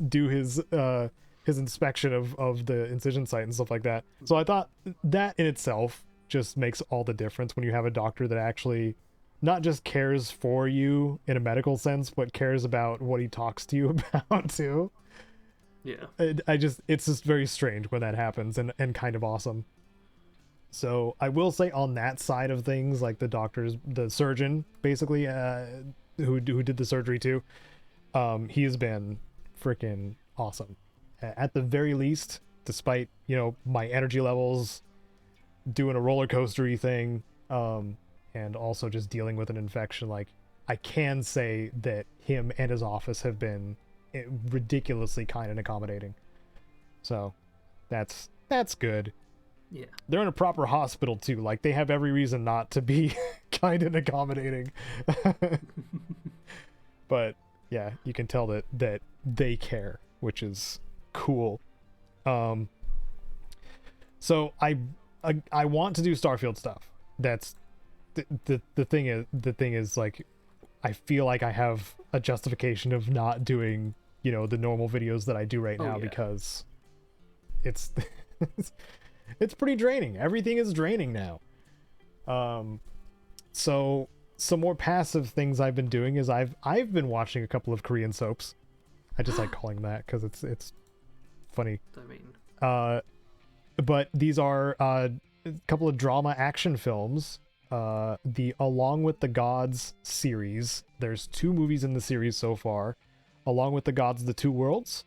do his inspection of the incision site and stuff like that. So I thought that in itself just makes all the difference when you have a doctor that actually not just cares for you in a medical sense, but cares about what he talks to you about too. Yeah. It's just very strange when that happens, and kind of awesome. So I will say, on that side of things, like the surgeon, basically, who did the surgery too, he has been freaking awesome. At the very least, despite, my energy levels, doing a roller coastery thing, and also just dealing with an infection, like, I can say that him and his office have been ridiculously kind and accommodating. So that's good. Yeah. They're in a proper hospital too. Like, they have every reason not to be kind and accommodating. But yeah, you can tell that they care, which is cool. So I want to do Starfield stuff. That's the thing is like, I feel like I have a justification of not doing, the normal videos that I do right now, because it's it's pretty draining. Everything is draining now. So some more passive things I've been doing is I've been watching a couple of Korean soaps. I just like calling them that because it's funny. I mean, but these are a couple of drama action films. The Along with the Gods series. There's 2 movies in the series so far. Along with the Gods, The Two Worlds,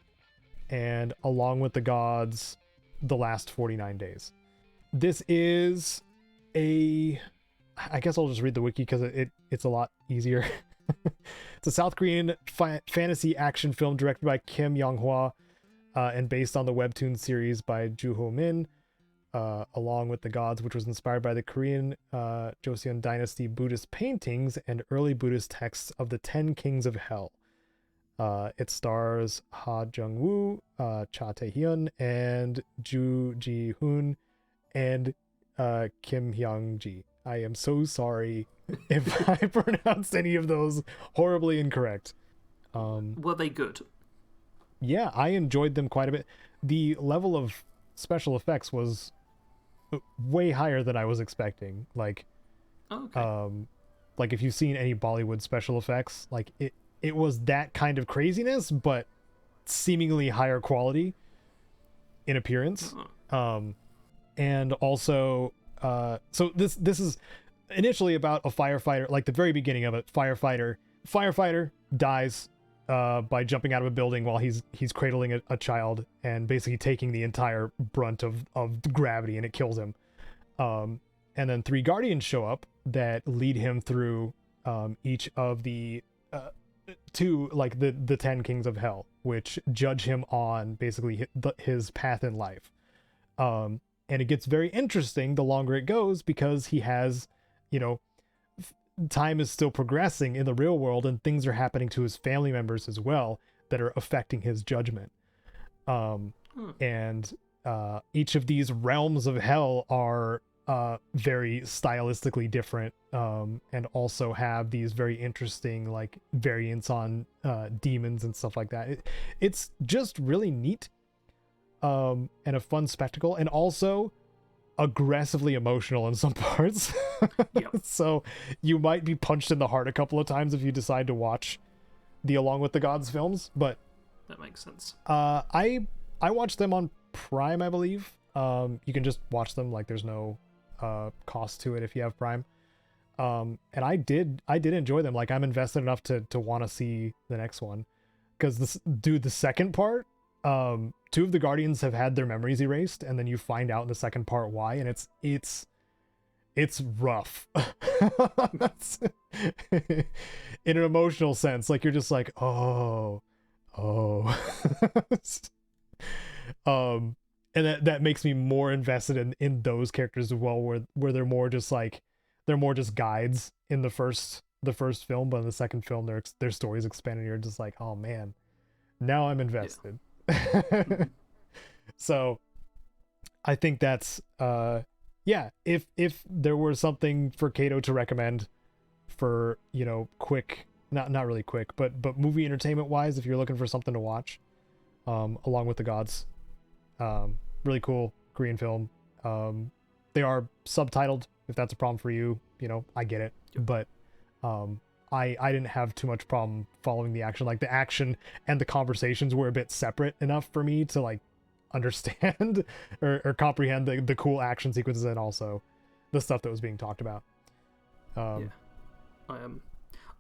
and Along with the Gods, The Last 49 Days. This is I guess I'll just read the wiki because it's a lot easier. It's a South Korean fantasy action film directed by Kim Yong-hwa, and based on the webtoon series by Joo Ho Min. Along with the Gods, which was inspired by the Korean Joseon Dynasty Buddhist paintings and early Buddhist texts of the 10 Kings of Hell. It stars Ha Jung-woo, Cha Tae-hyun, and Ju Ji-hoon, and Kim Hyung-ji. I am so sorry if I pronounced any of those horribly incorrect. Were they good? Yeah, I enjoyed them quite a bit. The level of special effects was way higher than I was expecting. Like, Okay. like if you've seen any Bollywood special effects, like it was that kind of craziness, but seemingly higher quality in appearance. And also, so this is initially about a firefighter. Like the very beginning of it, firefighter dies by jumping out of a building while he's cradling a child and basically taking the entire brunt of gravity, and it kills him. And then 3 guardians show up that lead him through each of the to like the 10 Kings of Hell, which judge him on basically his path in life. And it gets very interesting the longer it goes, because he has, you know, time is still progressing in the real world, and things are happening to his family members as well that are affecting his judgment. And each of these realms of hell are very stylistically different, and also have these very interesting like variants on demons and stuff like that. It's just really neat, and a fun spectacle, and also aggressively emotional in some parts. Yep. So you might be punched in the heart a couple of times if you decide to watch the Along with the Gods films, but That makes sense. I watched them on Prime, I believe. You can just watch them, like there's no cost to it if you have Prime. And I did enjoy them. Like I'm invested enough to want to see the next one, because the second part, 2 of the Guardians have had their memories erased, and then you find out in the second part why, and it's rough. In an emotional sense, like you're just like, oh. And that makes me more invested in those characters as well, where they're more just guides in the first film, but in the second film their stories expand, and you're just like, oh man, now I'm invested. Yeah. So I think that's yeah, if there were something for Caedo to recommend for, you know, quick, not really quick, but movie entertainment wise, if you're looking for something to watch, Along with the Gods, really cool Korean film. They are subtitled, if that's a problem for you, you know, I get it. But I didn't have too much problem following the action. Like the action and the conversations were a bit separate enough for me to like understand or comprehend the cool action sequences, and also the stuff that was being talked about. Yeah.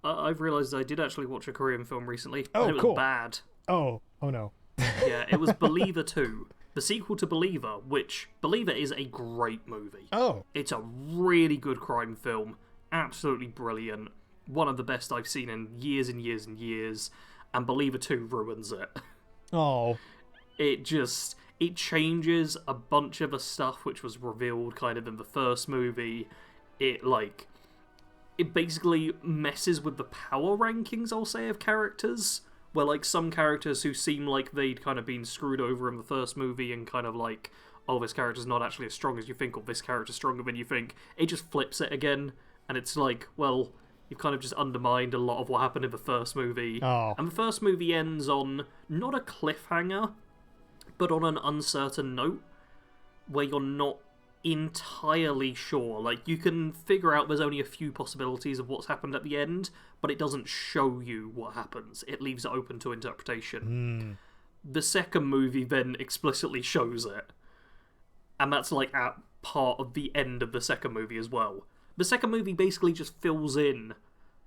I've realized I did actually watch a Korean film recently. Oh, and it was cool. bad. Oh no. Yeah, it was Believer 2, the sequel to Believer, which Believer is a great movie. Oh. It's a really good crime film, absolutely brilliant, one of the best I've seen in years and years and years, and Believer 2 ruins it. Oh. It changes a bunch of the stuff which was revealed kind of in the first movie. It basically messes with the power rankings, I'll say, of characters, where like some characters who seem like they'd kind of been screwed over in the first movie and kind of like, oh, this character's not actually as strong as you think, or this character's stronger than you think, it just flips it again, and it's like, well, you've kind of just undermined a lot of what happened in the first movie. Oh. And the first movie ends on not a cliffhanger, but on an uncertain note, where you're not entirely sure. Like, you can figure out there's only a few possibilities of what's happened at the end, but it doesn't show you what happens. It leaves it open to interpretation. The second movie then explicitly shows it, and that's like at part of the end of the second movie as well. The second movie basically just fills in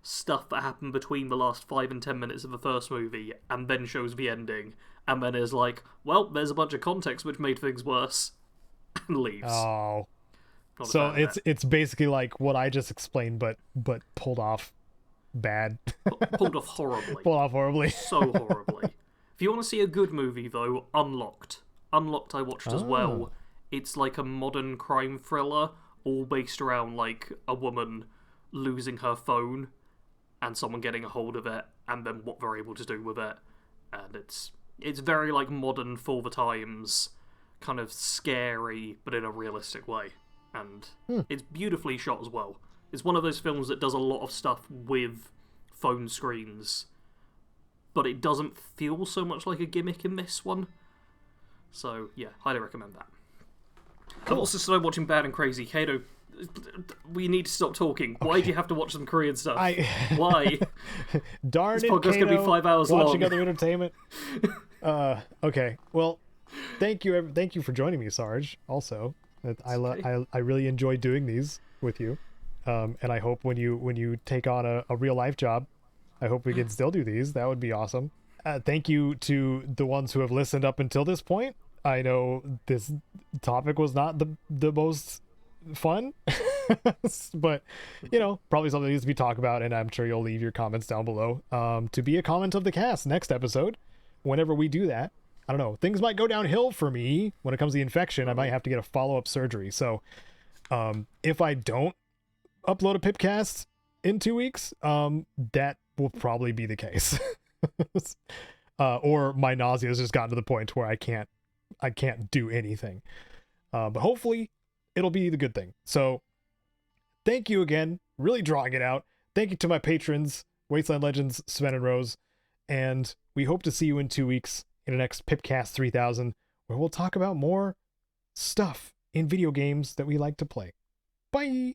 stuff that happened between the last 5 and 10 minutes of the first movie, and then shows the ending, and then is like, well, there's a bunch of context which made things worse, and leaves. Oh. Not a So fan of it's basically like what I just explained, but pulled off bad. pulled off horribly. Pulled off horribly. So horribly. If you want to see a good movie, though, Unlocked. Unlocked I watched as well. It's like a modern crime thriller, all based around like a woman losing her phone and someone getting a hold of it, and then what they're able to do with it. And it's very like modern for the times, kind of scary, but in a realistic way. And it's beautifully shot as well. It's one of those films that does a lot of stuff with phone screens, but it doesn't feel so much like a gimmick in this one. So yeah, highly recommend that. Cool. I've also started watching Bad and Crazy. Caedo, we need to stop talking. Okay. Why do you have to watch some Korean stuff? Why? Darn this it, podcast's going to be 5 hours long. Watching other entertainment. Okay. Well, thank you for joining me, Sarge. Also, I really enjoy doing these with you, and I hope when you take on a real life job, I hope we can still do these. That would be awesome. Thank you to the ones who have listened up until this point. I know this topic was not the most fun, but probably something that needs to be talked about, and I'm sure you'll leave your comments down below to be a comment of the cast next episode. Whenever we do that, I don't know, things might go downhill for me when it comes to the infection. I might have to get a follow-up surgery, so if I don't upload a PIPCAST in 2 weeks, that will probably be the case. Or my nausea has just gotten to the point where I can't do anything, but hopefully it'll be the good thing. So thank you again, really drawing it out. Thank you to my patrons, Wasteland Legends, Sven and Rose, and we hope to see you in 2 weeks in the next PIPCAST 3000, where we'll talk about more stuff in video games that we like to play. Bye!